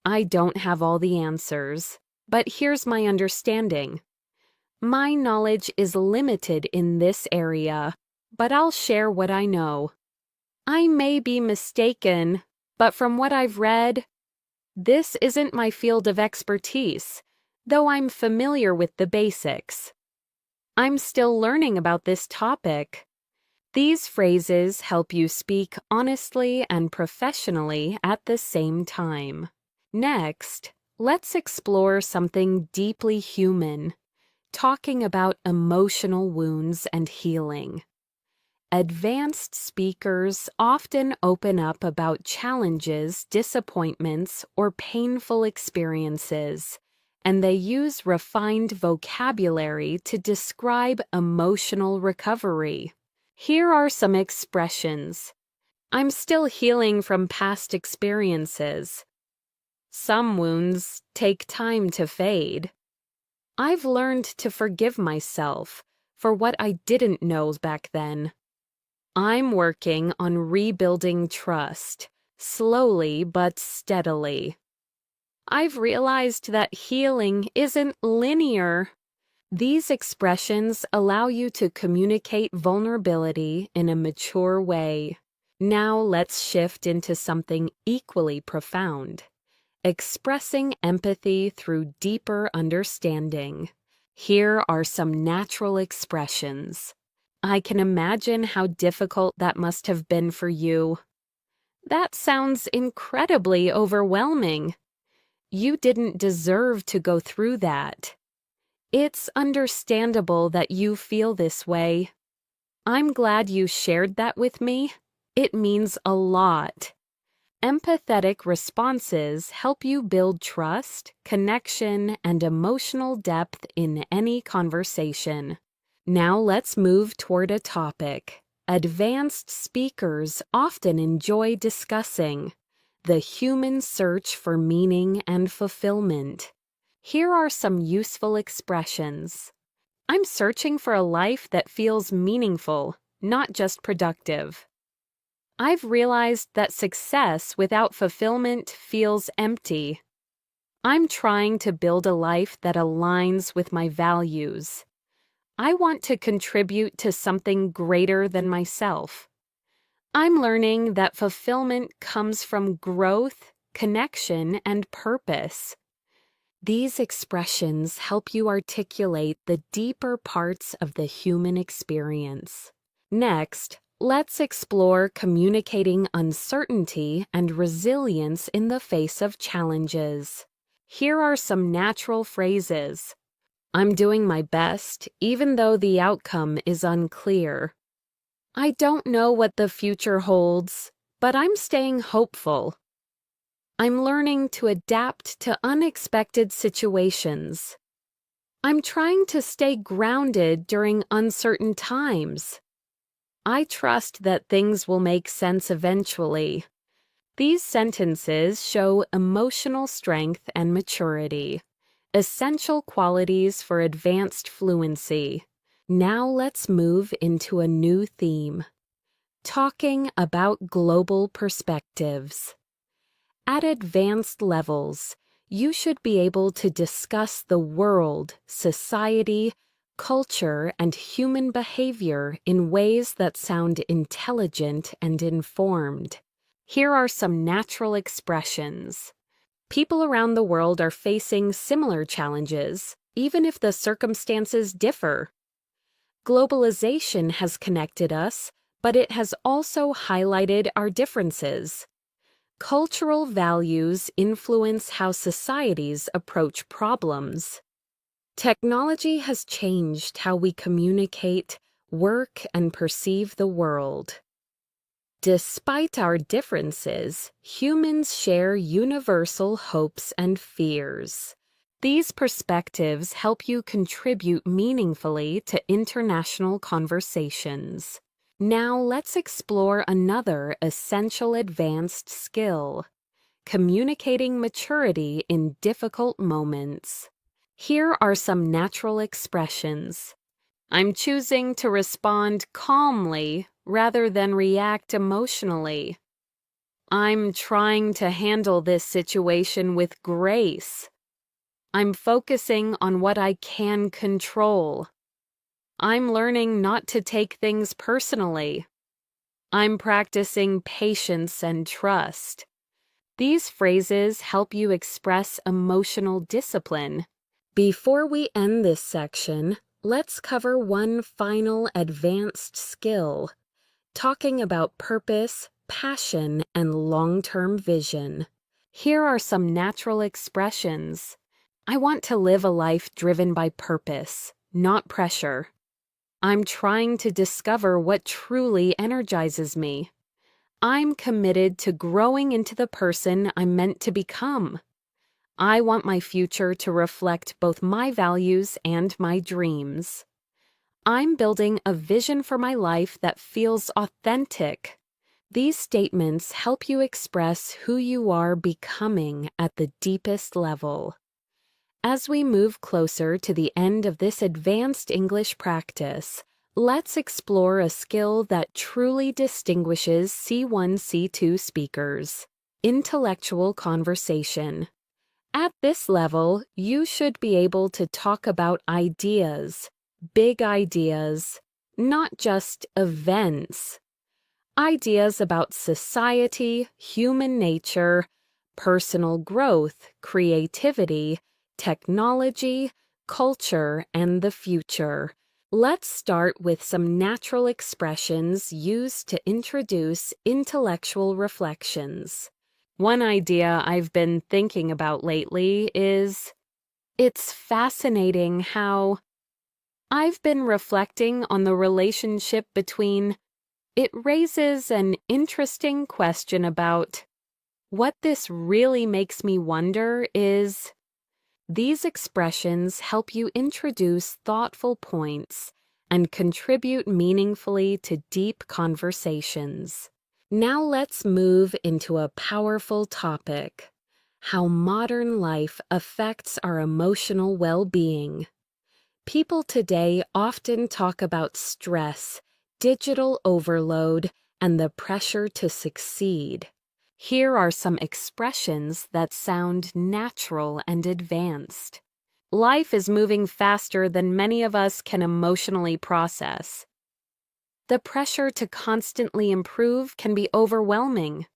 I don't have all the answers, but here's my understanding. My knowledge is limited in this area, but I'll share what I know. I may be mistaken, but from what I've read, this isn't my field of expertise, though I'm familiar with the basics. I'm still learning about this topic. These phrases help you speak honestly and professionally at the same time. Next, let's explore something deeply human: talking about emotional wounds and healing. Advanced speakers often open up about challenges, disappointments, or painful experiences, and they use refined vocabulary to describe emotional recovery. Here are some expressions. I'm still healing from past experiences. Some wounds take time to fade. I've learned to forgive myself for what I didn't know back then. I'm working on rebuilding trust, slowly but steadily. I've realized that healing isn't linear. These expressions allow you to communicate vulnerability in a mature way. Now let's shift into something equally profound: expressing empathy through deeper understanding. Here are some natural expressions. I can imagine how difficult that must have been for you. That sounds incredibly overwhelming. You didn't deserve to go through that. It's understandable that you feel this way. I'm glad you shared that with me. It means a lot. Empathetic responses help you build trust, connection, and emotional depth in any conversation. Now let's move toward a topic advanced speakers often enjoy discussing: the human search for meaning and fulfillment. Here are some useful expressions. I'm searching for a life that feels meaningful, not just productive. I've realized that success without fulfillment feels empty. I'm trying to build a life that aligns with my values. I want to contribute to something greater than myself. I'm learning that fulfillment comes from growth, connection, and purpose. These expressions help you articulate the deeper parts of the human experience. Next, let's explore communicating uncertainty and resilience in the face of challenges. Here are some natural phrases. I'm doing my best, even though the outcome is unclear. I don't know what the future holds, but I'm staying hopeful. I'm learning to adapt to unexpected situations. I'm trying to stay grounded during uncertain times. I trust that things will make sense eventually. These sentences show emotional strength and maturity, essential qualities for advanced fluency. Now let's move into a new theme: Talking about global perspectives. At advanced levels, you should be able to discuss the world, society, culture, and human behavior in ways that sound intelligent and informed. Here are some natural expressions. People around the world are facing similar challenges, even if the circumstances differ. Globalization has connected us, but it has also highlighted our differences. Cultural values influence how societies approach problems. Technology has changed how we communicate, work, and perceive the world. Despite our differences, humans share universal hopes and fears. These perspectives help you contribute meaningfully to international conversations. Now let's explore another essential advanced skill: communicating maturity in difficult moments. Here are some natural expressions. I'm choosing to respond calmly rather than react emotionally. I'm trying to handle this situation with grace. I'm focusing on what I can control. I'm learning not to take things personally. I'm practicing patience and trust. These phrases help you express emotional discipline. Before we end this section, let's cover one final advanced skill: talking about purpose, passion, and long-term vision. Here are some natural expressions. I want to live a life driven by purpose, not pressure. I'm trying to discover what truly energizes me. I'm committed to growing into the person I'm meant to become. I want my future to reflect both my values and my dreams. I'm building a vision for my life that feels authentic. These statements help you express who you are becoming at the deepest level. As we move closer to the end of this advanced English practice, let's explore a skill that truly distinguishes C1, C2 speakers: intellectual conversation. At this level, you should be able to talk about ideas, big ideas, not just events. Ideas about society, human nature, personal growth, creativity, technology, culture, and the future. Let's start with some natural expressions used to introduce intellectual reflections. One idea I've been thinking about lately is, it's fascinating how I've been reflecting on the relationship between. It raises an interesting question about what this really makes me wonder is. These expressions help you introduce thoughtful points and contribute meaningfully to deep conversations. Now let's move into a powerful topic: how modern life affects our emotional well-being. People today often talk about stress, digital overload, and the pressure to succeed. Here are some expressions that sound natural and advanced. Life is moving faster than many of us can emotionally process. The pressure to constantly improve can be overwhelming.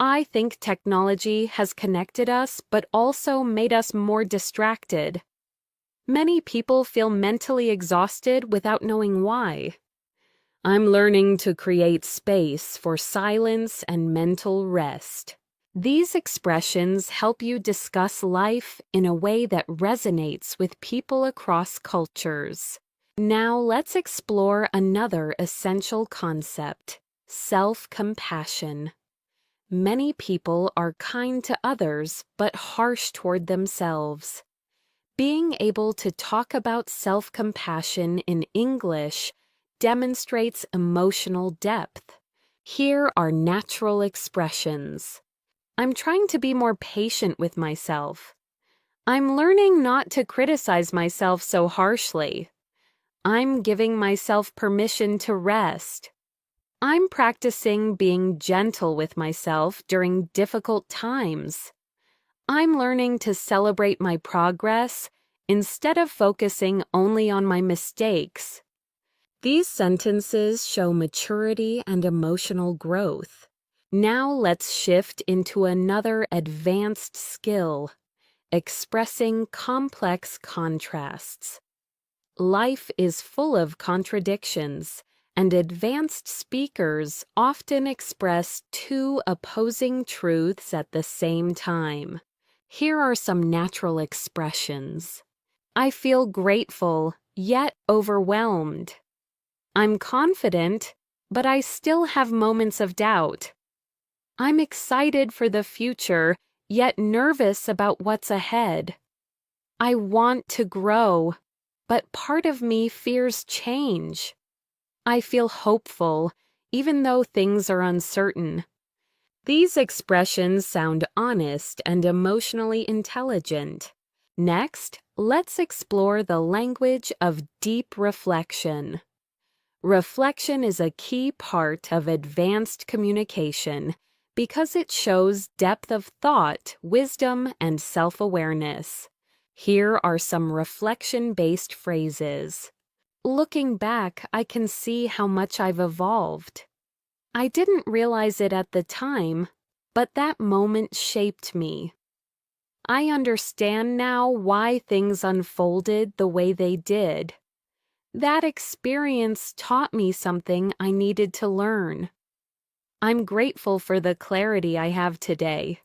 I think technology has connected us but also made us more distracted. Many people feel mentally exhausted without knowing why. I'm learning to create space for silence and mental rest. These expressions help you discuss life in a way that resonates with people across cultures. Now let's explore another essential concept: self-compassion. Many people are kind to others but harsh toward themselves. Being able to talk about self-compassion in English demonstrates emotional depth. Here are natural expressions. I'm trying to be more patient with myself. I'm learning not to criticize myself so harshly. I'm giving myself permission to rest. I'm practicing being gentle with myself during difficult times. I'm learning to celebrate my progress instead of focusing only on my mistakes. These sentences show maturity and emotional growth. Now let's shift into another advanced skill, expressing complex contrasts. Life is full of contradictions, and advanced speakers often express two opposing truths at the same time. Here are some natural expressions. I feel grateful, yet overwhelmed. I'm confident, but I still have moments of doubt. I'm excited for the future, yet nervous about what's ahead. I want to grow, but part of me fears change. I feel hopeful, even though things are uncertain. These expressions sound honest and emotionally intelligent. Next, let's explore the language of deep reflection. Reflection is a key part of advanced communication because it shows depth of thought, wisdom, and self-awareness. Here are some reflection-based phrases. Looking back, I can see how much I've evolved. I didn't realize it at the time, but that moment shaped me. I understand now why things unfolded the way they did. That experience taught me something I needed to learn. I'm grateful for the clarity I have today.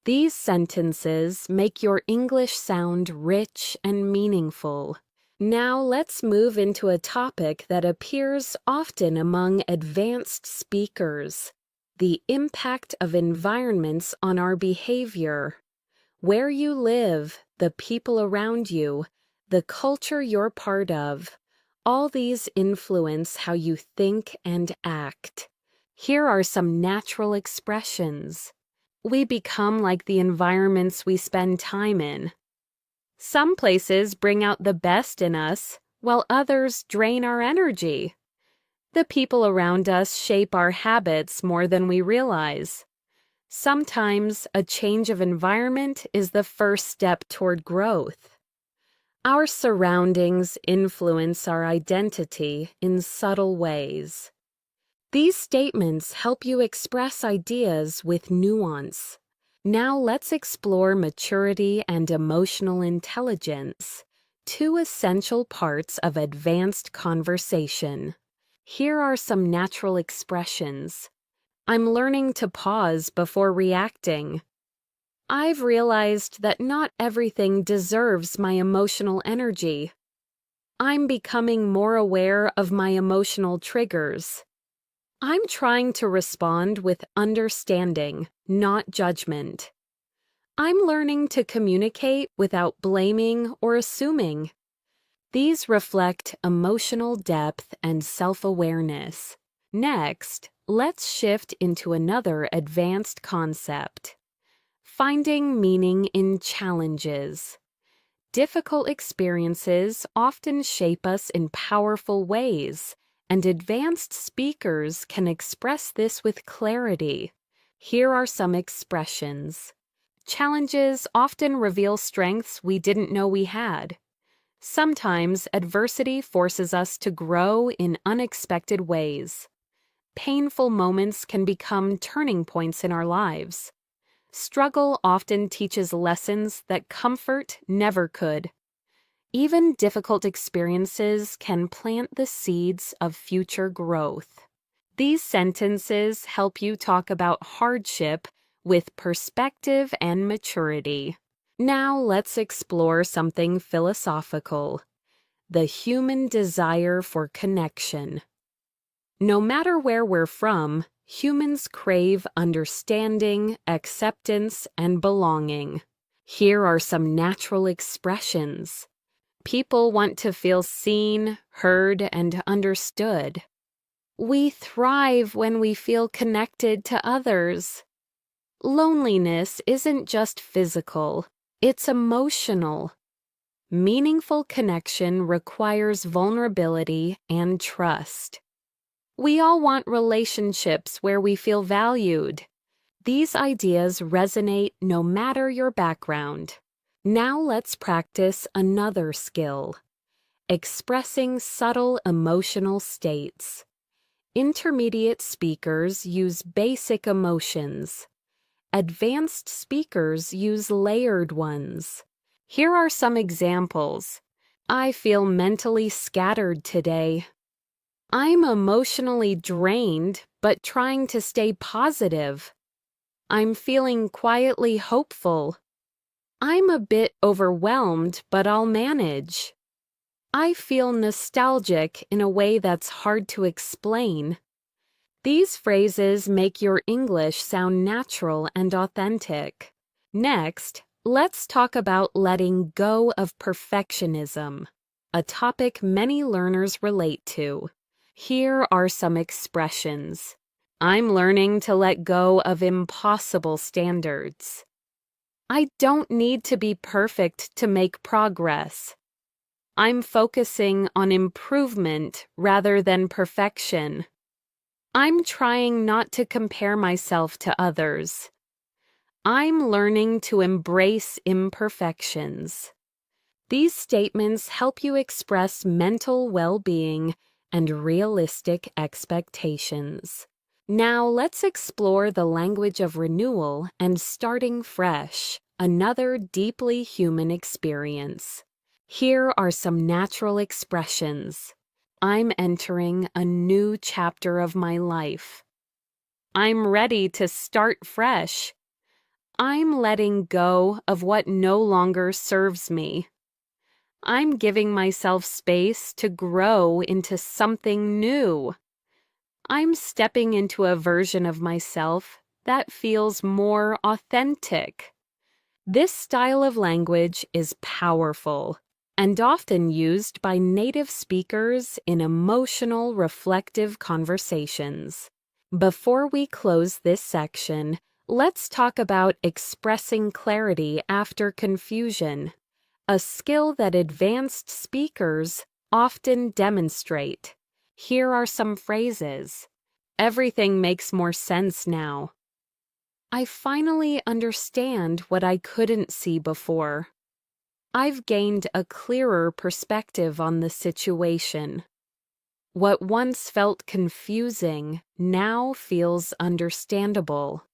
These sentences make your English sound rich and meaningful. Now let's move into a topic that appears often among advanced speakers: the impact of environments on our behavior. Where you live, the people around you, the culture you're part of, all these influence how you think and act. Here are some natural expressions. We become like the environments we spend time in. Some places bring out the best in us, while others drain our energy. The people around us shape our habits more than we realize. Sometimes a change of environment is the first step toward growth. Our surroundings influence our identity in subtle ways. These statements help you express ideas with nuance. Now let's explore maturity and emotional intelligence, two essential parts of advanced conversation. Here are some natural expressions. I'm learning to pause before reacting. I've realized that not everything deserves my emotional energy. I'm becoming more aware of my emotional triggers. I'm trying to respond with understanding, not judgment. I'm learning to communicate without blaming or assuming. These reflect emotional depth and self-awareness. Next, let's shift into another advanced concept: finding meaning in challenges. Difficult experiences often shape us in powerful ways, and advanced speakers can express this with clarity. Here are some expressions. Challenges often reveal strengths we didn't know we had. Sometimes adversity forces us to grow in unexpected ways. Painful moments can become turning points in our lives. Struggle often teaches lessons that comfort never could. Even difficult experiences can plant the seeds of future growth. These sentences help you talk about hardship with perspective and maturity. Now let's explore something philosophical: the human desire for connection. No matter where we're from, humans crave understanding, acceptance, and belonging. Here are some natural expressions. People want to feel seen, heard, and understood. We thrive when we feel connected to others. Loneliness isn't just physical, it's emotional. Meaningful connection requires vulnerability and trust. We all want relationships where we feel valued. These ideas resonate no matter your background. Now let's practice another skill: expressing subtle emotional states. Intermediate speakers use basic emotions. Advanced speakers use layered ones. Here are some examples. I feel mentally scattered today. I'm emotionally drained, but trying to stay positive. I'm feeling quietly hopeful. I'm a bit overwhelmed, but I'll manage. I feel nostalgic in a way that's hard to explain. These phrases make your English sound natural and authentic. Next, let's talk about letting go of perfectionism, a topic many learners relate to. Here are some expressions. I'm learning to let go of impossible standards. I don't need to be perfect to make progress. I'm focusing on improvement rather than perfection. I'm trying not to compare myself to others. I'm learning to embrace imperfections. These statements help you express mental well-being and realistic expectations. Now let's explore the language of renewal and starting fresh, another deeply human experience. Here are some natural expressions. I'm entering a new chapter of my life. I'm ready to start fresh. I'm letting go of what no longer serves me. I'm giving myself space to grow into something new. I'm stepping into a version of myself that feels more authentic. This style of language is powerful and often used by native speakers in emotional, reflective conversations. Before we close this section, let's talk about expressing clarity after confusion, a skill that advanced speakers often demonstrate. Here are some phrases. Everything makes more sense now. I finally understand what I couldn't see before. I've gained a clearer perspective on the situation. What once felt confusing now feels understandable.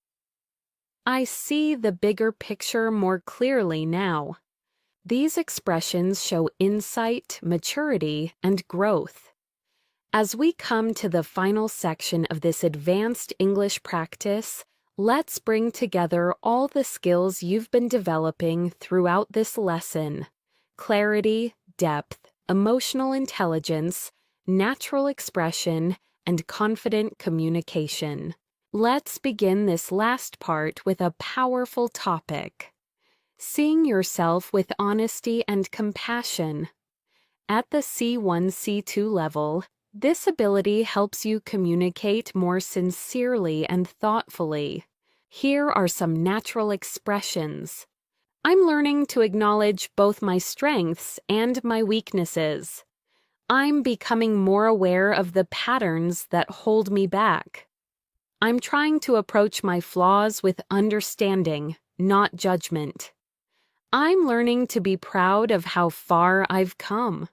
I see the bigger picture more clearly now. These expressions show insight, maturity, and growth. As we come to the final section of this advanced English practice, let's bring together all the skills you've been developing throughout this lesson: clarity, depth, emotional intelligence, natural expression, and confident communication. Let's begin this last part with a powerful topic: seeing yourself with honesty and compassion. At the C1, C2 level, this ability helps you communicate more sincerely and thoughtfully. Here are some natural expressions. I'm learning to acknowledge both my strengths and my weaknesses. I'm becoming more aware of the patterns that hold me back. I'm trying to approach my flaws with understanding, not judgment. I'm learning to be proud of how far I've come.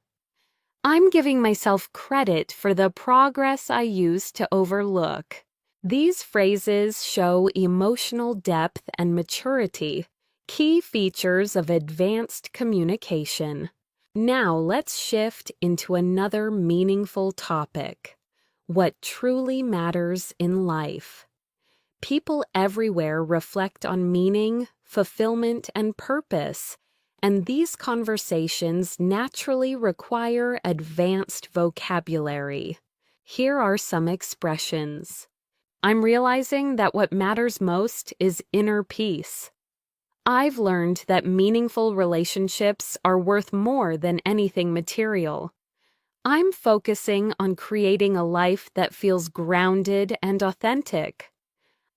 I'm giving myself credit for the progress I used to overlook. These phrases show emotional depth and maturity, key features of advanced communication. Now let's shift into another meaningful topic: what truly matters in life. People everywhere reflect on meaning, fulfillment, and purpose, and these conversations naturally require advanced vocabulary. Here are some expressions. I'm realizing that what matters most is inner peace. I've learned that meaningful relationships are worth more than anything material. I'm focusing on creating a life that feels grounded and authentic.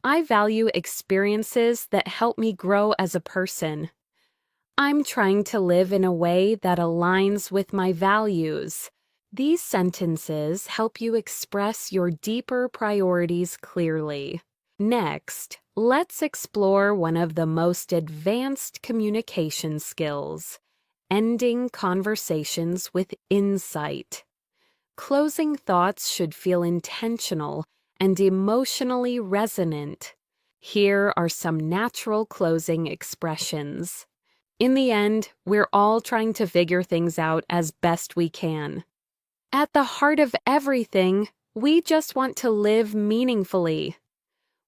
I value experiences that help me grow as a person. I'm trying to live in a way that aligns with my values. These sentences help you express your deeper priorities clearly. Next, let's explore one of the most advanced communication skills, ending conversations with insight. Closing thoughts should feel intentional and emotionally resonant. Here are some natural closing expressions. In the end, we're all trying to figure things out as best we can. At the heart of everything, we just want to live meaningfully.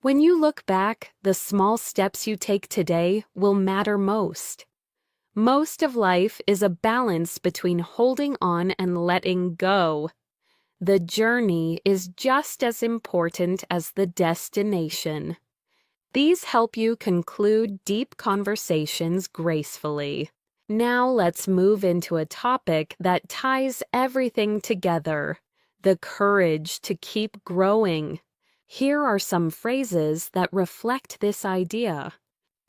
When you look back, the small steps you take today will matter most. Most of life is a balance between holding on and letting go. The journey is just as important as the destination. These help you conclude deep conversations gracefully. Now let's move into a topic that ties everything together: the courage to keep growing. Here are some phrases that reflect this idea.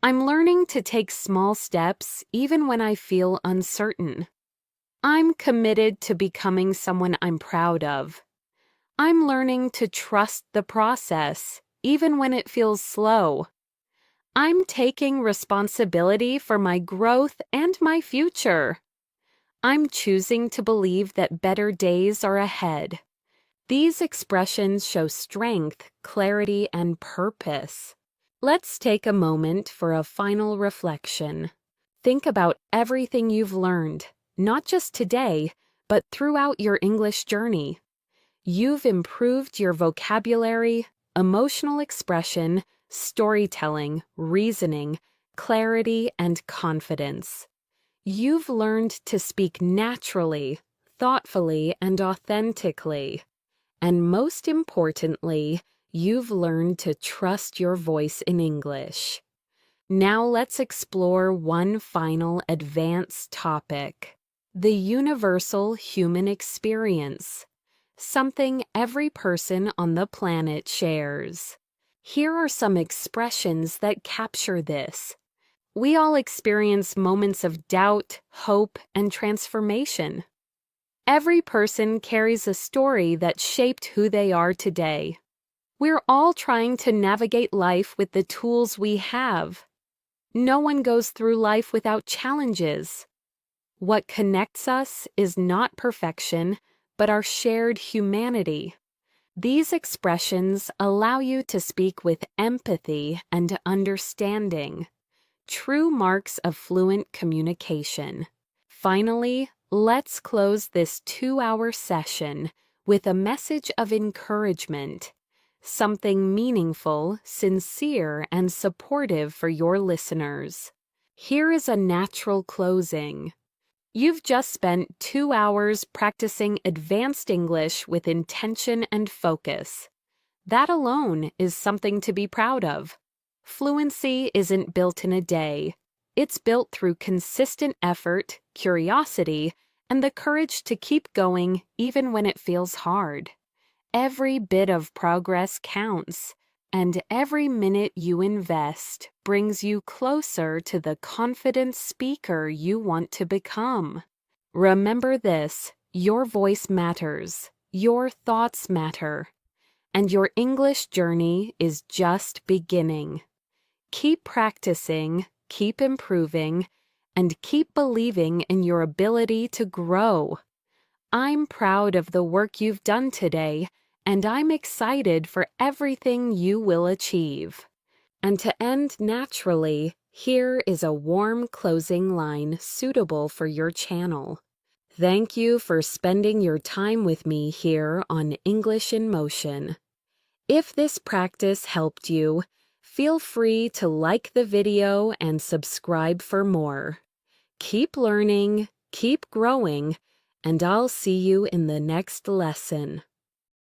I'm learning to take small steps even when I feel uncertain. I'm committed to becoming someone I'm proud of. I'm learning to trust the process, even when it feels slow. I'm taking responsibility for my growth and my future. I'm choosing to believe that better days are ahead. These expressions show strength, clarity, and purpose. Let's take a moment for a final reflection. Think about everything you've learned, not just today, but throughout your English journey. You've improved your vocabulary, emotional expression, storytelling, reasoning, clarity, and confidence. You've learned to speak naturally, thoughtfully, and authentically. And most importantly, you've learned to trust your voice in English. Now let's explore one final advanced topic: the universal human experience. Something every person on the planet shares. Here are some expressions that capture this. We all experience moments of doubt, hope, and transformation. Every person carries a story that shaped who they are today. We're all trying to navigate life with the tools we have. No one goes through life without challenges. What connects us is not perfection, but our shared humanity. These expressions allow you to speak with empathy and understanding, true marks of fluent communication. Finally, let's close this 2-hour session with a message of encouragement, something meaningful, sincere, and supportive for your listeners. Here is a natural closing. You've just spent 2 hours practicing advanced English with intention and focus. That alone is something to be proud of. Fluency isn't built in a day. It's built through consistent effort, curiosity, and the courage to keep going even when it feels hard. Every bit of progress counts, and every minute you invest brings you closer to the confident speaker you want to become. Remember this: your voice matters, your thoughts matter, and your English journey is just beginning. Keep practicing, keep improving, and keep believing in your ability to grow. I'm proud of the work you've done today, and I'm excited for everything you will achieve. And to end naturally, here is a warm closing line suitable for your channel. Thank you for spending your time with me here on English in Motion. If this practice helped you, feel free to like the video and subscribe for more. Keep learning, keep growing, and I'll see you in the next lesson.